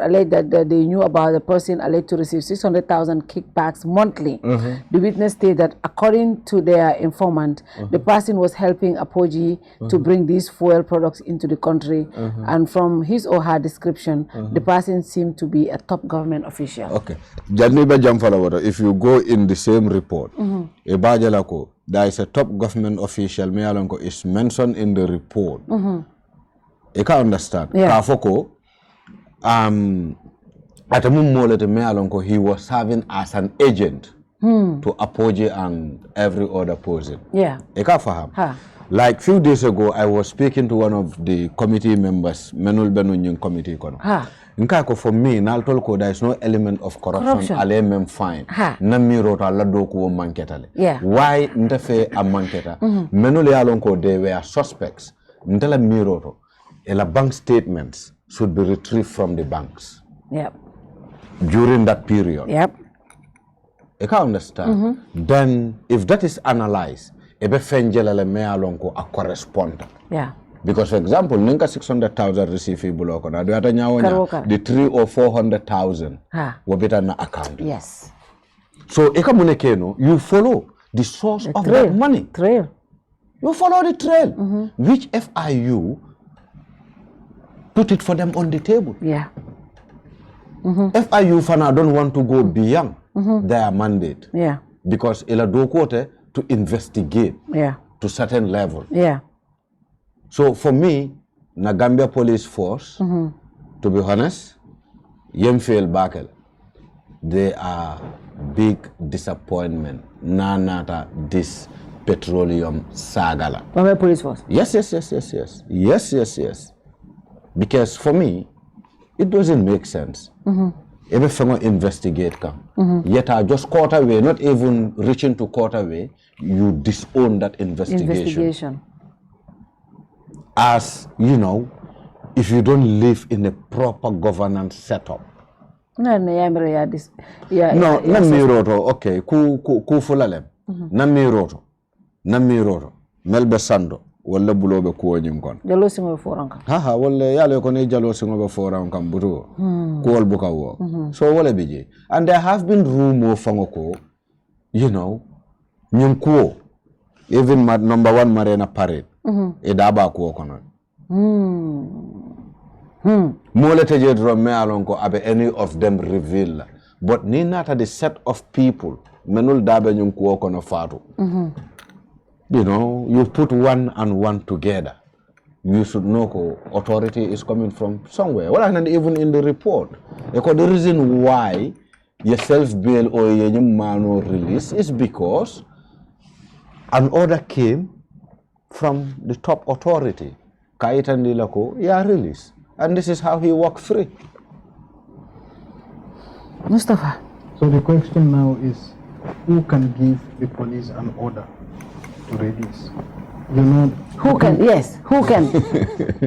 alleged that they knew about the person alleged to receive 600,000 kickbacks monthly. The witness stated that according to their informant, the person was helping Apogee to bring these fuel products into the country. And from his or her description, the person seemed to be a top government official. Okay. If you go in the same report, there is a top government official, Mealonko is mentioned in the report. You can understand. Yeah. At a moment, he was serving as an agent to Apogee and every other person. Yeah. Like few days ago, I was speaking to one of the committee members, Menul Benunying committee. For me, there is no element of corruption. Fine. Yeah. Why ntefe a manketa? Menul they were suspects. Ntela miroto. Ela bank statements should be retrieved from the banks. Yep. During that period. Yep. You can understand. Then, if that is analyzed, ebe fenjelele me alonko a correspondent. Yeah. Because, for example, ninka 600,000 receivable okona. Do ata nyawonya the 300,000 or 400,000 wabita na account. Yes. So, ekamunekeno, you follow the source of that money. Trail. You follow the trail. Which FIU put it for them on the table. Yeah. FIU Fana don't want to go beyond their mandate. Yeah. Because ila do quote to investigate to certain level. Yeah. So for me, na Gambia police force, to be honest, Yemfield Bakel, they are big disappointment. Nanata this petroleum sagala. Gambia police force. Yes. Because for me, it doesn't make sense. Everything investigate yet I just quarter way, not even reaching to quarter way, you disown that investigation. As you know, if you don't live in a proper governance setup. No, okay, ku fulalem. Namiroto. Melbe sando. Wala bulobe kuo nyimkon. Jalo singo foranka. Wala yale ko ne jalo singo foranka buto. Kuol buka wo. So wala bije. And there have been rumor fangoko, you know, nyimkuo. Even number 1 Marina Parade. Edaba kuo kono. Mole teje drome alonko abe any of them reveal. But ni nata the set of people menul dabe nyimkuo kono fatu. You know, you put 1 and 1 together. You should know authority is coming from somewhere. Well, and even in the report, because the reason why your self-bail or your mano release is because an order came from the top authority. Kaitan Dilako, release. And this is how he walked free. Mustapha. So the question now is, who can give the police an order to release? You know, who can? Yes, who can?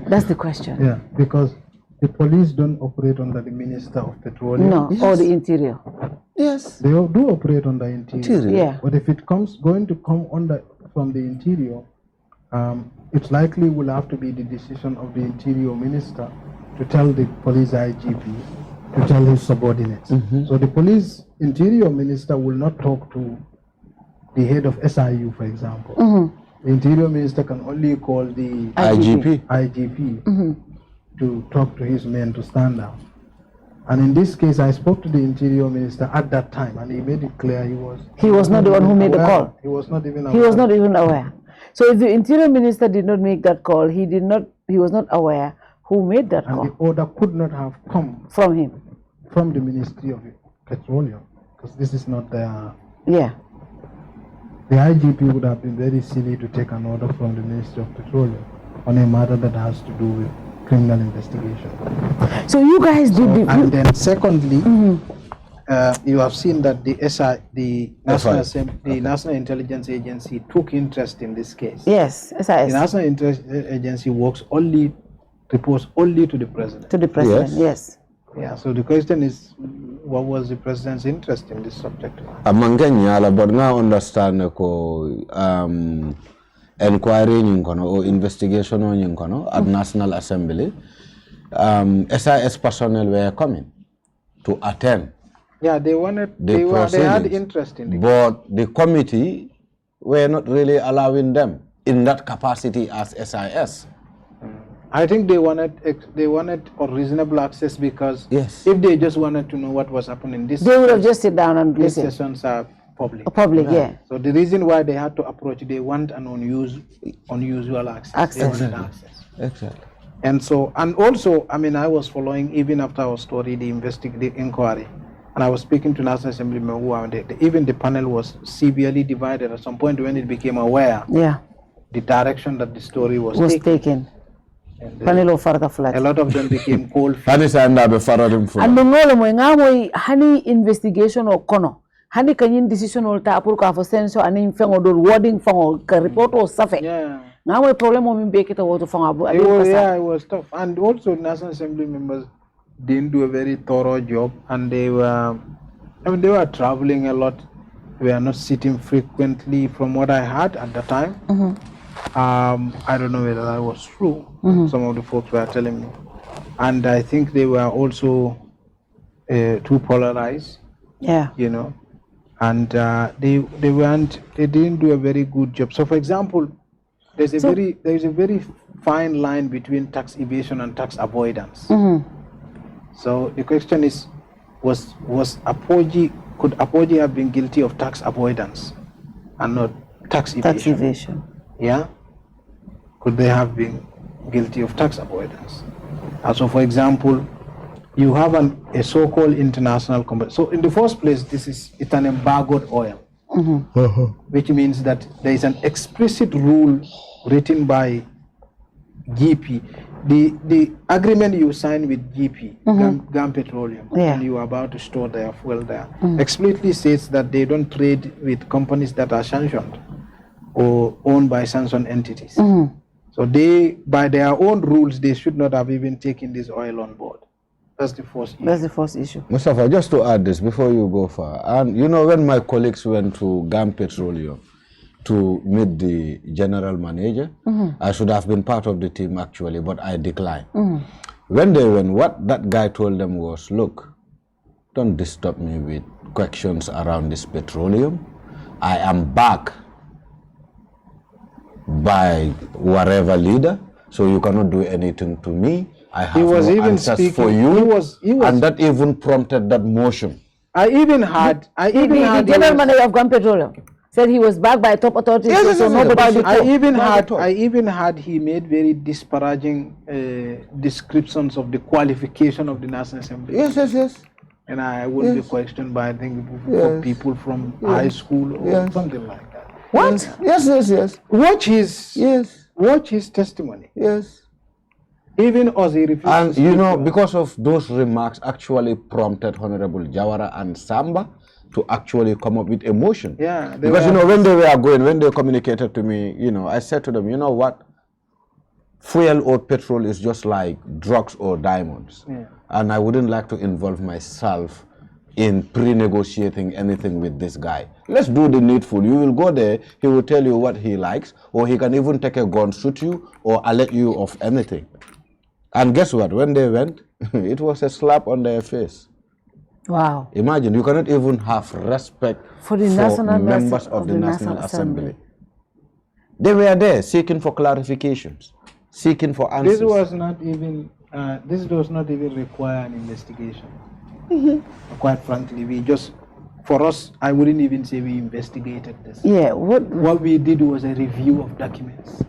That's the question. Yeah, because the police don't operate under the Minister of Petroleum. No, or the Interior. Yes, they do operate on the Interior. Yeah, but if it going to come from the Interior, it likely will have to be the decision of the Interior Minister to tell the police IGP to tell his subordinates. So the police interior minister will not talk to the head of SIU, for example. The interior minister can only call the IGP to talk to his men to stand down. And in this case, I spoke to the interior minister at that time, and he made it clear he was not the one who made the call. He was not even aware. He was not even aware. So if the interior minister did not make that call, he was not aware who made that call. And the order could not have come from him, from the Ministry of Petroleum, because this is not their. Yeah. The IGP would have been very silly to take an order from the Ministry of Petroleum on a matter that has to do with criminal investigation. So you guys did and then secondly, you have seen that the National Intelligence Agency took interest in this case. Yes, SIS. The National Intelligence Agency reports only to the president. To the president, yes. Yeah, so the question is, what was the president's interest in this subject? Amanganya, but now understand inquiry or investigation at National Assembly. SIS personnel were coming to attend. Yeah, they had interest in it. But the committee were not really allowing them in that capacity as SIS. I think they wanted a reasonable access, because if they just wanted to know what was happening, they would have just sit down and listen. These sessions are public. Public, yeah. So the reason why they had to approach, they want an unusual access. Exactly. And so, and also, I mean, I was following, even after our story, the inquiry, and I was speaking to National Assembly members, even the panel was severely divided at some point when it became aware the direction that the story was taken. And a lot of them became cold feet. And the honey investigation or kono. Honey can decision or tapur ka for senso and in fang or wording for report or suffer. Now a problem of make it a water from Abu. It was tough. And also National Assembly members didn't do a very thorough job, and they were traveling a lot. We are not sitting frequently from what I heard at the time. I don't know whether that was true. Some of the folks were telling me. And I think they were also too polarized. Yeah. You know. And they didn't do a very good job. So for example, there is a very fine line between tax evasion and tax avoidance. So the question is, could Apogee have been guilty of tax avoidance and not tax evasion? Tax evasion. Yeah? Could they have been guilty of tax avoidance? So for example, you have a so-called international company. So in the first place, it's an embargoed oil, which means that there is an explicit rule written by GP. The agreement you sign with GP, GAM Petroleum, and you are about to store their fuel there, explicitly says that they don't trade with companies that are sanctioned or owned by sanctioned entities. So they, by their own rules, they should not have even taken this oil on board. That's the first issue. Mustapha, just to add this before you go far, and you know, when my colleagues went to GAM Petroleum to meet the general manager, I should have been part of the team actually, but I declined. When they went, what that guy told them was, look, don't disturb me with questions around this petroleum. I am back by whatever leader, so you cannot do anything to me. I have no answers for you, and that even prompted that motion. The general manager of GAM Petroleum said he was backed by top authorities. I even had he made very disparaging descriptions of the qualification of the National Assembly. Yes. And I would be questioned by, I think, people from high school or something like that. What? Yes. Watch his testimony. Yes. Even as he refused. And you know, because of those remarks, actually prompted Honorable Jawara and Samba to actually come up with emotion. Yeah. Because you know, when they communicated to me, you know, I said to them, you know what? Fuel or petrol is just like drugs or diamonds. And I wouldn't like to involve myself in pre-negotiating anything with this guy. Let's do the needful. You will go there, he will tell you what he likes, or he can even take a gun, shoot you, or alert you of anything. And guess what? When they went, It was a slap on their face. Wow. Imagine, you cannot even have respect For the national members of the National Assembly. They were there seeking for clarifications, seeking for answers. This was not even require an investigation. Quite frankly, for us, I wouldn't even say we investigated this. Yeah. What we did was a review of documents.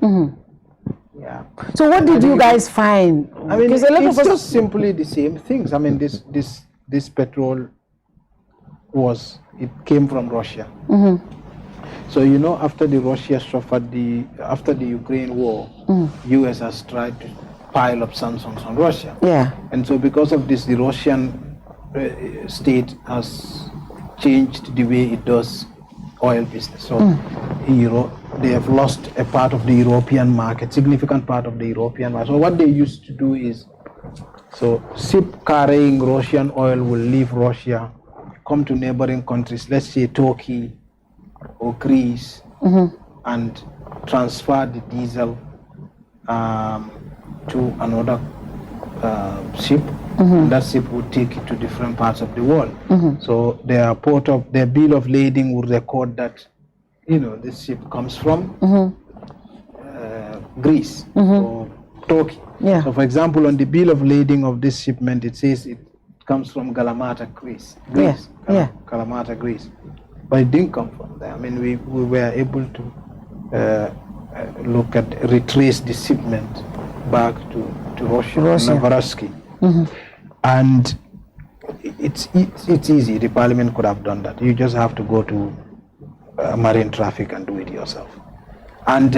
Yeah. So what did you guys find? I mean, it's just simply the same things. I mean, this petrol came from Russia. So after Russia suffered after the Ukraine war, U.S. has tried to pile up sanctions on Russia. Yeah. And so because of this, the Russian state has changed the way it does oil business. So they have lost a part of the European market, significant part of the European market. So what they used to do is, ship carrying Russian oil will leave Russia, come to neighboring countries, let's say Turkey or Greece, and transfer the diesel to another ship, and that ship would take it to different parts of the world. So their bill of lading would record that, this ship comes from Greece or Turkey. Yeah. So for example, on the bill of lading of this shipment, it says it comes from Kalamata, Greece. Kalamata, Greece. But it didn't come from there. I mean, we were able to retrace the shipment back to Russia. Novorossiysk. And it's easy. The parliament could have done that. You just have to go to marine traffic and do it yourself. And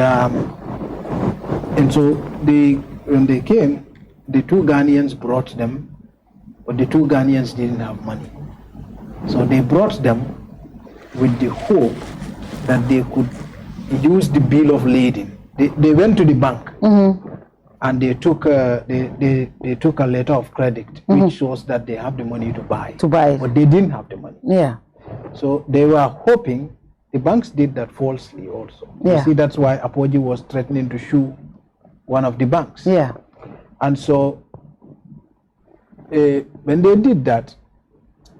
so when they came, the two Ghanaians brought them, but the two Ghanaians didn't have money. So they brought them with the hope that they could use the bill of lading. They went to the bank and they took a letter of credit which shows that they have the money to buy. But they didn't have the money. Yeah. So they were hoping. The banks did that falsely also. Yeah. You see, that's why Apogee was threatening to sue one of the banks. Yeah. And so when they did that,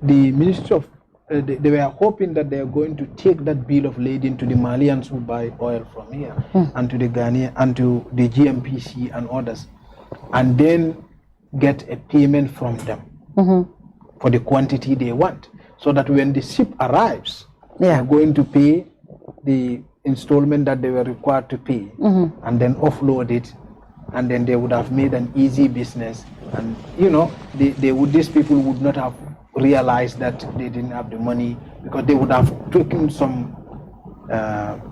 the Ministry of they were hoping that they are going to take that bill of lading to the Malians who buy oil from here, and to the Ghanaian and to the GMPC and others, and then get a payment from them for the quantity they want, so that when the ship arrives, they are going to pay the installment that they were required to pay, and then offload it, and then they would have made an easy business, and these people would not have realized that they didn't have the money, because they would have taken some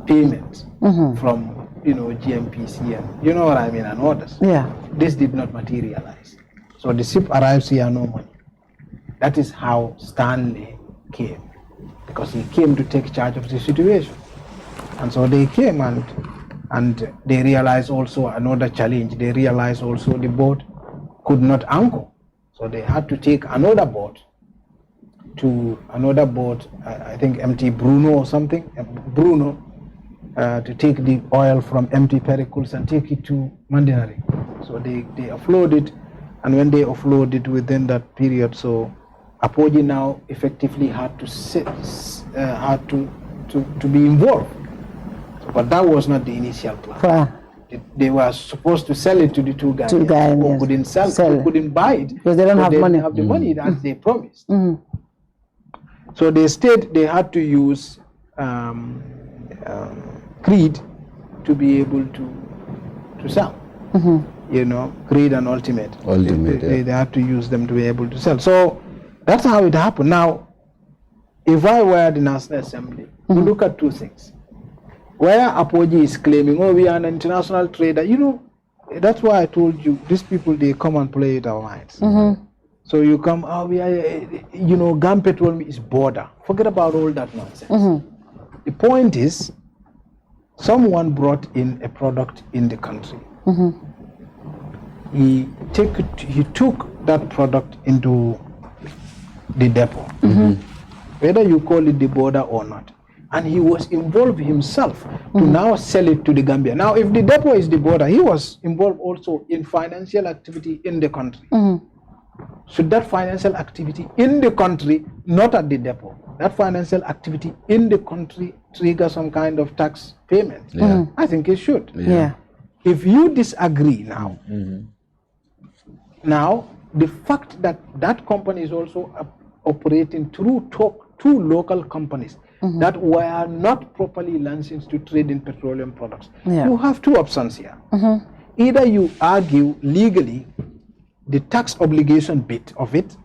payments from GMPC and what I mean, and others. Yeah. This did not materialize. So the ship arrives here, no money. That is how Stanley came, because he came to take charge of the situation. And so they came and they realized also another challenge. They realized also the boat could not anchor. So they had to take another boat I think MT Bruno or something, to take the oil from MT Pericles and take it to Mandinari. So they offload it, and when they offload it within that period, so Apogee now effectively had to be involved. But that was not the initial plan. They were supposed to sell it to the two guys who couldn't sell it, who couldn't buy it because they don't have money. Have the money that they promised. So they had to use Creed to be able to sell. Creed and Ultimate. They had to use them to be able to sell. So that's how it happened. Now, if I were the National Assembly, we look at two things. Where Apogee is claiming, we are an international trader, that's why I told you, these people, they come and play with our minds. So you come, we are, Gun Petroleum is border. Forget about all that nonsense. The point is, someone brought in a product in the country. He took that product into the depot, whether you call it the border or not. And he was involved himself to now sell it to the Gambia. Now, if the depot is the border, he was involved also in financial activity in the country. should that financial activity in the country, not at the depot, that financial activity in the country trigger some kind of tax payment? Yeah. I think it should. Yeah. If you disagree now, now the fact that that company is also operating through two local companies that were not properly licensed to trade in petroleum products, you have two options here. Either you argue legally the tax obligation bit of it,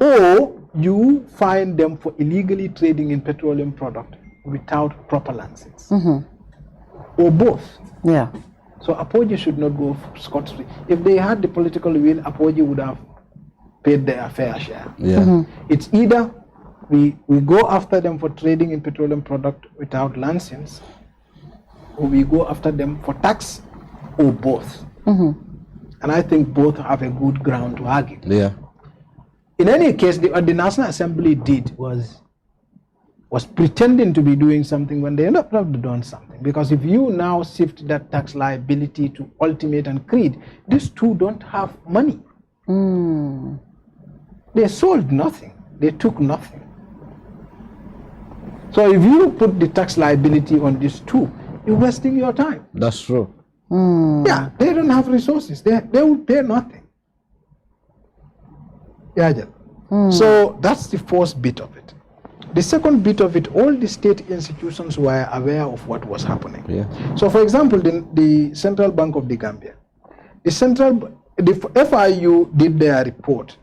or you fine them for illegally trading in petroleum product without proper license, or both. Yeah. So Apogee should not go scot-free. If they had the political will, Apogee would have paid their fair share. Yeah. It's either we go after them for trading in petroleum product without license, or we go after them for tax, or both. And I think both have a good ground to argue. Yeah. In any case, what the National Assembly did was pretending to be doing something when they ended up doing something. Because if you now shift that tax liability to Ultimate and Creed, these two don't have money. They sold nothing. They took nothing. So if you put the tax liability on these two, you're wasting your time. That's true. Yeah, they don't have resources. They will pay nothing. Yeah. So that's the first bit of it. The second bit of it, all the state institutions were aware of what was happening. Yeah. So for example, the Central Bank of the Gambia, the FIU did their report.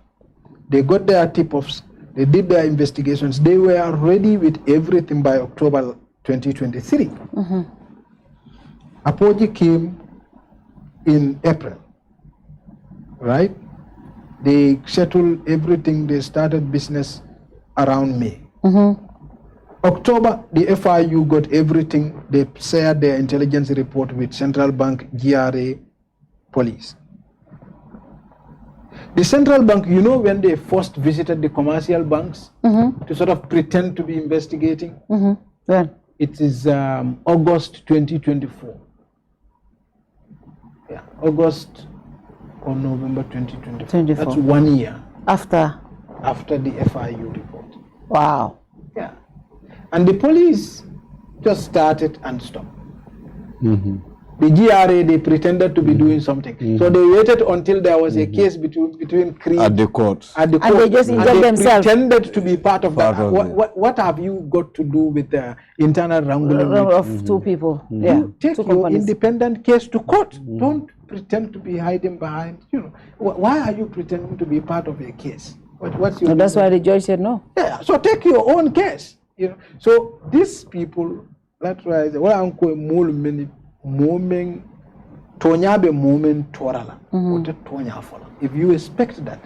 They got their tip-offs. They did their investigations. They were ready with everything by October 2023. Apogee came in April, right? They settled everything. They started business around May. October, the FIU got everything. They shared their intelligence report with Central Bank, GRA, police. The Central Bank, you know, when they first visited the commercial banks to sort of pretend to be investigating, When? it is August 2024. Yeah, August or November 2024. That's 1 year After the FIU report. Wow. Yeah. And the police just started and stopped. The GRA, they pretended to be doing something. So they waited until there was a case between Creed At the court. At the And court. they just inject they themselves. pretended to be part of that. Part of What have you got to do with the internal wrangling? Of two people. Yeah. You take Two your companies. independent case to court. Don't pretend to be hiding behind, you know. Why are you pretending to be part of a case? What's your So that's why the judge said no. Yeah, so take your own case, you know. So these people, that's why what I'm calling moment tonyabe moment torala. What a tonya fola. If you expect that,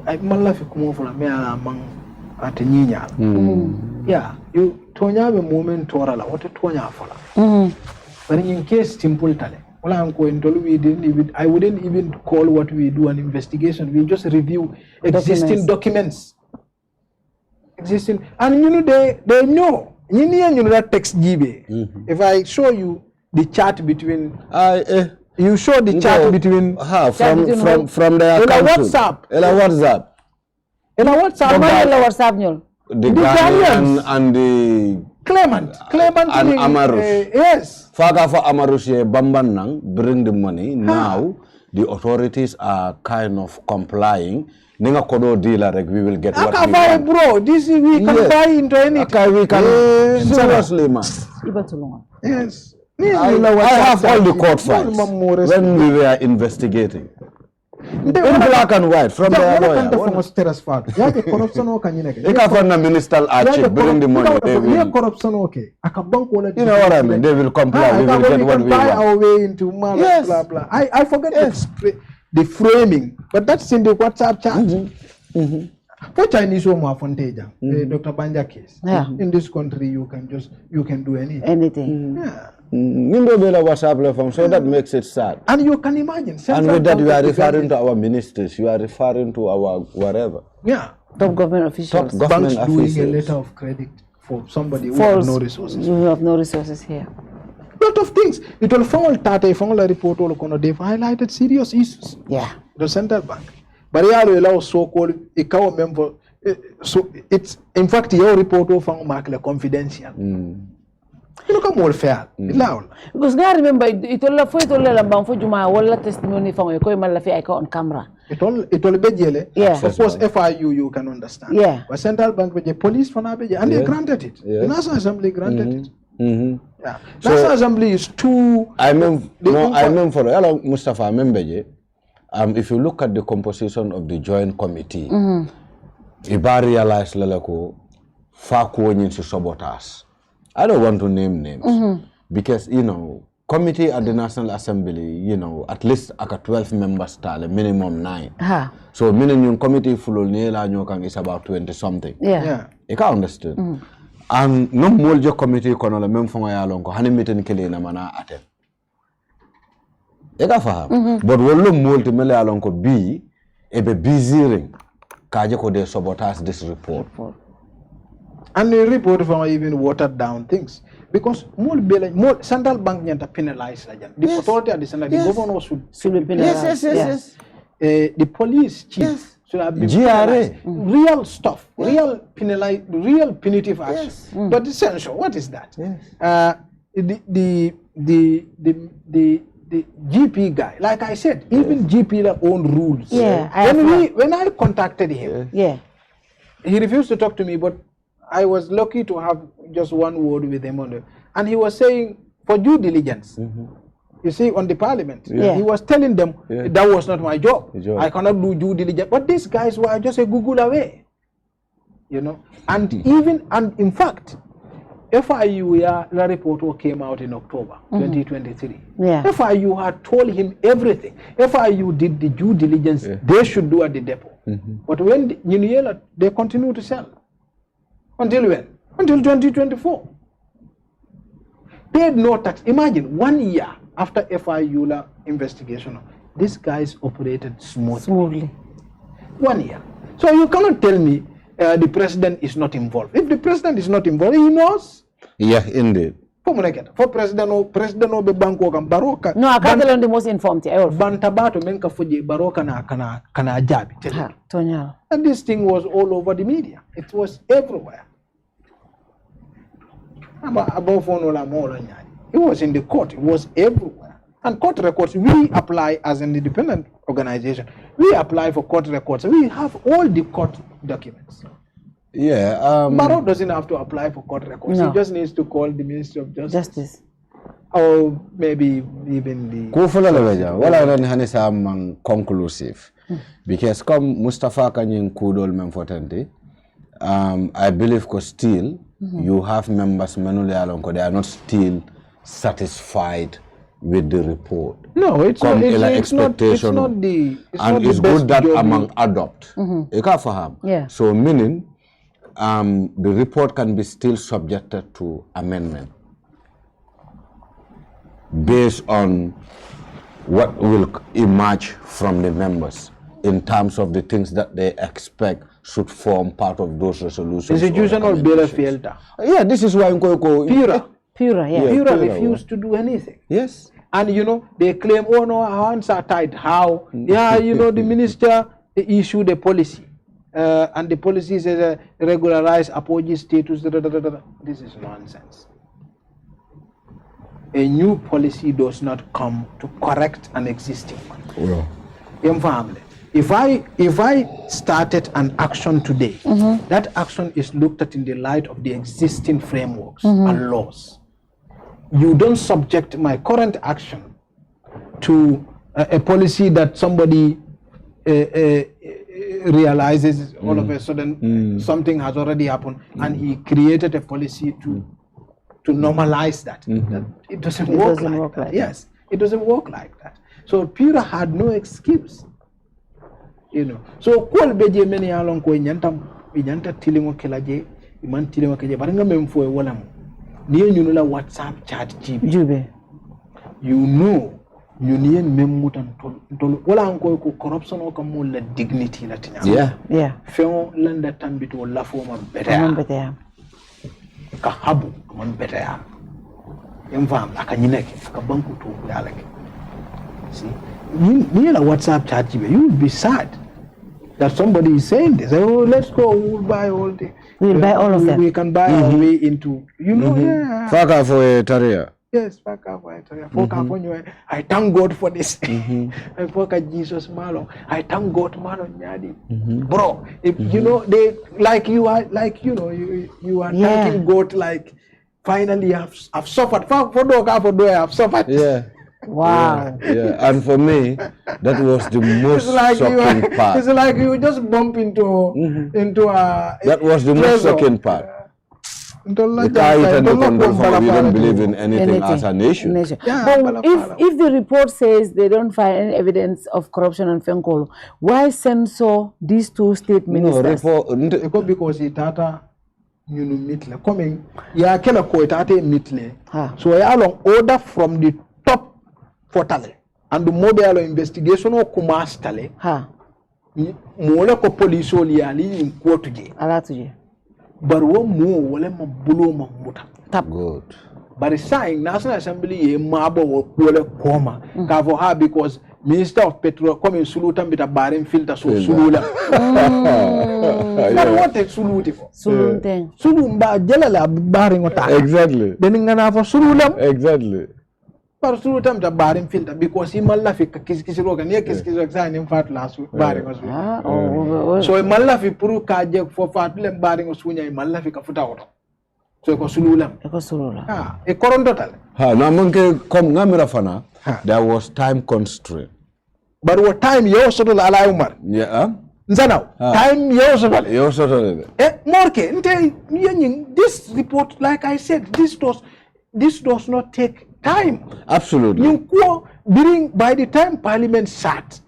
I malafi kumofola me among atenyinya. Yeah, you tonyabe moment torala. What a tonya fola. But in case simple tale. I wouldn't even call what we do an investigation. We just review existing documents. Existing, and you know they know. You know that text GB. If I show you the chat between, you show the chat between from their WhatsApp. In a WhatsApp. The Ghanaian and the Clement and Amarush. Yes. Faga for Amarush Bambanang bring the money. Now the authorities are kind of complying. Ninga kodo dealer, like we will get what we want. Bro, this is, we can buy into anything. We can seriously, man. Yes. I have all the court files when we were investigating. In black and white from their lawyer. Minister Archie bring the money. They will, you know what I mean? They will comply. We will get what we buy want. our way into blah blah. I forget the framing, but that's in the WhatsApp chat. For Chinese Omar Fonteja, Dr. Banja case. Yeah. In this country, you can do anything. Anything. Yeah. So that makes it sad. And you can imagine. And with that, you are referring to our ministers, you are referring to our whatever. Yeah. Top government officials. Top government Banks officials. doing a letter of credit for somebody who has no resources. You have no resources here. Lot of things. It will fall tate, fall report, all they've highlighted serious issues. Yeah. The central bank. but yalo allow so-called ikaw member. So it's in fact your report of mark confidential. You look more fair. Because I remember it all la bang for Juma wala testimony from a coin malafi on camera. It all be jele. Yeah. Of course FIU you can understand. Yeah. But Central Bank with the police for Nabeja and they granted it. The National Assembly granted it. Yeah. So, National Assembly is too I mean for hello Mustapha Membeje. If you look at the composition of the joint committee, Iba realize leleko faku to sabotage. I don't want to name names because committee at the National Assembly, at least aka 12 members style, minimum 9. So minimum committee full is about 20 something. Yeah. Yeah. You can understand. And no more committee kono la mem fonga yalonko hani meeting kele na mana atem. You can faham. But wolo multi mele yalonko B ebe busy ring kaje ko de sabotage this report. And the report from even watered down things because more Central Bank nyanta penalize the authority at the center, the governor should be penalized. Yes. The police chief should have been penalized. Real stuff, real punitive action. But essential, what is that? The GP guy, like I said, even GP their own rules. Yeah. When I contacted him, he refused to talk to me, but I was lucky to have just one word with him on it. And he was saying, for due diligence, you see, on the parliament, he was telling them that was not my job. I cannot do due diligence. But these guys were just a Google away, And in fact, FIU, the report came out in October 2023. FIU had told him everything. FIU did the due diligence they should do at the depot. But when they continue to sell. Until when? Until 2024. Paid no tax. Imagine 1 year after FIU investigation, these guys operated smoothly. 1 year. So you cannot tell me the president is not involved. If the president is not involved, he knows. Yeah, indeed. For president be banko kan baroka. No, I can't tell the most informed. Bantabato menka fuji baroka kana jabi. And this thing was all over the media. It was everywhere. Above all, it was in the court. It was everywhere. And court records, we apply as an independent organization. We apply for court records. We have all the court documents. Yeah. Barrow doesn't have to apply for court records. No. He just needs to call the Ministry of Justice. Or maybe even the... conclusive. Because come Mustapha Kanyin Kudol Memfotente, I believe still you have members Menule they are not still satisfied with the report. No, it's not the good that among adopt. Yeah. So meaning the report can be still subjected to amendment based on what will emerge from the members in terms of the things that they expect should form part of those resolutions. Institutional bill failed. Yeah, this is why Pura refused to do anything. Yes. And they claim, oh no, our hands are tied. How? The minister issued a policy. And the policy says regularize Apogee status. This is nonsense. A new policy does not come to correct an existing one. If I started an action today, that action is looked at in the light of the existing frameworks and laws. You don't subject my current action to a policy that somebody realizes all of a sudden something has already happened and he created a policy to normalize that. It doesn't work like that. Yes, it doesn't work like that. So Pura had no excuse. So kwal beje many along ko nyanta tilingo kelaje iman tilingo keje baranga memfo e wala ni la WhatsApp chat jube union memutan tol wala ko corruption o kam la dignity la tinya feo landa tambito la foma beta ka habu man beta ya emfam aka nyineke aka banku to yalake see ni la WhatsApp chat jube you will be sad that somebody is saying this. Oh, let's go. We'll buy all the. We'll buy all of them. We can buy our way into. You know, yeah. Faka for a Taria. Yes, I thank God for this. I forgot Jesus Malo. I thank God Malo Nyadi. Bro, if you know they like you are like you know you are thanking God like finally I've suffered. For I've suffered. Yeah. Wow. Yeah. And for me, that was the most shocking part. It's like you just bump into a. That was the most shocking part. You don't believe in anything as a nation. Yeah, but if the report says they don't find any evidence of corruption on Fenkolo, why censor these two state ministers? No, because itata you know mitle coming ya kela ko itate mitle. So I along order from the top fortale and the model investigation o kumastale. Mole ko police oli ali in court je. Ala tuje. But one more wale mabulo mamuta. Good. But the sign National Assembly ye mabo wale koma. Kavo ha because Minister of Petroleum come in sulutan bita barin filter so sulula. But what is suluti for? Sulunten. Sulumba jelala barin ota. Exactly. Then ngana for sululam. Exactly. But sulutam bita barin filter because he malafi kisikisiroga niya kisikisiroga sa ni fat last barin was. So malafi puru kaje for fat lem barin was sunya malafi kafuta auto. So ko sululam. Eko sulula. E koron total. Na manke kom ngamira fana. There was time constraint. But what time yo sotol ala Umar? Yeah. Nzanao. Time yo sotol. Yo sotol. Morke, this report, like I said, this does not take time. Absolutely. By the time Parliament sat,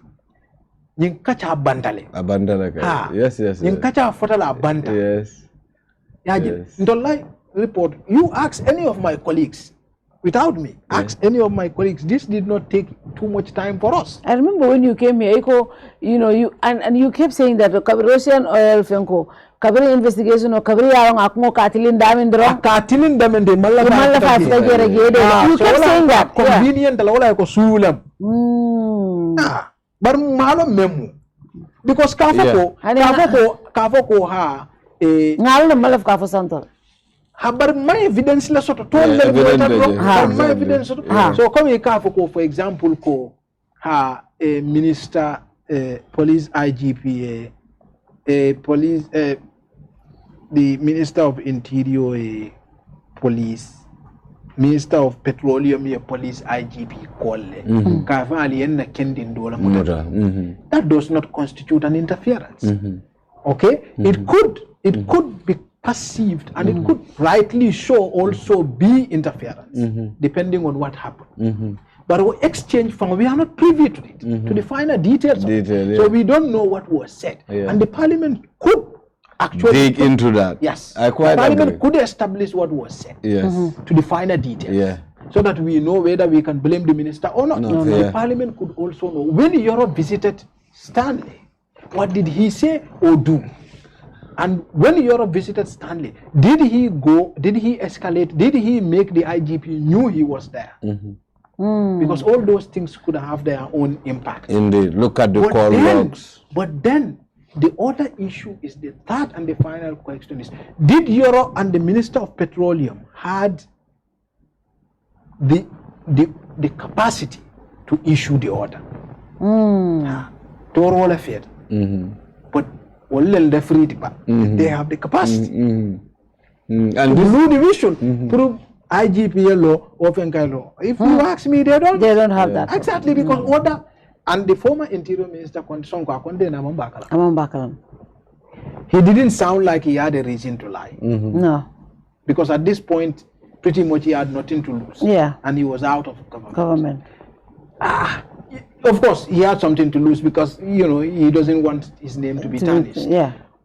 you catch a bandale. A bandale. Yes. You catch a fotala banda. Yes. Don't like report. You ask any of my colleagues. Without me, ask any of my colleagues. This did not take too much time for us. I remember when you came here, you know, you you kept saying that the Russian oil fenko, Kabiri investigation or Kabiri Arong Akmo Katilin Damindro. Katilin Daminde Malafa. You kept saying that. Convenient Lola Sulam. But Malo Memu. Because Kafoko ha a Malaf Kafo Santal. But my evidence la sort of told them my evidence. So come here, for example, a minister, police IGP, police, the minister of interior, police, minister of petroleum, police IGP call. That does not constitute an interference. Okay, it could be perceived and it could rightly also be interference depending on what happened. But we exchange from we are not privy to it to the finer details of it. So we don't know what was said and the parliament could actually dig into that. Yes, I quite the parliament agree. could establish what was said to the finer details so that we know whether we can blame the minister or not. The parliament could also know when Europe visited Stanley, what did he say or do? And when Europe visited Stanley, did he escalate? Did he make the IGP knew he was there? Because all those things could have their own impact. Indeed. Look at the call logs. But then, the other issue is the third and the final question is, did Europe and the Minister of Petroleum had the capacity to issue the order? To all affair. But they have the capacity. And the blue division through IGP law or Fenkai law. If you ask me, they don't have that. Exactly, because order and the former interior minister he didn't sound like he had a reason to lie. No. Because at this point, pretty much he had nothing to lose. And he was out of government. Of course, he had something to lose because, you know, he doesn't want his name to be tarnished.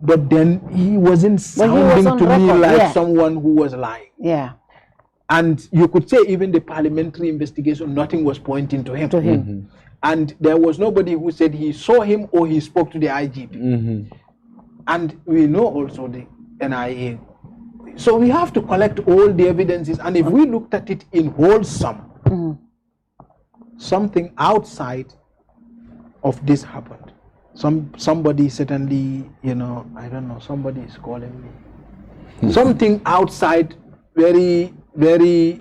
But then he wasn't sounding to me like someone who was lying. And you could say even the parliamentary investigation, nothing was pointing to him. And there was nobody who said he saw him or he spoke to the IGP. And we know also the NIA. So we have to collect all the evidences. And if we looked at it in wholesome, something outside of this happened. somebody certainly, I don't know, somebody is calling me. Something outside very, very,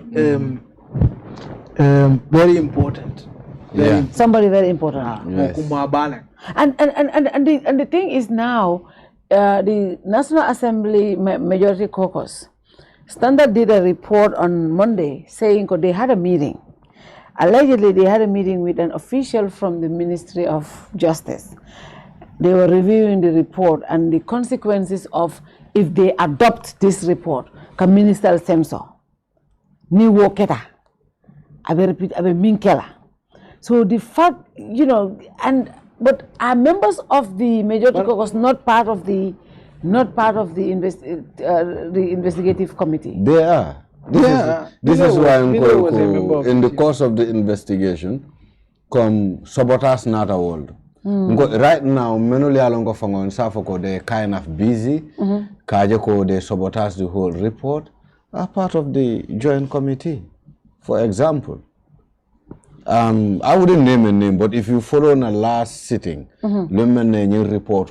very important. Somebody very important. Yes. And the thing is now, the National Assembly Majority Caucus, Standard did a report on Monday saying they had a meeting. Allegedly, they had a meeting with an official from the Ministry of Justice. They were reviewing the report and the consequences of if they adopt this report. Can Minister Semso, ni woketa, abe repeat, abe minkela. So the fact, but are members of the Majority Caucus not part of the investigative committee? They are. This is why in the course of the investigation, come sabotage not a world. Right now, menuli alongo fangon safoko they kind of busy. Kajeko they sabotage the whole report. Are part of the joint committee. For example, I wouldn't name a name, but if you follow in the last sitting, report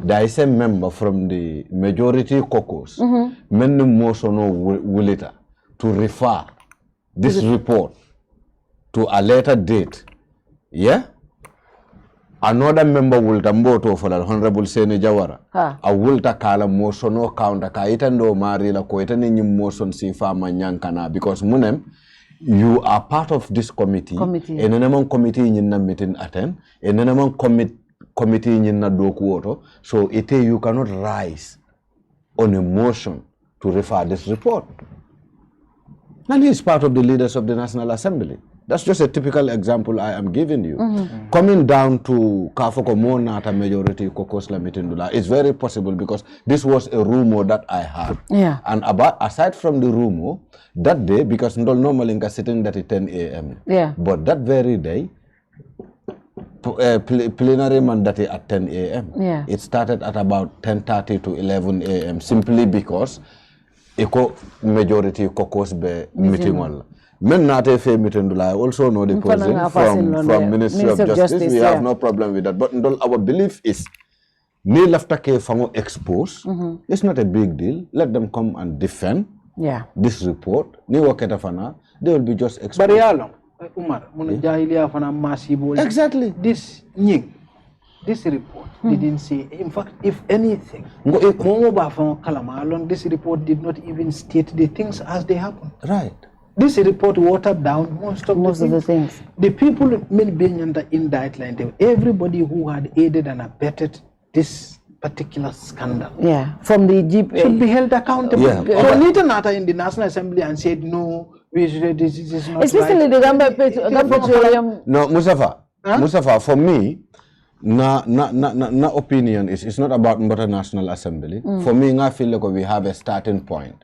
there is a member from the Majority Caucus, many motion willita to refer this report to a later date. Yeah? Another member will tamboto for the Honorable Sene Jawara. A wilta kala motion no counter kaita no marila koita ni motion si fama nyankana because munem you are part of this committee. And then committee in na meeting attend. And then committee in na dokuoto. So you cannot rise on a motion to refer this report. And he is part of the leaders of the National Assembly. That's just a typical example I am giving you. Coming down to Kafoko Monata Majority Caucus Lamitindula, it's very possible because this was a rumor that I had. Yeah. And aside from the rumor, that day, because normally sitting at 10 a.m. Yeah. But that very day, plenary mandate at 10 a.m. Yeah. It started at about 10:30 to 11 a.m. simply because Eco Majority Caucus be meeting on. Men not a fair meeting. I also know the person from Ministry of Justice. We have no problem with that. But our belief is, Neil after K fango expose. It's not a big deal. Let them come and defend this report. Ni waketa fana, they will be just exposed. But Umar, exactly. This report didn't say. In fact, if anything, this report did not even state the things as they happen. Right. This report watered down most of the things. The people being under indictment, everybody who had aided and abetted this particular scandal, from the Jeep should be held accountable. So later Nata in the National Assembly and said no, this is not especially right. the Gambia Petroleum. No, Mustapha, for me, na opinion is it's not about Mbota National Assembly. For me, I feel like we have a starting point.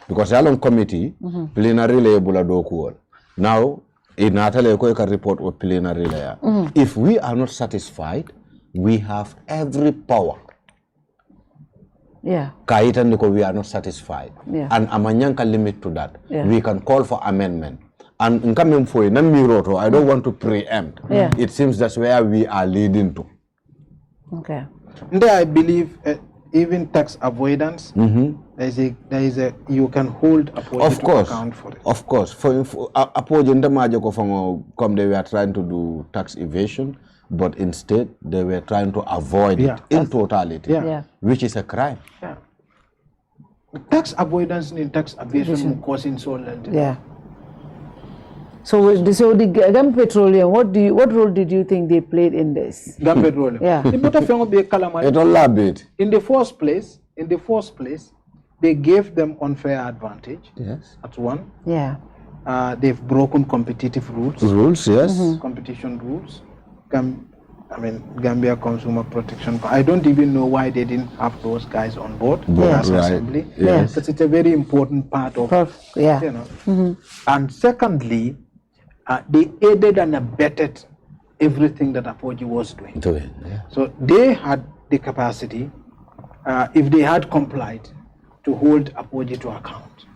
Because the long committee, plenary label dokuol. Now, in Natale Koika report with plenary layer. If we are not satisfied, we have every power. Kaitan we are not satisfied. And amanyanka limit to that. We can call for amendment. And coming for I don't want to preempt. It seems that's where we are leading to. Okay. There I believe even tax avoidance, there is a you can hold Apogee to account for it. Of course. For Apogee they were trying to do tax evasion, but instead they were trying to avoid it in totality, which is a crime. Tax avoidance and tax evasion cause insolvency. So the Gambia Petroleum, what role did you think they played in this? Gambia Petroleum. In the first place, they gave them unfair advantage. Yes. That's one. They've broken competitive rules. Competition rules. Gambia Consumer Protection. I don't even know why they didn't have those guys on board. Assembly. But it's a very important part of And secondly, they aided and abetted everything that Apogee was doing. So they had the capacity, if they had complied, to hold Apogee to account.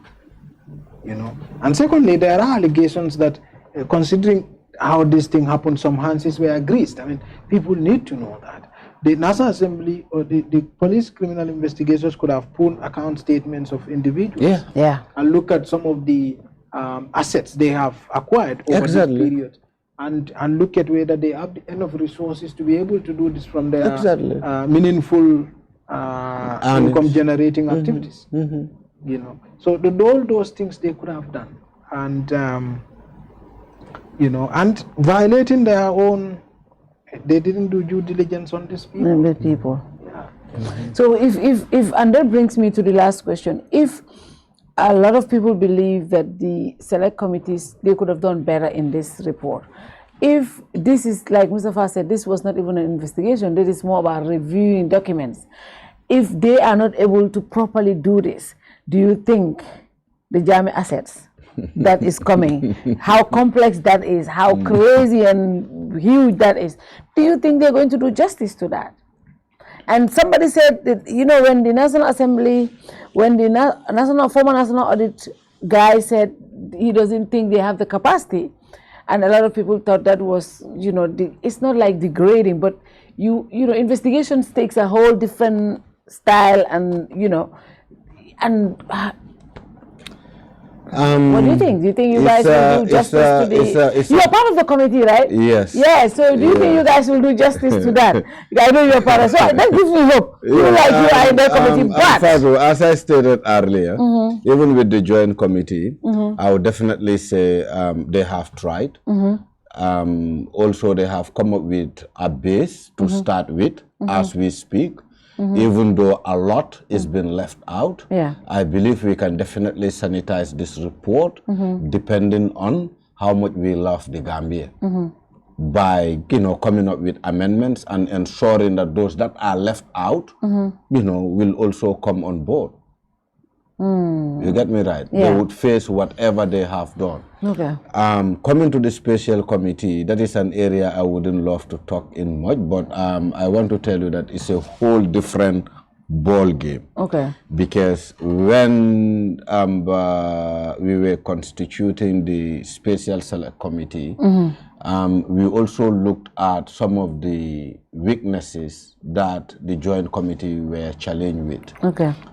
And secondly, there are allegations that, considering how this thing happened, some hands were greased. I mean, people need to know that. The National Assembly or the police criminal investigators could have pulled account statements of individuals and look at some of the assets they have acquired over this period and look at whether they have enough resources to be able to do this from their meaningful income generating activities. You know, so all those things they could have done, and you know, and violating their own. They didn't do due diligence on these people. So and that brings me to the last question. If a lot of people believe that the select committees, they could have done better in this report. If this is, like Mustapha said, this was not even an investigation, this is more about reviewing documents. If they are not able to properly do this, do you think the Jammeh assets that is coming, how complex that is, how crazy and huge that is, do you think they're going to do justice to that? And somebody said that, you know, when the National Assembly, when the former National Audit guy said he doesn't think they have the capacity, and a lot of people thought that was, you know, it's not like degrading, but you know, investigations takes a whole different style, and you know, and what do you think? Do you think you guys will do justice to the... You are part of the committee, right? Yes. Yeah, so do you think you guys will do justice to that? I know you're part of... So that gives me hope. You like you are in the committee, but... As I stated earlier, even with the joint committee, I would definitely say they have tried. Also, they have come up with a base to start with as we speak. Even though a lot is being left out, I believe we can definitely sanitize this report depending on how much we love the Gambia. By, you know, coming up with amendments and ensuring that those that are left out, you know, will also come on board. You get me right? They would face whatever they have done. Coming to the special committee, that is an area I wouldn't love to talk in much, but I want to tell you that it's a whole different ball game. Because when we were constituting the special select committee, we also looked at some of the weaknesses that the joint committee were challenged with.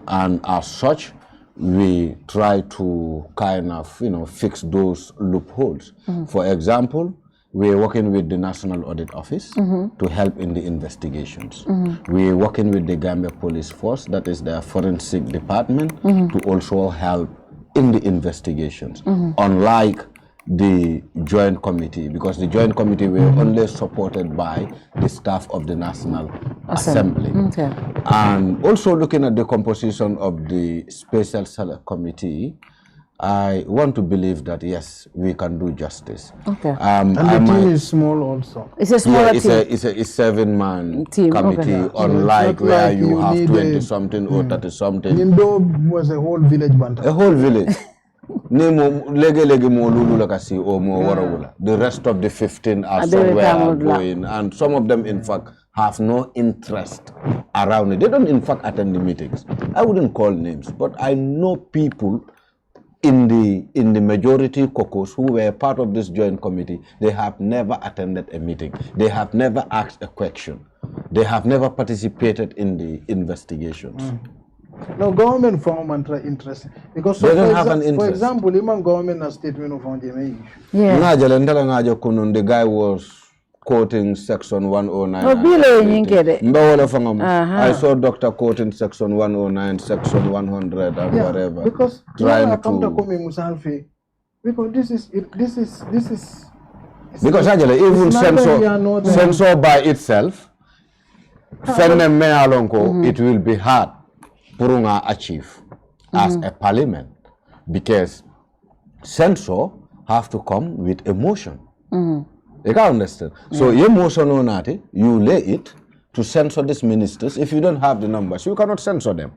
And as such, we try to kind of, you know, fix those loopholes. For example, we're working with the National Audit Office to help in the investigations. We're working with the Gambia Police Force, that is their forensic department, to also help in the investigations. Unlike the joint committee, because the joint committee were only supported by the staff of the National Assembly. And also looking at the composition of the special select committee, I want to believe that yes, we can do justice. And the team is small also. It's a small team. It's a 7-man committee, unlike where you have 20-something or 30-something. Nimdo was a whole village band. A whole village. The rest of the 15 are somewhere going, and some of them, in fact, have no interest around it. They don't, in fact, attend the meetings. I wouldn't call names, but I know people in the majority caucus who were part of this joint committee. They have never attended a meeting. They have never asked a question. They have never participated in the investigations. No, government form and interest, because so for example, even government has statement of Omar Jammeh issue. The guy was quoting section 109. I saw Dr. quoting section 109, section 100 and whatever. Because trying to because this is because actually even censor by itself, it will be hard to achieve as a parliament, because censor have to come with emotion. You can understand. So emotion or not, you lay it to censor these ministers. If you don't have the numbers, you cannot censor them.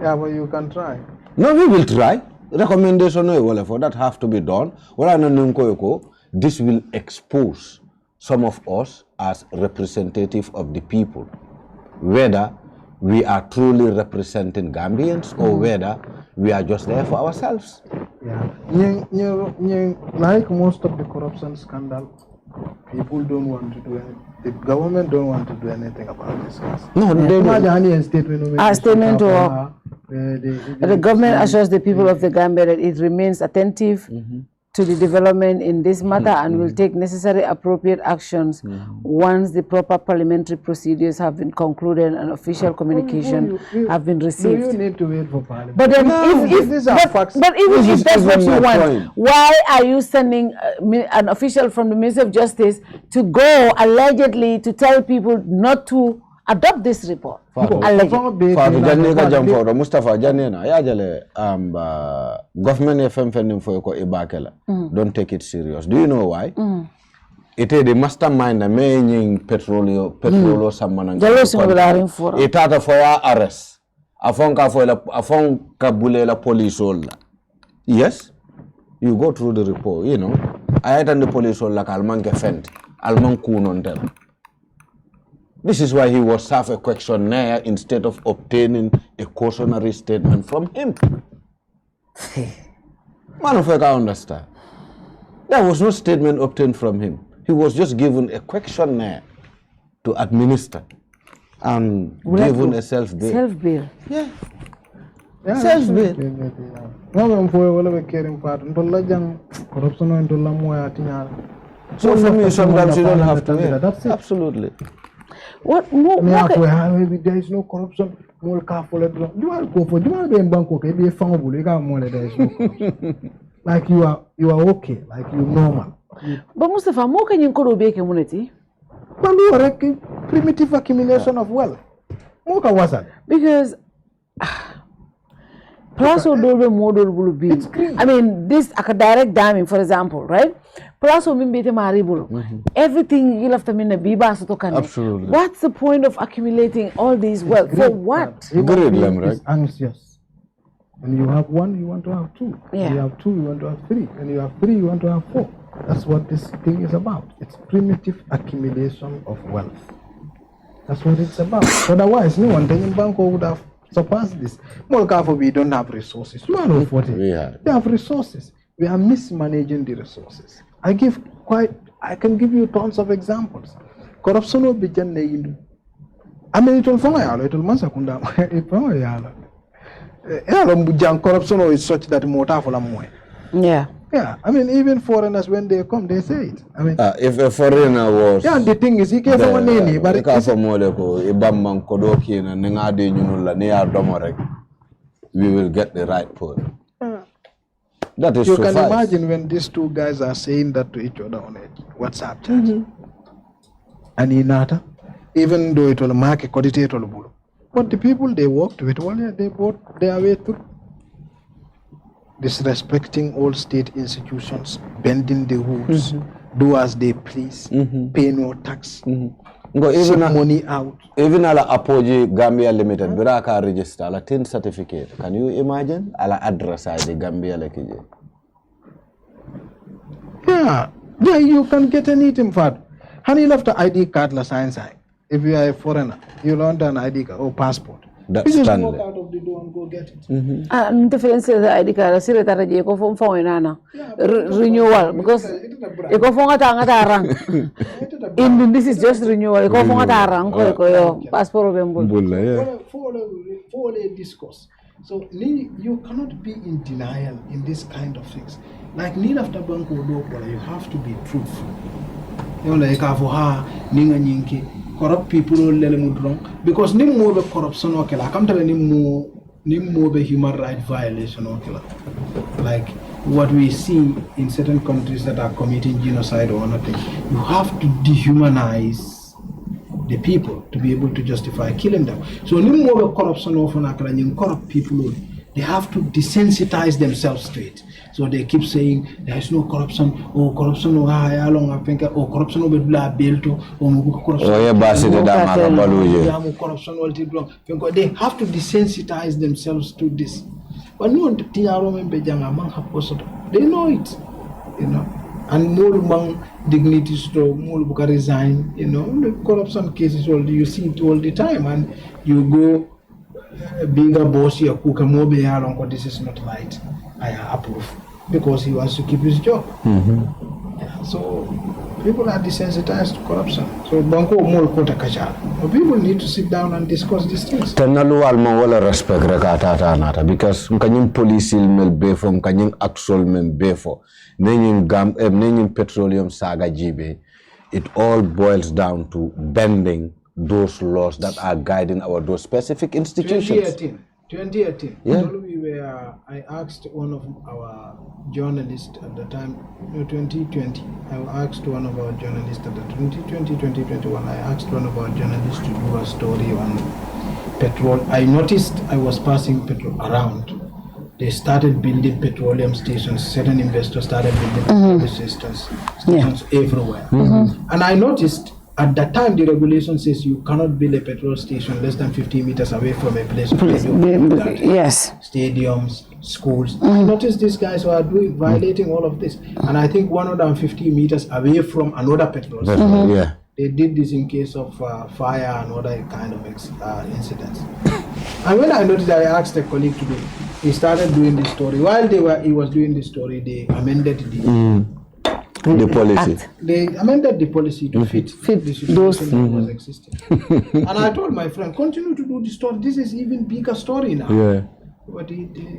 Yeah, but you can try. No, we will try. Recommendation for that have to be done. This will expose some of us as representative of the people, whether we are truly representing Gambians or whether we are just there for ourselves. Like most of the corruption scandal, people don't want to do anything. The government don't want to do anything about this case. No, they don't. Statement to the government assures the people of the Gambia that it remains attentive to the development in this matter and will take necessary appropriate actions once the proper parliamentary procedures have been concluded and official communication have been received. You need to wait for parliament. But then, if that's what you want, why are you sending an official from the Ministry of Justice to go allegedly to tell people not to adopt this report? Mustapha Janena, government FM for Ibakela. Don't take it serious. Do you know why? It is the mastermind making petroleum someone. It had for arrest. Afonka bulela police all. Yes, you go through the report. You know, I had the police all like Alman Gefent, Alman Kunontel. This is why he was served a questionnaire instead of obtaining a cautionary statement from him. Man of I understand. There was no statement obtained from him. He was just given a questionnaire to administer and given a self-bill. Self-bill. Yeah. Self-bill. So for me, sometimes you don't have to. That's absolutely. What more? There is no corruption. Like you are okay, like you're normal. But Mustapha, more can you go to a community? But you are a primitive accumulation of wealth. More can was that? Because plus or model will be. I mean, this a direct damning, for example, right? Plus or everything you left them in a biba so to absolutely. What's the point of accumulating all these wealth? For what? Right? Anxious. When you have one, you want to have two. Yeah. When you have two, you want to have three. When you have three, you want to have four. That's what this thing is about. It's primitive accumulation of wealth. That's what it's about. Otherwise, no one in Banco would have surpassed this. We don't have resources. You are not 40. We have resources. We are mismanaging the resources. I can give you tons of examples. Corruption will be generated. I mean, it will fall. It will mansakunda. Corruption is such that yeah. Yeah, I mean, even foreigners, when they come, they say it. I mean, if a foreigner was. Yeah, the thing is, he came from any, but we will get the right point. That is you can imagine when these two guys are saying that to each other on a WhatsApp chat. And Inata, even though it will mark a quantitative bull. But the people they worked with, well, they brought their way through. Disrespecting all state institutions, bending the rules, do as they please, pay no tax, even money out. Even ala Apogee Gambia Limited, Biraka register, ala tin certificate. Can you imagine? Ala address the Gambia Lekije. Yeah, you can get anything for it. Honey left the ID card la sign. If you are a foreigner, you want an ID card or passport. That's you just walk out of the door and go get it. Difference is the ID card. Sire tara je ko fon renewal because ko fon ata rang. In this is just renewal. Ko fon ata rang ko yo passport bembul. For a discourse. So you cannot be in denial in this kind of things. Like need after bank you have to be truthful. You know, like corrupt people because ni more the corruption okay la come tell ni more the human rights violation okay like what we see in certain countries that are committing genocide or nothing. You have to dehumanize the people to be able to justify killing them. So ni more the corruption often corrupt people they have to desensitize themselves to it. So they keep saying there is no corruption, or corruption or corruption over Liability, or corruption. They have to desensitize themselves to this. But no, they know it, you know. And more dignities to more resign, you know. The corruption cases, you see it all the time, and you go bigger boss, you cook a mobile, this is not right. I approve. because he wants to keep his job. Yeah, so people are desensitized to corruption. So banko more kota kachal. But people need to sit down and discuss these things. Tenalu alma wala respect rekata nata because mkanyim police mel befo mkanyim actual men befo nenyim petroleum saga jibe. It all boils down to bending those laws that are guiding those specific institutions. 2018. Yeah. I asked one of our journalists at the time, 2020. I asked one of our journalists at the 2021. I asked one of our journalists to do a story on petrol. I noticed I was passing petrol around. They started building petroleum stations. Certain investors started building petroleum stations everywhere. And I noticed at that time the regulation says you cannot build a petrol station less than 50 meters away from a place. Yes. Stadiums, schools. I noticed these guys were violating all of this. And I think 150 meters away from another petrol station. Yeah. They did this in case of fire and other kind of incidents. And when I noticed, I asked a colleague to do it. He started doing this story. While he was doing this story, they amended the policy. They amended the policy to fit the situation that was existing. And I told my friend, continue to do the story. This is even bigger story now. Yeah. But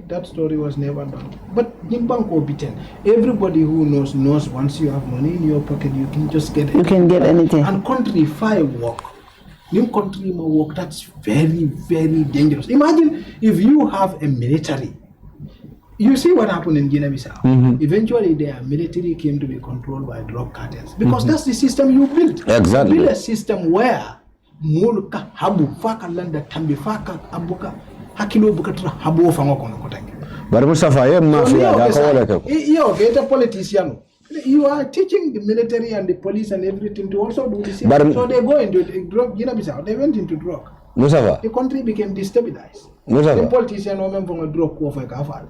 that story was never done. But everybody who knows once you have money in your pocket, you can just get anything. You can get anything. And country fire work. New country work, that's very, very dangerous. Imagine if you have a military. You see what happened in Guinea-Bissau. Eventually, their military came to be controlled by drug cartels because that's the system you built. Exactly. You build a system where mulka habu faka landa tambi faka abuka hakilo bukatra habu fango kono kotangi. But Mustapha, you get a politician. You are teaching the military and the police and everything to also do the same. So they go into drug. Guinea-Bissau, they went into drug. Mustapha. The country became destabilized. Mustapha. The politician went from a drug war for a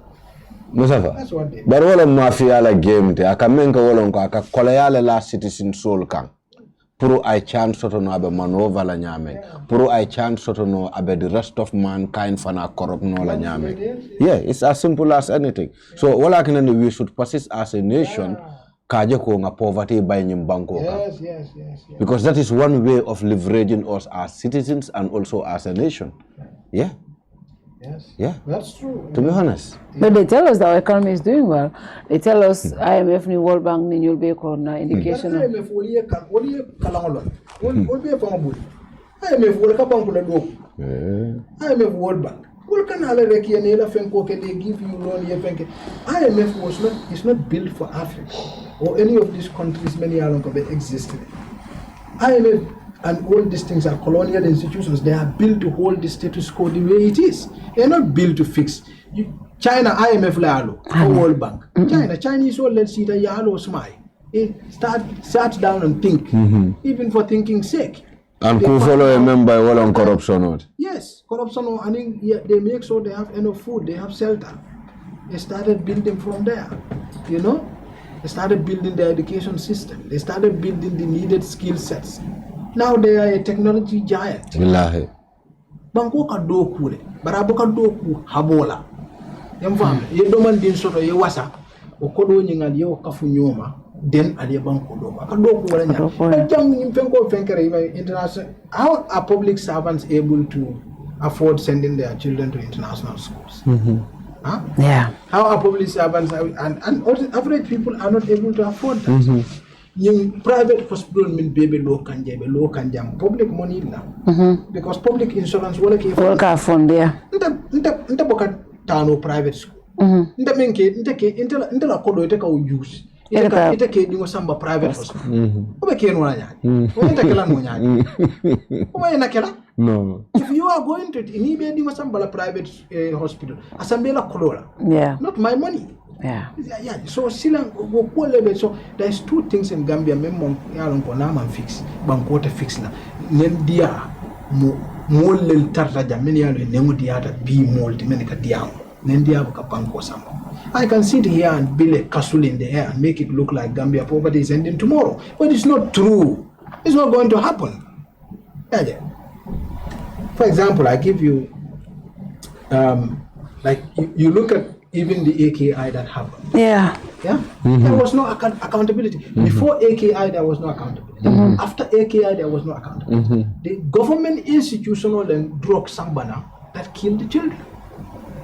Mustapha. That's what they. But wala mafia la game te akamenka wala nko akakolayale la citizen soul kan. Puro I chant soto no abe manova la nyame. Puro I chant soto no abe the rest of mankind fana corrupt no la nyame. Yeah, it's as simple as anything. So wala kinani we should persist as a nation. Kaje ko nga poverty by nyimbanko. Yes. Because that is one way of leveraging us as citizens and also as a nation. Yeah. Yes. Yeah. That's true. To be honest. But they tell us that our economy is doing well. They tell us IMF ni World Bank ni you'll be on indication. IMF woliye kalangolon. Woliye fangabuli. IMF wol ka bank la do. IMF World Bank. Wol kan ala rek yene la fenko ke they give you loan ye fenke. IMF is not built for Africa or any of these countries many are long existed. IMF and all these things are colonial institutions. They are built to hold the status quo the way it is. They are not built to fix. China, IMF, or World Bank. Chinese all let's see the yellow smile. It start down and think, even for thinking's sake. And who follow a member on corruption? Yes, corruption. I mean, they make sure they have enough food, they have shelter. They started building from there, you know. They started building the education system. They started building the needed skill sets. Now they are a technology giant. Billahi. Banko ka do kule, barabo ka do ku habola. Yamfam, ye doman din soto ye wasa, o kodo nyingal ye o kafu nyoma, den ali banko do. Ka do ku wala nya. Jam fenko fenkere international. How are public servants able to afford sending their children to international schools? Huh? Yeah. How are public servants and average people are not able to afford that? Yung private hospital mean baby low kanjam public money now because public insurance wala ke fund there. Nta boka tano private school. Nta menke nta la kodo ite ka use. Ite ke dingo samba private hospital. Obe ke no nya. Nta kala no nya. Obe na kala. No. If you are going to inibe dingo samba la private hospital, asambela kodola. Yeah. Not my money. Yeah. So so there's two things in Gambia memon yalon ko na man fix banko te fix na nen dia mo lel tarta jamen yalo nemu dia ta bi molti men ka dia nen dia ka banko samo. I can sit here and build a castle in the air and make it look like Gambia poverty is ending tomorrow, but it's not true. It's not going to happen. For example, I give you like you look at even the AKI that happened. Yeah. Yeah, there was no accountability. Before AKI, there was no accountability. After AKI, there was no accountability. The government institutional and drug sambana that killed the children,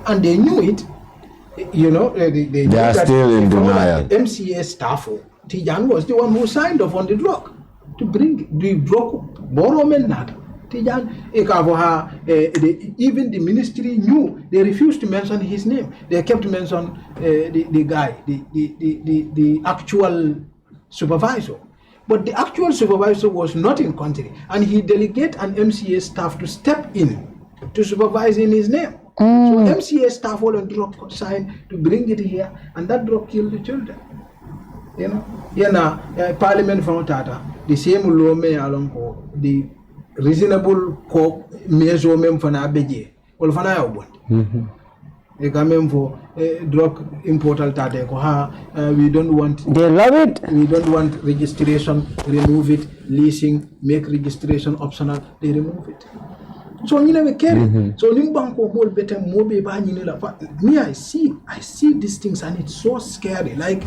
and they knew it. You know, they are still in denial. MCA staff, Tijan was the one who signed off on the drug to bring the drug. Boromen Tijan, even the ministry knew. They refused to mention his name. They kept mentioning the guy, the actual supervisor. But the actual supervisor was not in country, and he delegated an MCA staff to step in to supervise in his name. So MCA staff all on drug signed to bring it here, and that drug killed the children. You know, Parliament found Tata the same law may along the reasonable measurement for Apogee. Well, for now, they come for drug importer Tata. We don't want. They love it. We don't want registration. Remove it. Leasing. Make registration optional. They remove it. So you never care. So Nimbanko hold better mobe ba me I see these things and it's so scary. Like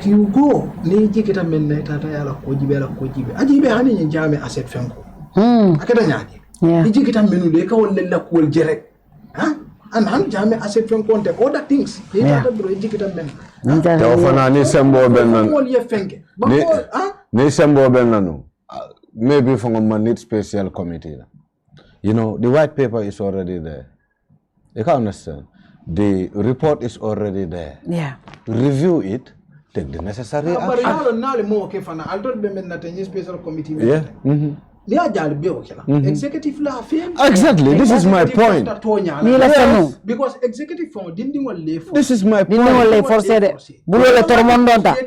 you go ni jikita men tata yala ko jibe ajibe hani ni jame asset fenko akada nyaji ni jikita menu de ka wolle la ko jere ha and han jame asset fenko on the other things ni tata bro jikita men taw fana ni sembo ben nan ni sembo ben nanu. Maybe for a need special committee. You know, the white paper is already there. You can understand. The report is already there. Yeah. Review it, take the necessary action. Special committee. Yeah. Executive law. Exactly. This is my point. Yes. Because executive form didn't leave. This is my point. They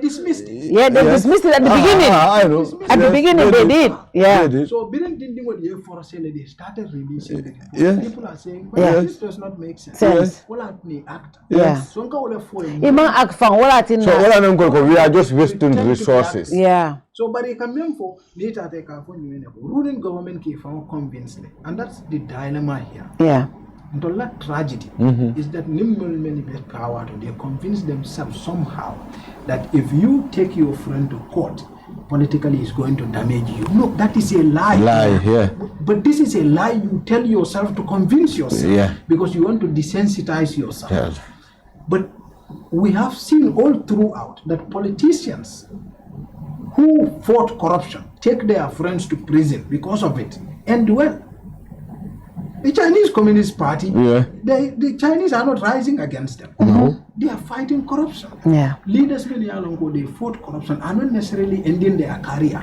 dismissed it. Yeah, they dismissed it at the beginning. I know. At the beginning, they did. Yeah. So, they started releasing the report. Yeah. People are saying, well, this does not make sense. Yeah. So, we are just wasting resources. Yeah. So, but they come for later take a ruling government came from convincingly, and that's the dilemma here. Yeah. And the last tragedy is that many power to they convince themselves somehow that if you take your friend to court, politically is going to damage you. No, that is a lie. Yeah. But this is a lie you tell yourself to convince yourself. Yeah. Because you want to desensitize yourself. Yeah. But we have seen all throughout that politicians who fought corruption take their friends to prison because of it end well. The Chinese Communist Party, the Chinese are not rising against them. They are fighting corruption. Yeah. Leaders they fought corruption are not necessarily ending their career.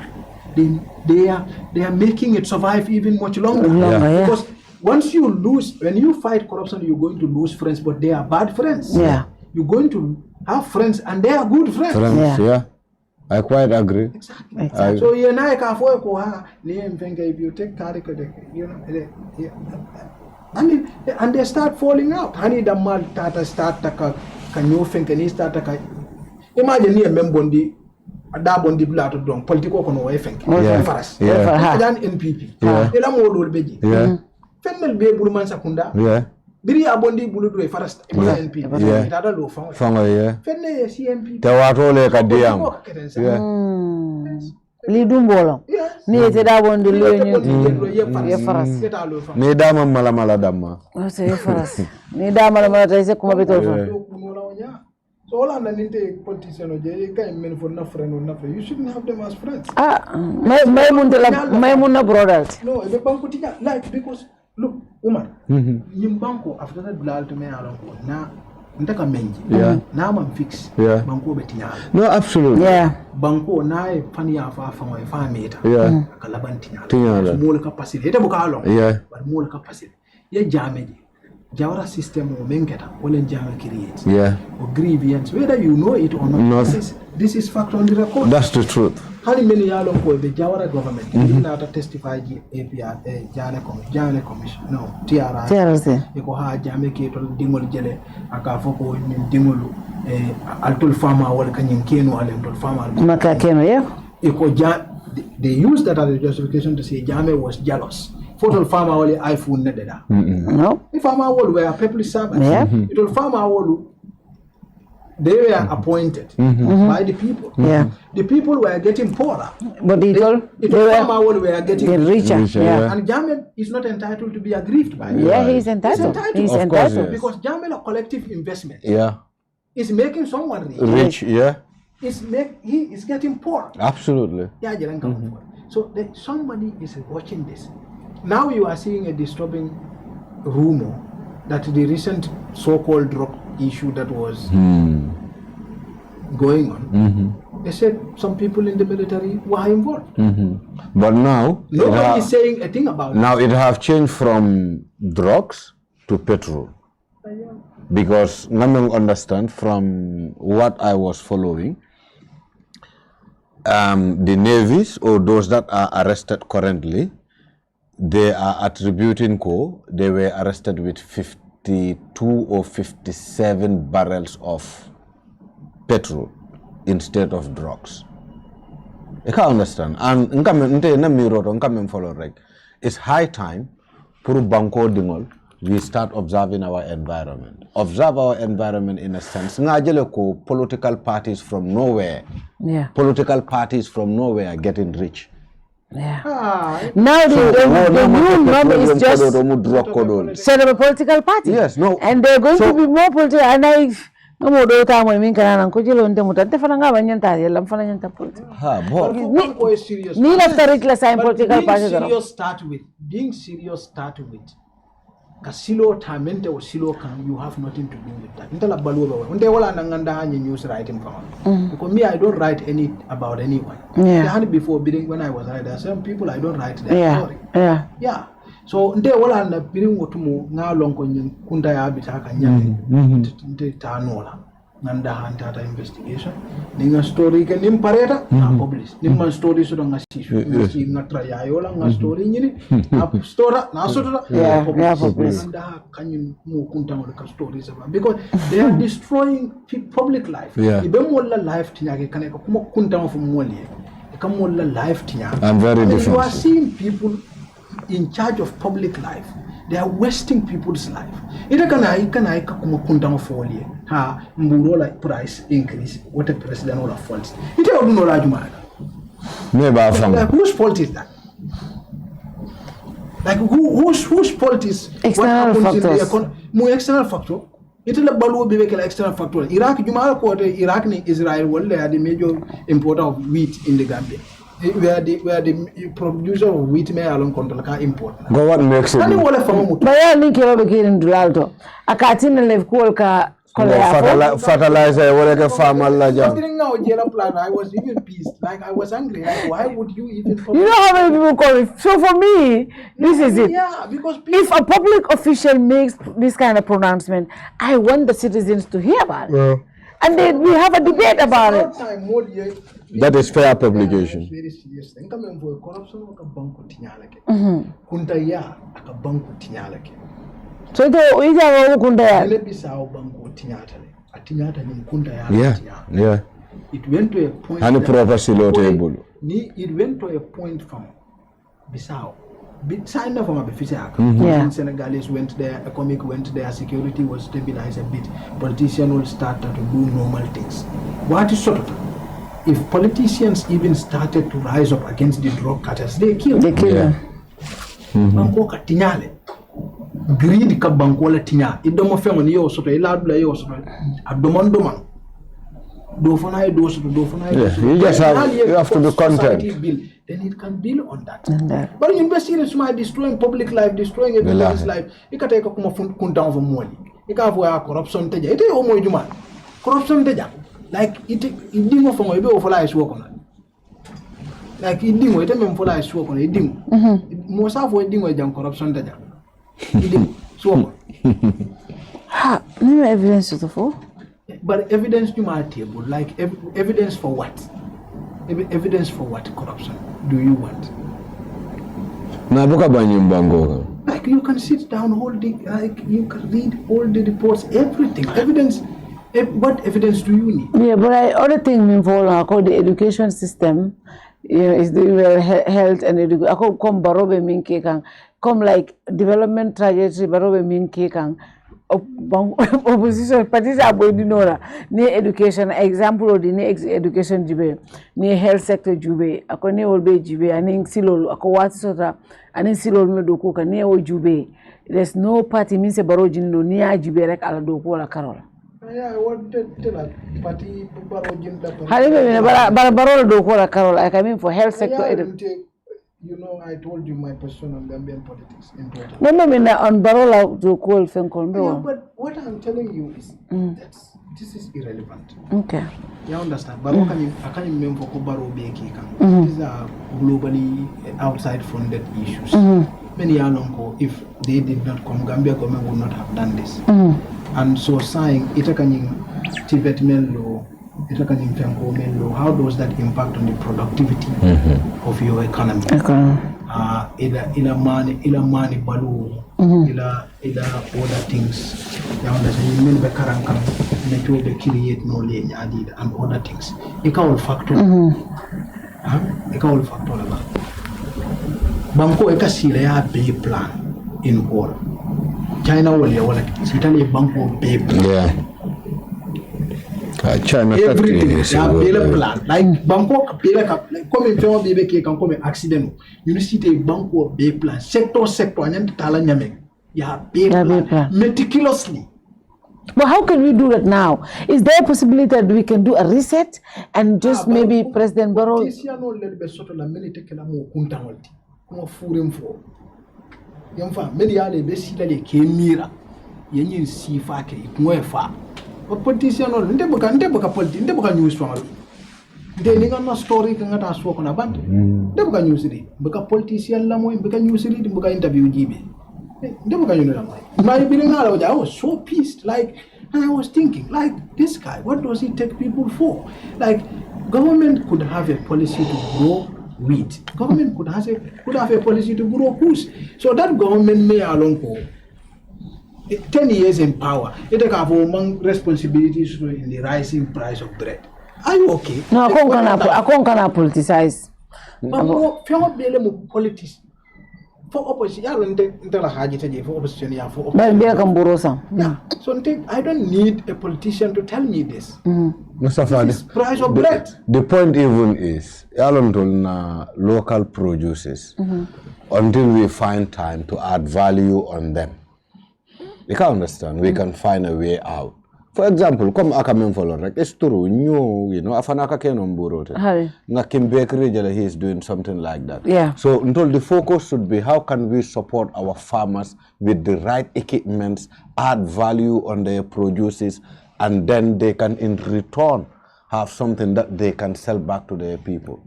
They are making it survive even much longer. Because once you lose, when you fight corruption, you're going to lose friends, but they are bad friends. Yeah. You're going to have friends and they are good friends. Yeah. I quite agree. Exactly. So if you take and they start falling out. Hani the mal tata start taka kanyo fenkani start taka. Imagine ni membondi adabondi blato dong politiko kono way fenk. Faras. Adan NPP. Ela modol beji. Fennel be buluman sakunda. Biri abondi bulu do faras NPP. Tada lo fanga. Fenne CMP. Tawato le kadiyam. Li dumbolo ni ete da bondi lo ye faras ni dama mala dama o se ye faras ni dama mala tay se kuma beto fa so all and ninte politician o je kay men for na friend on na friend, you shouldn't have them as friends. May mun na brother no e be banko tinya like because look Umar yim banko after that blal to me alon ko na ndaka menji na man fix banko be tinya no absolutely banko na e fani ya fa meta kala ban tinya mo le capacity ete buka alon but mo le capacity ye jameji jawra system o menketa wala jama create or grievance whether you know it or not. This is fact on the record. That's the truth. How many yalon ko the jawra government did not testify APR jane commission no TRC ko ha jame ke to dingol jele aka foko ni dingolu altul fama wala kanyin keno altul fama maka keno they used that as a justification to say Jammeh was jealous Photo farmer only iPhone nededa. No. If farmer all were public servants, Yeah. it will farmer all. They were appointed by the people. Yeah. The people were getting poorer. But they Farmer all were getting richer. Yeah. And Jammeh is not entitled to be aggrieved by it. Yeah, he's entitled. He's Of course, entitled. yes. Because Jammeh, a collective investment, Yeah. is making someone rich. Rich, yeah. He is getting poor. Absolutely. Yeah, so somebody is watching this. Now you are seeing a disturbing rumor that the recent so-called drug issue that was going on, they said some people in the military were involved. But now, Nobody is saying a thing about now it have changed from drugs to petrol. Because Namang understand from what I was following, the navies or those that are arrested currently, they are attributing they were arrested with 52 or 57 barrels of petrol instead of drugs. I can understand. And it's high time for Banco Dingol we start observing our environment. Observe our environment in a sense. Political parties from nowhere. Yeah. Political parties from nowhere getting rich. Yeah. Now the new norm is just set up a political party. Yes, no. And they're going to be more political. And I no do time I mean kana kujilo nte mutante fananga banyanta yalla mfana nyanta political. Ni la tarikla sign political party. Being serious start with Kasilo tamente or silo can you have nothing to do with that. Intala baluwa unde wala nanganda hanyi news writing for. Because me I don't write any about anyone. Yeah. Before bidding when I was writing, there are some people I don't write their story. Yeah. Yeah. So nde wala na bidding wotumu nga lonko kunda ya bitaka nyame. Nte tanola. Nanda hantata investigation. Ninga story ke nimpareta na publish. Nimman story so nga sishu. Ngi ngatra yayola nga story nyini. Na stora na sota. Yeah, publish. Nanda kanyi mu kunta mo stories about because they are destroying public life. Yeah. Ibe molla life tinyake kaneka kuma kunta mo fumoli. Ikamolla life tinyake. I'm very different. You are seeing people in charge of public life. They are wasting people's life. Ita kana kuma kunta mo foli. Ha mburola price increase. What a president or fault. Ita odu no rajuma. Like whose fault is that? Like whose fault is external what happens factors. in the external factor? It is a balu bibeke external factor. Iraq jumala ko Iraq ni Israel wala are the major importer of wheat in the Gambia. Where the producer of wheat may alone control ka import. Go what makes it? Baya ni kero be kirin dulalto. Akatina lev kuol ka fertilizer wala ka farmer la jam. I was even pissed. Like I was angry. Like, why would you even? You know how many people call it? So for me, this is it. Yeah, because if a public official makes this kind of pronouncement, I want the citizens to hear about it. Yeah. And then we have a debate about it. That is fair publication. Very serious thing. Come for corruption aka banku tinyalake. Kunta ya aka banku tinyalake. So the ija kunta ya. Ele bisao banku tinyatale. Atinyata ni kunta ya. Yeah. It went to a point. And proper silo table. It went to a point from Bissau. Sign from a Befisiak. Senegalese went there, economic went there, security was stabilized a bit. Politicians will start to do normal things. What is sort of? If politicians even started to rise up against the drug cutters, they kill them. Banko ka tinyale. Greed ka banko la tinya. Idomo fengo ni yo soto iladula yo soto. Adomandoma. You just have to be content. Then it can build on that. But investing in smart, destroying public life, destroying everyone's life. You can take a come down from money. You can have corruption. It is almost human. Corruption. Like it didn't from a bit of life work on it. Like it didn't wait a minute for life work on it. Most of what didn't wait corruption. It didn't. So, no evidence to the full. But evidence to my table, like evidence for what? Evidence for what corruption do you want? Like you can sit down, you can read all the reports, everything. Evidence. What evidence do you need? Yeah, but other thing involved called the education system. Is doing well, health and education. Ako kom barobe minke kang come like development trajectory barobe min kekang opposition parties are going to ni education example of the education jube ni health sector jube akone olbe jube ani silol akowati sota ani silol me doko ka ni o jube. There's no party means a baro jindo ni a jube rek ala doko la karola. Yeah, I wanted to tell party baro jinda. Baro doko la karola. I mean for health sector. You know, I told you my position on Gambian politics in total. No, on Barola to call Fenkondo. Yeah, but what I'm telling you is that this is irrelevant. Okay. You understand? But I can't remember Baro Beki. These are globally outside funded issues. Many years ago, if they did not come, Gambia government would not have done this. And so saying Itakanyin Tibet Mello, Itakanyin Fenko Mello, how does that impact on the productivity of your economy? Ila money balu, ila other things. You understand? You mean the karankam, the create knowledge and other things. Ika all factor. Ika all factor about. Banko eka sila ya pay plan in all. China wala Italy banko pay plan. Yeah. China everything is a plan. Like Bangkok, like come in family baby can come accident. You see the Bangkok pay plan. Sector and talanyame. Yeah, pay plan meticulously. But how can we do that now? Is there a possibility that we can do a reset and just maybe President Barrow? But politician or ndebuka news from they ninga story kanga ta so kona band ndebuka news ri buka politician la moy buka news ri buka interview jibe ndebuka news la moy my feeling I was so pissed, like, and I was thinking, like, this guy, what does he take people for? Like, government could have a policy to grow wheat, government could have a policy to grow goose, so that government may alone go 10 years in power, it have among responsibilities in the rising price of bread. Are you okay? No, I can't politicize. But politics for opposition, for opposition, yeah. So I don't need a politician to tell me this. Mustapha, this is price of bread. The point even is, local producers until we find time to add value on them. You can understand, we can find a way out. For example, come Akamen follow, like it's true, you know, Afanaka Kenon Burote. Nakim Bakery, he is doing something like that. Yeah. So until the focus should be how can we support our farmers with the right equipments, add value on their produces, and then they can in return have something that they can sell back to their people.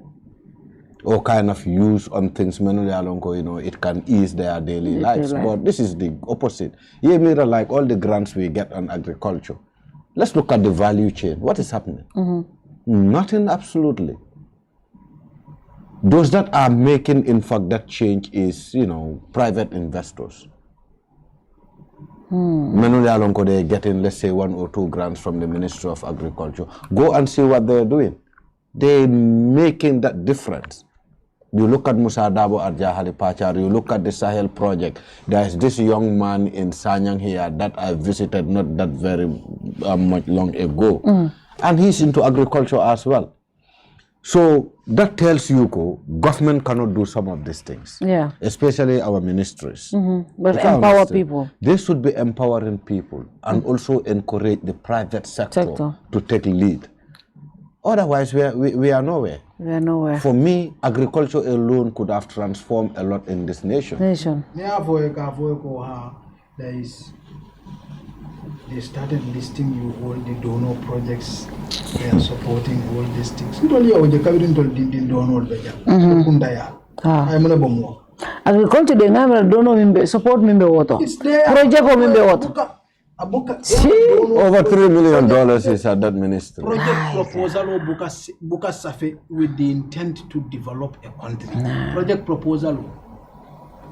Or kind of use on things, you know, it can ease their daily lives. Right. But this is the opposite. Yeah, like all the grants we get on agriculture. Let's look at the value chain. What is happening? Nothing, absolutely. Those that are making, in fact, that change is, you know, private investors. They're getting, let's say, 1 or 2 grants from the Ministry of Agriculture. Go and see what they're doing. They're making that difference. You look at Musa Darboe at Jahali Pachar, you look at the Sahel project. There is this young man in Sanyang here that I visited not that very much long ago. And he's into agriculture as well. So that tells you, government cannot do some of these things. Yeah. Especially our ministries. But empower people. They should be empowering people and also encourage the private sector to take lead. Otherwise, we are nowhere. We are nowhere. For me, agriculture alone could have transformed a lot in this nation. They started listing you all the donor projects. They are supporting all these things. Agriculture, they never donor support me water. Project or me water. Over $3 million is at that ministry. Project proposal buka safe with the intent to develop a country. Project proposal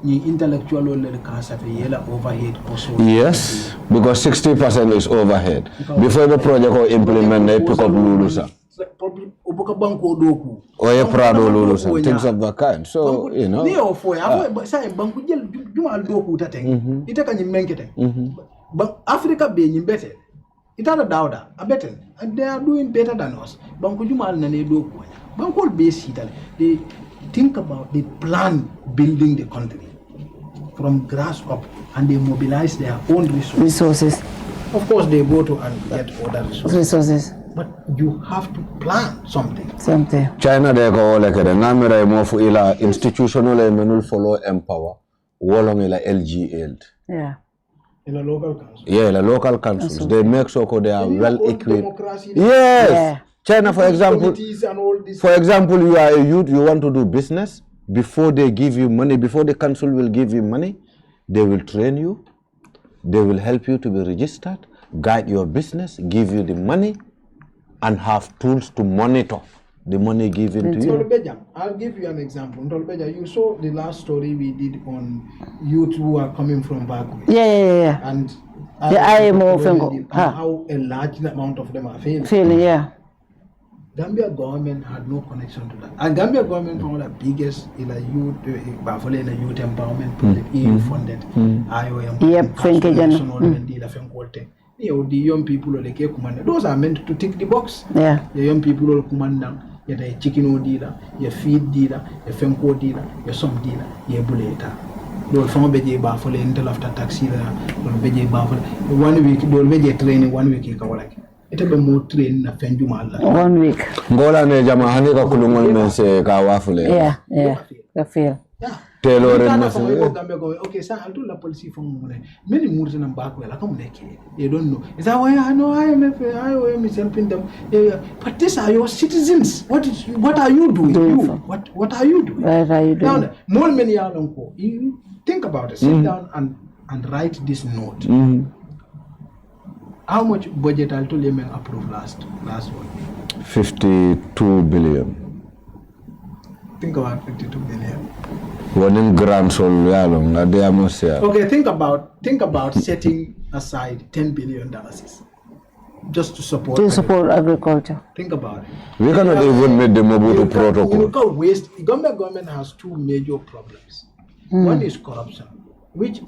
ni intellectual overhead also. Yes, because 60% is overhead. Before the project or implement, they pick up Lulusa. oboka banko doku. Oye Prado Lulu, things of that kind. So, you know. Neo for say banku jel juma doku tateng. Ita kan yimenkete. But Africa being better. It are a daughter, a better, and they are doing better than us. Banku juma na ne doku. Banko base they think about, they plan building the country from grass up, and they mobilize their own resources. Of course, they go to and get other resources. But you have to plan something. China, they go like a Namira more for ila institutional and follow empower, Wallong ila LGL. Yeah. In a local council. Yeah, the local councils. They make sure they are well equipped. Yes. Yeah. China, for example, you are a youth, you want to do business. Before they give you money, before the council will give you money, they will train you. They will help you to be registered, guide your business, give you the money, and have tools to monitor the money given to you. I'll give you an example. You saw the last story we did on youth who are coming from back. Yeah. And the IMO how a large amount of them are failing. Yeah. Gambia government had no connection to that. And Gambia government one of the biggest in a youth empowerment project, EU funded, IOM. Yep, the young people those are meant to tick the box. Yeah. The young people will command a chicken dealer, your feed dealer, your femco dealer, your some dealer, your buleta. They'll form a beje baffle until after taxi, beje baffle. 1 week, they'll beje training 1 week. It will be more train na fenju mala. 1 week. Ngola ne jama hani ka kulungol mense ka wafule. Yeah. I feel. Yeah. Taylor and okay, sir, I'll do la policy from many moves and back well. I come you don't know. Is that why I know IOM is helping them? Yeah. But these are your citizens. What are you doing? What are you doing? What are you doing? Now, more many you think about it. Sit down and write this note. How much budget Alto Yemen approved last one? 52 billion. Think about 52 billion. One in grand sol Okay, think about setting aside $10 billion just to support agriculture. Think about it. We cannot even meet the Mobutu protocol. You can waste. The government has two major problems. One is corruption, which I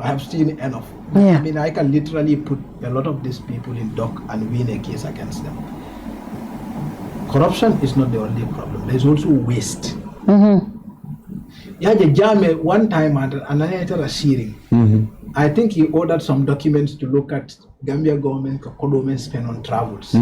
have seen enough. Yeah. I mean, I can literally put a lot of these people in dock and win a case against them. Corruption is not the only problem. There's also waste. Jammeh one time had another hearing. I think he ordered some documents to look at Gambia government spend on travels.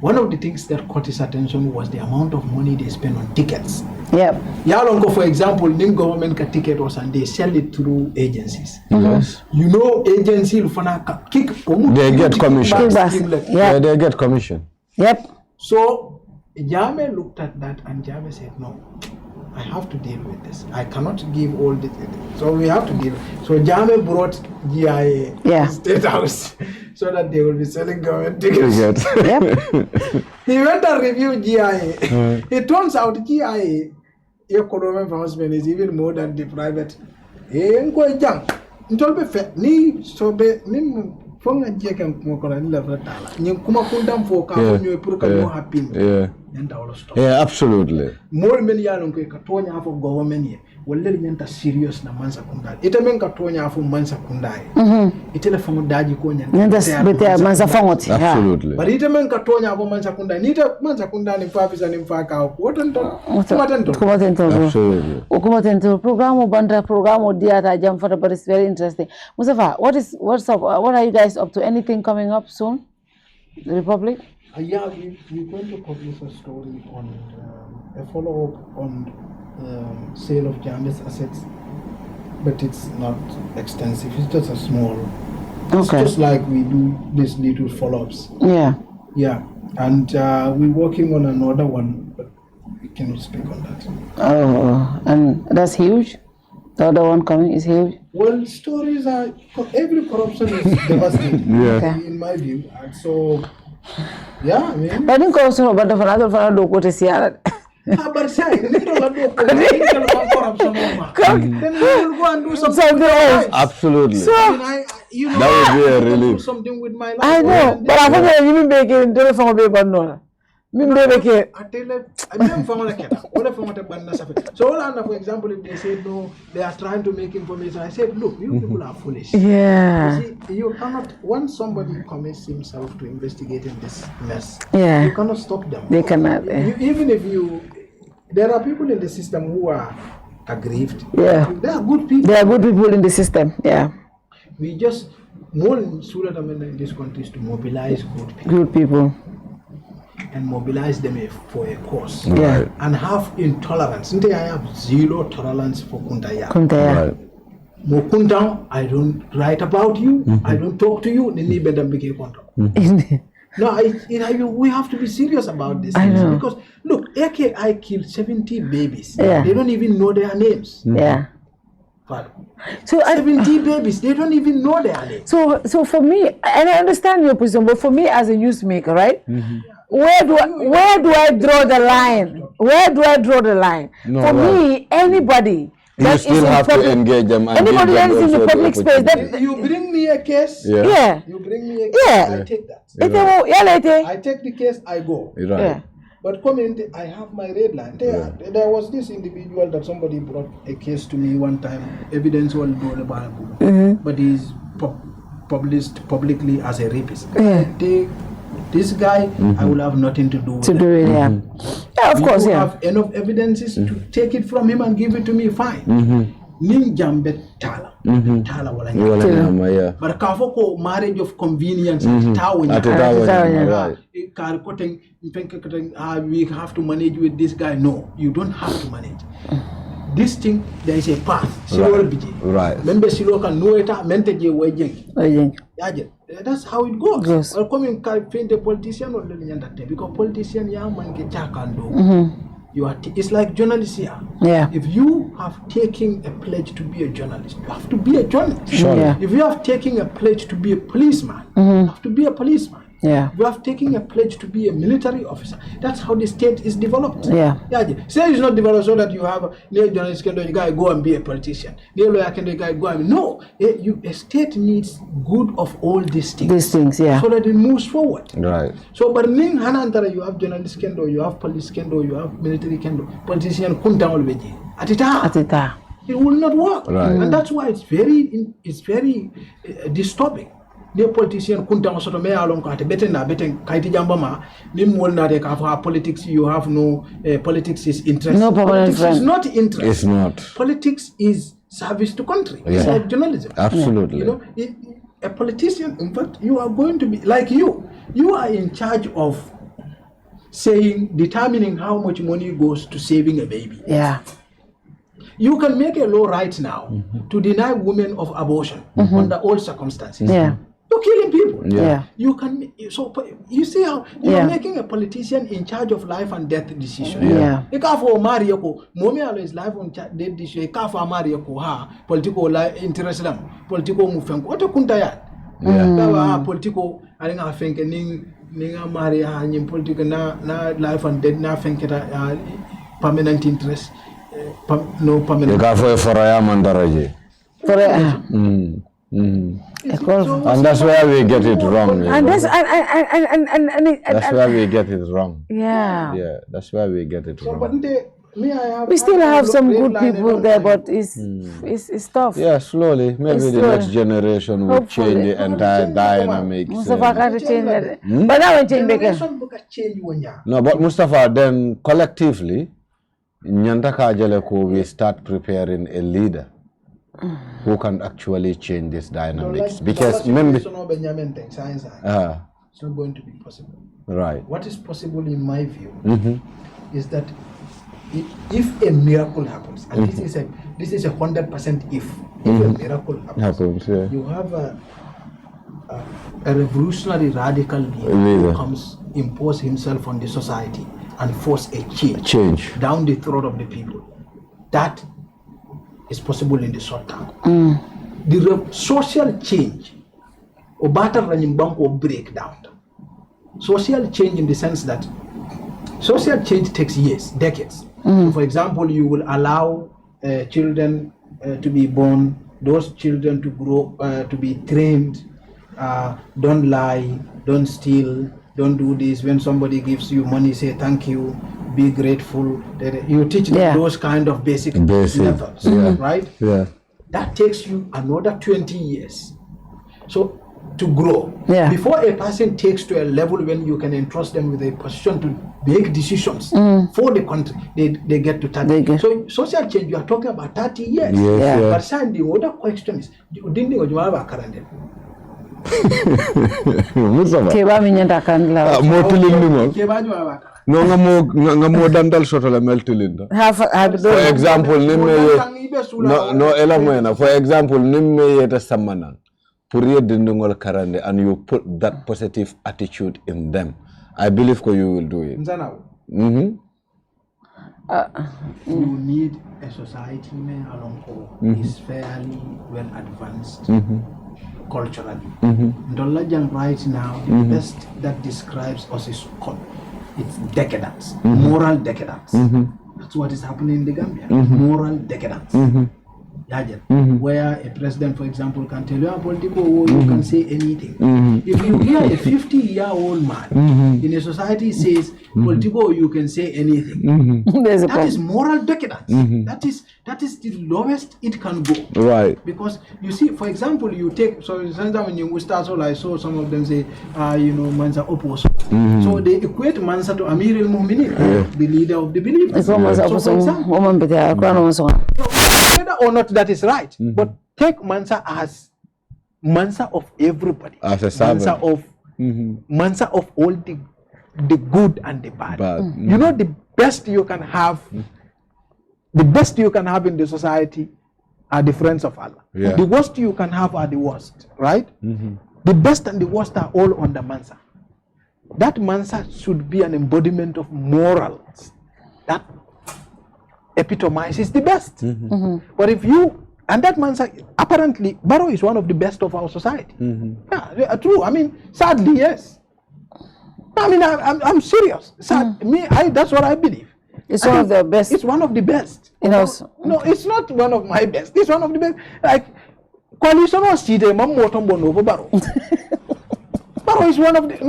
One of the things that caught his attention was the amount of money they spend on tickets. Yep. Yalongo, for example, Nim government ka ticket was and they sell it through agencies. Yes. You know, agency they get commission. Yeah, they get commission. Yep. So Jammeh looked at that and Jammeh said, no, I have to deal with this. I cannot give all this. So we have to deal. So Jammeh brought GIA State House so that they will be selling government tickets. Yep. He went and reviewed GIA. It turns out GIA economic husband is even more than the private. Yeah, absolutely. More many katonya for government well serious na mansa kundai. Ita men katonya for mansa kundai. Itele fango daji ko nyen. Mansa fangot. Absolutely. But ita men katonya for mansa kundai. Nita mansa kundai ni fafisa ni mfaka au. Absolutely. Ukumatento programu banda programu diata jamfata, but it's very interesting. Mustapha, what's up? What are you guys up to? Anything coming up soon? The Republic? Yeah, we're going to publish a story on a follow-up on sale of Jammeh's assets, but it's not extensive. It's just a small. It's just like we do these little follow-ups. Yeah. Yeah, and we're working on another one, but we cannot speak on that. Oh, and that's huge. The other one coming is huge. Well, stories are every corruption is devastating. In my view, and so. Yeah, I mean. I think also, but the father do go to see But say, then we will go and do something else. Absolutely. So, that would be a relief. Something with my life. I know, but I think you will make it telephone paper no. So all I know, for example, if they say no, they are trying to make information. I said, look, you people are foolish. Yeah. You see, you cannot, once somebody commits himself to investigating this mess, Yeah. you cannot stop them. They cannot. Even if there are people in the system who are aggrieved. Yeah. They are good people. There are good people in the system. Yeah. We just, more in this country is to mobilize good people. Good people. And mobilize them for a cause. Yeah. And have intolerance. I have zero tolerance for Kuntaya. Kuntaya. Right. Mokunta, I don't write about you. I don't talk to you. No, we have to be serious about this. I know. Because look, AKI killed 70 babies. Yeah. They don't even know their names. Yeah. So 70 babies, they don't even know their names. So for me, and I understand your position, but for me as a newsmaker, right? Where do I draw the line? Where do I draw the line? No, for me, anybody you still have to engage them. And anybody that is in the public space. That, you bring me a case. Yeah. You bring me a case. Yeah. I take that. I take the case. I go. Right. Yeah. But community, I have my red line. There was this individual that somebody brought a case to me one time. Evidence was available, but he's published publicly as a rapist. This guy, I will have nothing to do with it. Yeah, of course, yeah. Have enough evidences to take it from him and give it to me, fine. Ninjambe tala. Tala wala yeah. But kafoko marriage of convenience we have to manage with this guy. No, you don't have to manage. This thing, there is a path. Right. Remember, Silo can know it. That's how it goes. Yes. Or come in, paint a politician or because politician, it's like journalists here. Yeah. If you have taken a pledge to be a journalist, you have to be a journalist. Sure. Yeah. If you have taken a pledge to be a policeman, you have to be a policeman. Yeah. You have taken a pledge to be a military officer. That's how the state is developed. Yeah. State is not developed so that you have a journalist can guy go and be a politician. Lawyer can guy go and no. A state needs good of all these things. These things, yeah. So that it moves forward. Right. So but Ning Hanantara, you have journalist kendo, you have police kendo, you have military kendo, politician kunta already. Atita. It will not work. Right. And that's why it's very disturbing. The politician kunta osoto me along kate beten kaiti jambama nimwol na de ka for politics you have no politics is interest. No politics is not interest. It's not. Politics is service to country. Yeah. It's like journalism. Absolutely. You know, a politician, in fact, you are going to be like you are in charge of determining how much money goes to saving a baby. Yeah. You can make a law right now to deny women of abortion under all circumstances. Yeah. You're killing people. Yeah. You can. So you see how you're making a politician in charge of life and death decision. Yeah. Ikafo Mariako, Momi is life on death decision. Ikafo Mariako ha political interest them, political movement. What a kuntaya. Yeah. Political. I think ninga Maria in political na life and death na fenketa permanent interest. No permanent. Ikafo Foraya Mandaraje. And that's where we get it wrong. And that's that's where we get it wrong. Yeah. Yeah, that's where we get it wrong. We still have some good people there, but it's tough. Yeah, slowly. Maybe the next generation will change the entire dynamic. Mustapha K change that. But now we change again. No, but Mustapha, then collectively, Nyantaka Jaleko, we start preparing a leader who can actually change this dynamics. Because remember, it's not going to be possible. Right. What is possible in my view is that if a miracle happens, and this is a 100% if a miracle happens, you have a revolutionary radical leader who impose himself on the society and force a change down the throat of the people. That is possible in the short term. The social change or better running bank or breakdown. Social change in the sense that social change takes years, decades. So for example, you will allow children to be born, those children to grow, to be trained, don't lie, don't steal, don't do this. When somebody gives you money, say thank you, be grateful. You teach them those kind of basic methods, right? Yeah. That takes you another 20 years. So to grow. Yeah. Before a person takes to a level when you can entrust them with a position to make decisions for the country, they get to 30. So social change, you are talking about 30 years. Yes, but Sam, the other question is, didn't you have a current? No, ngamo dandal soto la meltilinda. For example, For example, nimme yeta samana. Puriye dindungol karande, and you put that positive attitude in them. I believe you will do it. You need a society is fairly well advanced culturally. Ndolajan right now, the best that describes us is it's decadence, moral decadence. That's what is happening in the Gambia. Moral decadence. Where a president, for example, can tell you, you can say anything. If you hear a 50-year-old man in a society says, you can say anything, that is moral decadence. That is the lowest it can go. Right. Because you see, for example, you take, so sometimes when you start, I saw some of them say, Mansa Opposite. So they equate Mansa to Amir al-Mu'minin, the leader of the believers. So for example, whether or not that is right, but take Mansa as Mansa of everybody, as a Mansa of Mansa of all the good and the bad. You know, the best you can have, the best you can have in the society are the friends of Allah. The worst you can have are the worst, right? The best and the worst are all under Mansa. That Mansa should be an embodiment of morals that epitomizes the best. But if you, and that Mansa, apparently, Barrow is one of the best of our society. Yeah, true. I mean, sadly, yes. I mean, I'm serious. That's what I believe. It's one of the best. It's one of the best. No, it's not one of my best. It's one of the best. Like, coalition was cheated, over Barrow. Barrow is one of the,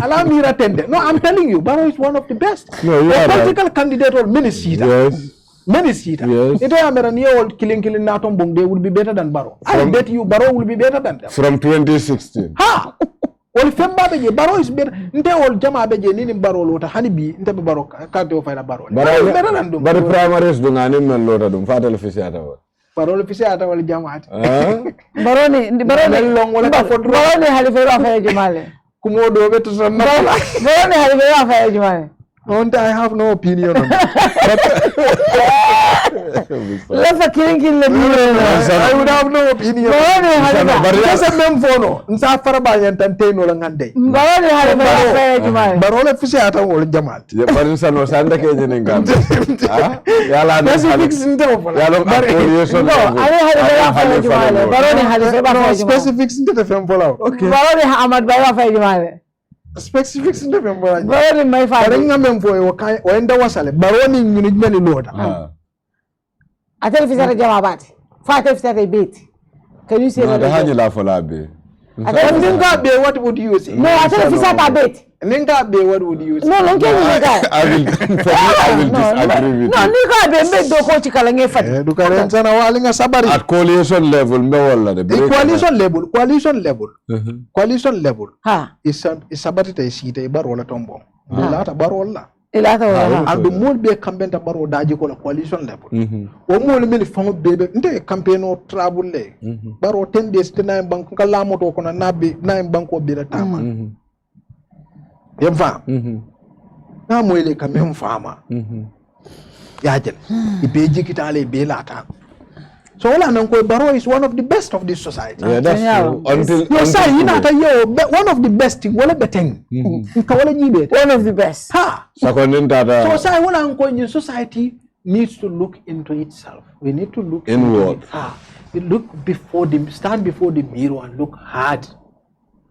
allow me to attend. No, I'm telling you, Barrow is one of the best. No, a political candidate or minister. Yes. Minister. Yes. If I am a old killing Natom, they will be better than Barrow. I bet you Barrow will be better than them. From 2016. Ha! Well, if Barrow is better, they all Jama Beje, Nin Barrow, Lota, Honeybee, in the Barrow, can't offer a Barrow. Barrow is better than them. But the primaries do not even load them, Fatal Official. Parole official ata wal jamaat. Barone long wala ka fodro. Barone halife afa jumale. Kumo do beto son na. Barone halife afa jumale. I have no opinion on that. Let's killing the I would have no opinion. Just a mem fono. Nsa faraba yantante no langande. Barone halife afa jumale. Barole official ata wal jamaat. Ya parinsa no sanda ke jene ngam. Ya la no. Specifics inte ofo. Ya lo affiliation. No, ale halife afa jumale. Barone halife afa jumale. Specifics inte fem follow. Okay. Barone Ahmad ba afa jumale. Specifics in the member. Baroni my father. Wenda wasale. Baroni munijmeni loda. I tell you if it's a Jamabat. Fight if it's a bit. Can you say that? The Hajila for Labi. What would you say? No, I tell you if it's a bit. Ninka, what would you say? No, no, I will disagree with you. No, Nika be made do coach kalange fat. At coalition level, coalition level. Ha. Is sabatita isite barola tombo. Ilata barola. And the more be a campaign baro daji ko coalition level. O mo le mili found baby nte campaign o travel le. Baro 10 days to 9 bank kala moto ko na 9 bank o bi la tama. Yemfa. Na mo ile kamem fama. Yajel. Ibeji kitale be lata. So Barrow is one of the best of this society. Yeah, that's true. Until one of the best. One of the best. Ha. So society needs to look into itself. We need to look inward. Stand before the mirror and look hard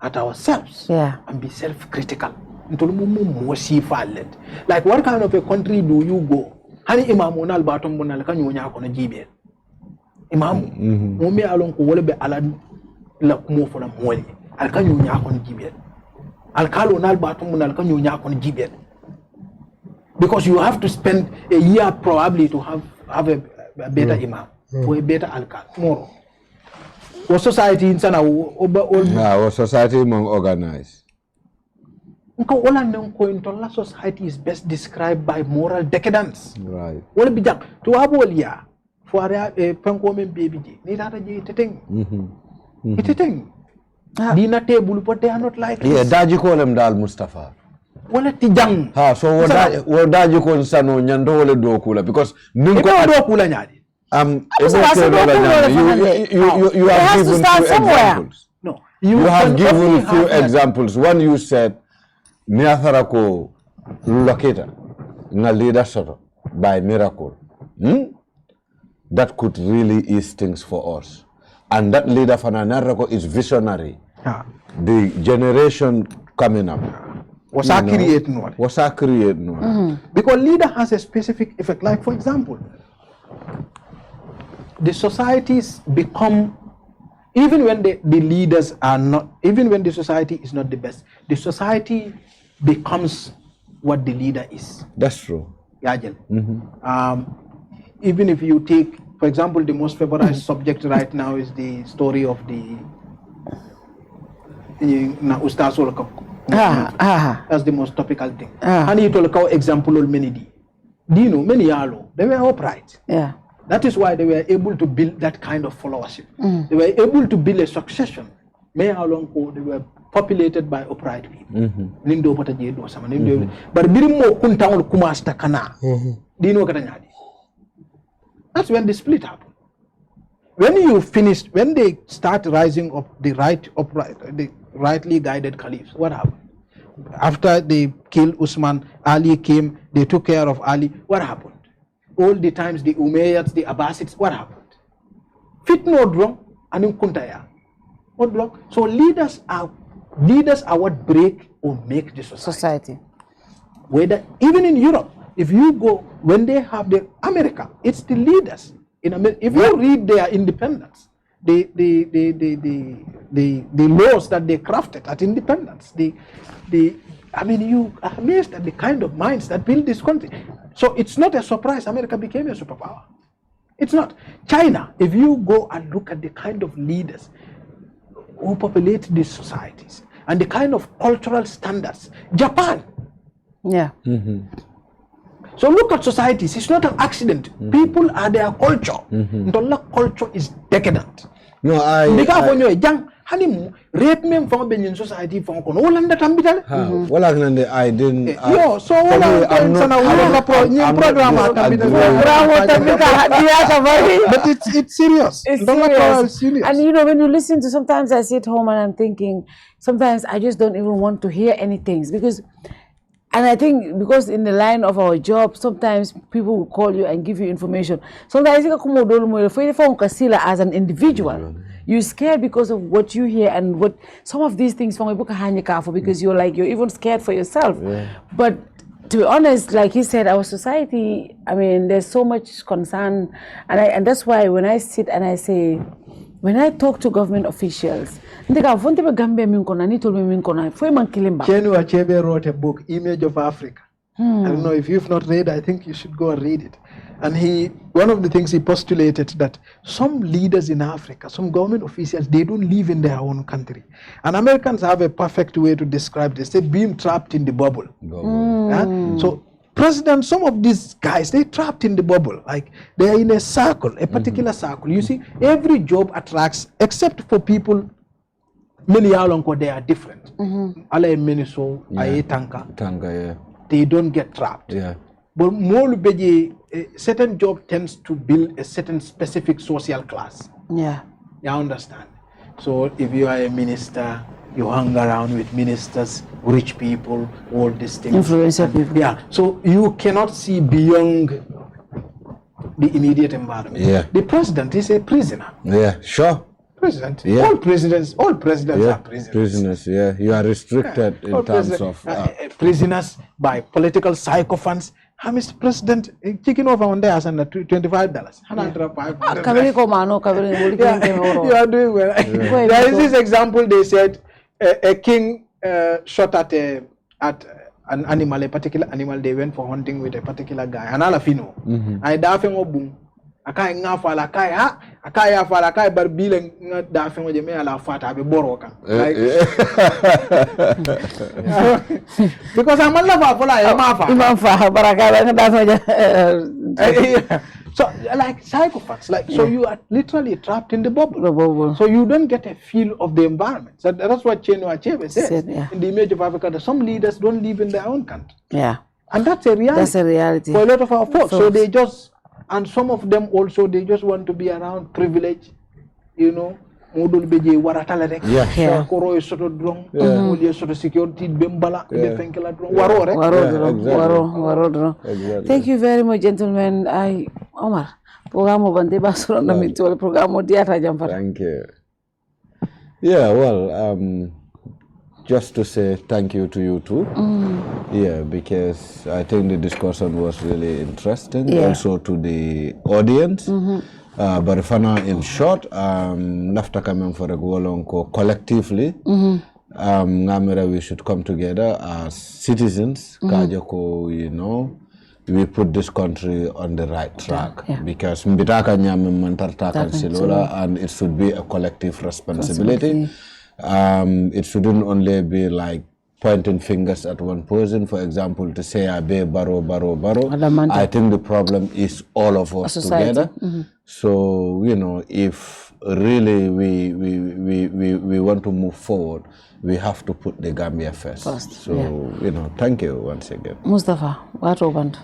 at ourselves. Yeah. And be self-critical. more see fallet. Like what kind of a country do you go? Hani imam onal batom bonal kan nyonya kono jibe. Imam mo me alon ko wala be ala la mo fona moli. Al kan nyonya kono jibe. Al kalo onal batom bonal kan nyonya kono jibe. Because you have to spend a year probably to have a better imam or a better alkal tomorrow. Our society in Sana our society among organized. Society is best described by moral decadence. Right. What be that? To abolia for a pencomen baby. Need that a thing. It's a thing. Dinner table, but they are not like yeah, Daji call him Dal Mustapha. Wala tijang. So what Daji call Sano Nyandole Dokula because Ninko Dokula nyadi. You have given few examples. No, you have given few examples. One you said Niatharako Lulaketa na leader sort by miracle. That could really ease things for us. And that leader Fananarako is visionary. The generation coming up was creating one. Because leader has a specific effect. Like for example, the societies become, even when the leaders are not, even when the society is not the best, the society becomes what the leader is. That's true. Even if you take, for example, the most favorite subject right now is the story of the Ustaz. That's the most topical thing. And you told example of many do you know many yalo, they were upright. Yeah. That is why they were able to build that kind of followership. They were able to build a succession. They were populated by upright people. But that's when the split happened. When they start rising up the rightly guided caliphs, what happened? After they killed Usman, Ali came, they took care of Ali, what happened? All the times the Umayyads, the Abbasids, what happened? Fit no wrong, and kuntaya. What wrong? So leaders are what break or make the society. Whether even in Europe, if you go when they have the America, it's the leaders in America. If you read their independence, the laws that they crafted at independence, I mean, you are amazed at the kind of minds that build this country. So it's not a surprise America became a superpower. It's not. China, if you go and look at the kind of leaders who populate these societies and the kind of cultural standards, Japan. Yeah. So look at societies. It's not an accident. People are their culture. The culture is decadent. No, rape men from Benin society from Holanda Tambital. Well, I didn't. So but it's serious. It's serious. And you know, when you listen to, sometimes I sit at home and I'm thinking, sometimes I just don't even want to hear anything because. And I think because in the line of our job, sometimes people will call you and give you information. Sometimes as an individual, you're scared because of what you hear and what some of these things from because you're even scared for yourself. Yeah. But to be honest, like he said, our society, I mean, there's so much concern, and that's why when I sit and I say, when I talk to government officials, Chenua Achebe wrote a book, Image of Africa. I don't know if you've not read, I think you should go and read it. And one of the things he postulated that some leaders in Africa, some government officials, they don't live in their own country. And Americans have a perfect way to describe this. They being trapped in the bubble. So president, some of these guys, they're trapped in the bubble. Like they're in a circle, a particular circle. You see, every job attracts, except for people, many alonko they are different. Ale Miniso, Aye Tanka, they don't get trapped. Yeah. But more a certain job tends to build a certain specific social class. Yeah. You understand? So if you are a minister, you hang around with ministers, rich people, all these things. Influential people. Yeah. So you cannot see beyond the immediate environment. Yeah. The president is a prisoner. Yeah, sure. president. Yeah. All presidents are prisoners. Prisoners, yeah. You are restricted in terms of... prisoners by political sycophants. Mr. President, chicken over on there and $25. You are doing well. There is this example, they said a king shot at an animal, a particular animal. They went for hunting with a particular guy. An alafino. I dafen obum. Akai ngafala akai barbile dafen o jeme ala fata be boroka. Because I'm a lover for so like psychopaths, so you are literally trapped in the bubble. So you don't get a feel of the environment. So that's what Chenua Achebe said in the Image of Africa, that some leaders don't live in their own country. Yeah. And that's a reality. That's a reality. For a lot of our folks. So they just, and some of them also, they just want to be around privilege, you know. Modul beje waratala rek so koro e soto drong woli soto security bembala be fenkela drong waro rek waro drong. Thank you very much, gentlemen. Omar programo bande basoro na mitol programo diata jamfara. Thank you. Yeah, well, just to say thank you to you too. Yeah, because I think the discussion was really interesting. Also to the audience. But in short, nafta coming for a go collectively, we should come together as citizens, you know, we put this country on the right track. Because and it should be a collective responsibility. It shouldn't only be like pointing fingers at one person, for example, to say abe baro. I think the problem is all of us together. So, you know, if really we want to move forward, we have to put the Gambia first. So, you know, thank you once again. Mustapha, what opened?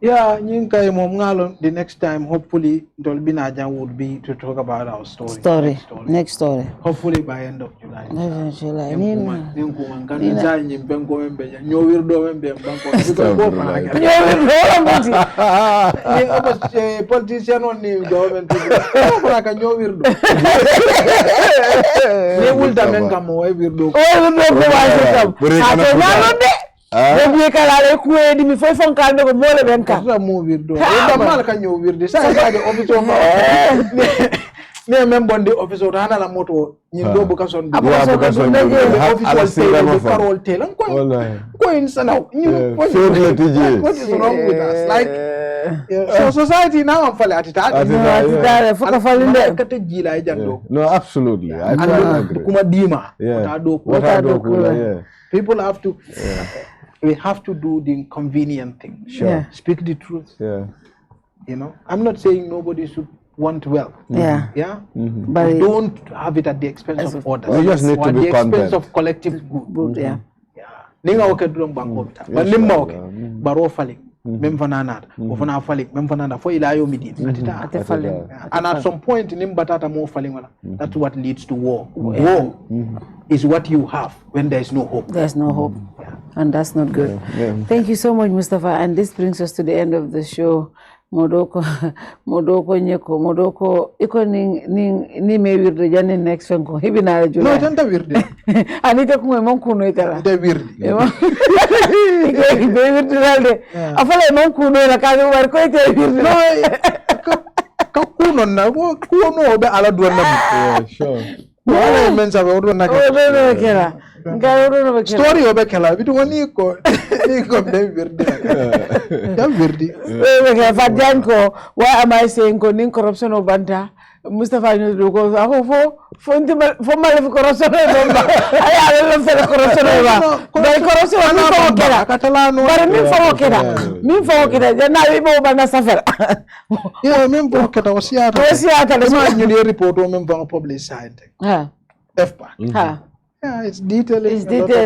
Yeah, the next time, hopefully, Dolbinaja would be to talk about our story. Next story. Hopefully by end of July. Politician on the government. Debi kala ku edi mi foi fon kalbe ko mole ben ka sa mo wirdo e mal ka nyo wirde sa de office o ne même bonde office o hana la moto ni do bu ka son bi office o carol telan ko in sanaw ñu what is wrong with us like so society now am fale atita foka falinde ka te jila jando no absolutely I agree kuma dima wata do kula people have to we have to do the inconvenient thing. Speak the truth. You know, I'm not saying nobody should want wealth. But don't have it at the expense of others. We just need to be at the expense of collective good. Ninga oke drum banko bita. But nimma oke baro fali. Mem fanana. Ofana fali. Mem fanana fo ila yo midi. Atita fali. And at some point nimbatata mo fali wala. That's what leads to war. War is what you have when there is no hope. There's no hope. And that's not good. Thank you so much, Mustapha. And this brings us to the end of the show. Modoko iko ni me wirde jani next fenko hibina jula. No, janta wirde. Anita kuma mon kuno itala. De wirde. Iko be wirde dalde. Afala mon kuno na ka war ko ite wirde. No. Ka kuno na kuno be ala duwana. Sure. Wala mensa be odo na. Odo kera. Story obe kala bitu woni ko be wirde. Da wirde. Fadjanko, why am I saying ko nin corruption obanta? Mustapha ñu do ko fo mal corruption ba. Ay ala la corruption ba. Ba corruption na ko kera. Catalano. Bare min fo kera na wi mo bana safar. Yeah, même pour que ta osiata ma ñu di report o même pour publish side. FPA. Yeah, it's detailed.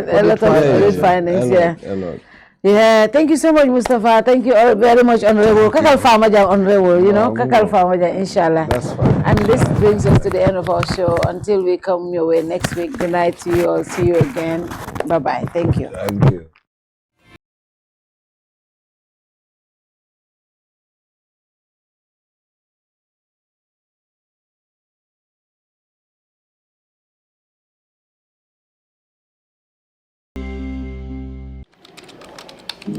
A lot of findings. A lot. Yeah, thank you so much, Mustapha. Thank you all very much, Honorable. Kakal Famaja, Honorable, you know, Kakal Famaja, inshallah. That's fine. And this brings us to the end of our show. Until we come your way next week, good night to you all. See you again. Bye-bye. Thank you. Thank you. We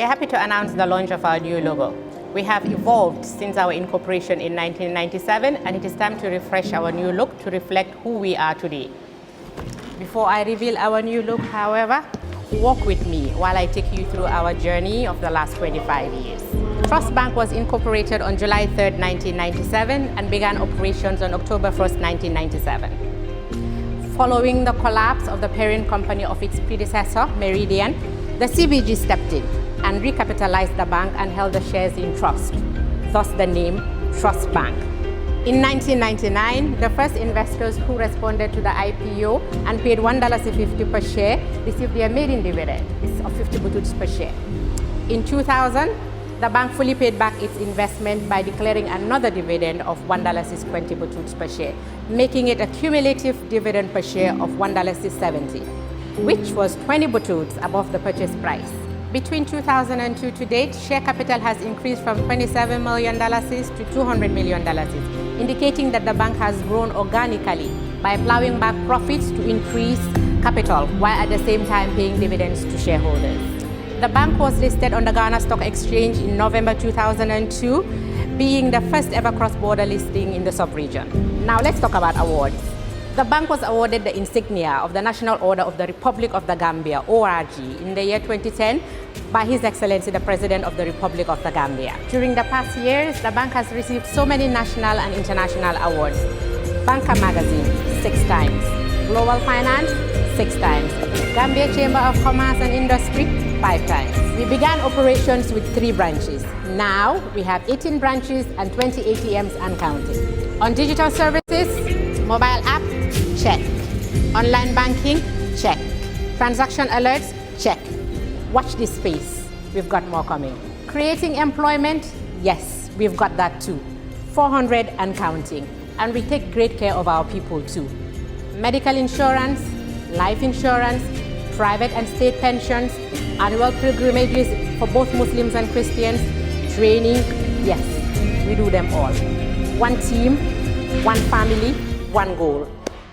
are happy to announce the launch of our new logo. We have evolved since our incorporation in 1997, and it is time to refresh our new look to reflect who we are today. Before I reveal our new look, however, walk with me while I take you through our journey of the last 25 years. Trust Bank was incorporated on July 3rd, 1997 and began operations on October 1st, 1997. Following the collapse of the parent company of its predecessor, Meridian, the CBG stepped in and recapitalized the bank and held the shares in trust, thus the name Trust Bank. In 1999, the first investors who responded to the IPO and paid $1.50 per share received their maiden dividend of 50 bututs per share. In 2000, the bank fully paid back its investment by declaring another dividend of $1.20 bututs per share, making it a cumulative dividend per share of $1.70, which was 20 bututs above the purchase price. Between 2002 to date, share capital has increased from $27 million to $200 million, indicating that the bank has grown organically by plowing back profits to increase capital, while at the same time paying dividends to shareholders. The bank was listed on the Ghana Stock Exchange in November 2002, being the first ever cross-border listing in the sub-region. Now let's talk about awards. The bank was awarded the insignia of the National Order of the Republic of the Gambia, ORG, in the year 2010 by His Excellency the President of the Republic of the Gambia. During the past years, the bank has received so many national and international awards. Banker Magazine, 6 times. Global Finance, 6 times. Gambia Chamber of Commerce and Industry, 5 times. We began operations with 3 branches. Now, we have 18 branches and 20 ATMs and counting. On digital services, mobile app, check. Online banking, check. Transaction alerts, check. Watch this space. We've got more coming. Creating employment, yes, we've got that too. 400 and counting. And we take great care of our people too. Medical insurance, life insurance, private and state pensions, annual pilgrimages for both Muslims and Christians, training, yes, we do them all. One team, one family, one goal.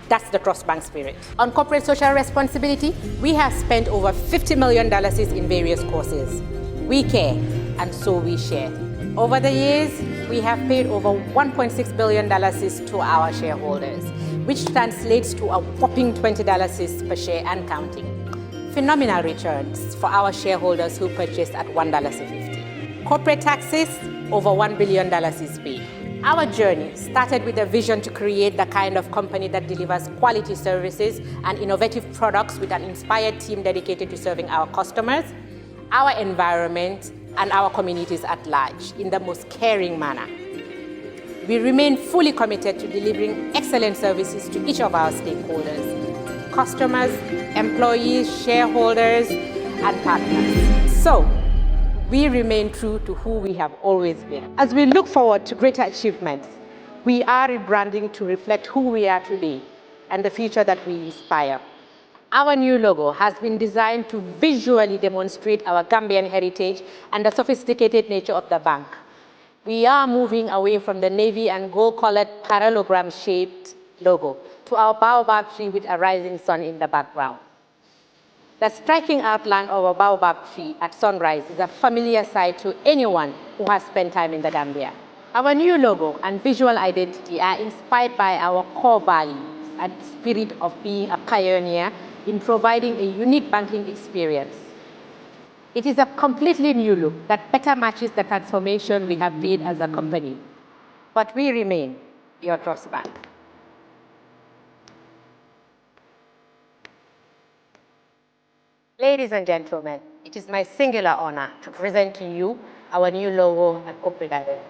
That's the Trust Bank spirit. On corporate social responsibility, we have spent over $50 million in various courses. We care, and so we share. Over the years, we have paid over $1.6 billion to our shareholders, which translates to a whopping $20 per share and counting. Phenomenal returns for our shareholders who purchased at $1.50. Corporate taxes, over $1 billion is paid. Our journey started with a vision to create the kind of company that delivers quality services and innovative products with an inspired team dedicated to serving our customers, our environment, and our communities at large in the most caring manner. We remain fully committed to delivering excellent services to each of our stakeholders, customers, employees, shareholders, and partners. So, we remain true to who we have always been. As we look forward to greater achievements, we are rebranding to reflect who we are today and the future that we inspire. Our new logo has been designed to visually demonstrate our Gambian heritage and the sophisticated nature of the bank. We are moving away from the navy and gold-colored parallelogram-shaped logo to our baobab tree with a rising sun in the background. The striking outline of a baobab tree at sunrise is a familiar sight to anyone who has spent time in the Gambia. Our new logo and visual identity are inspired by our core values and spirit of being a pioneer in providing a unique banking experience. It is a completely new look that better matches the transformation we have made as a company. But we remain your Trust Bank. Ladies and gentlemen, it is my singular honor to present to you our new logo and corporate identity.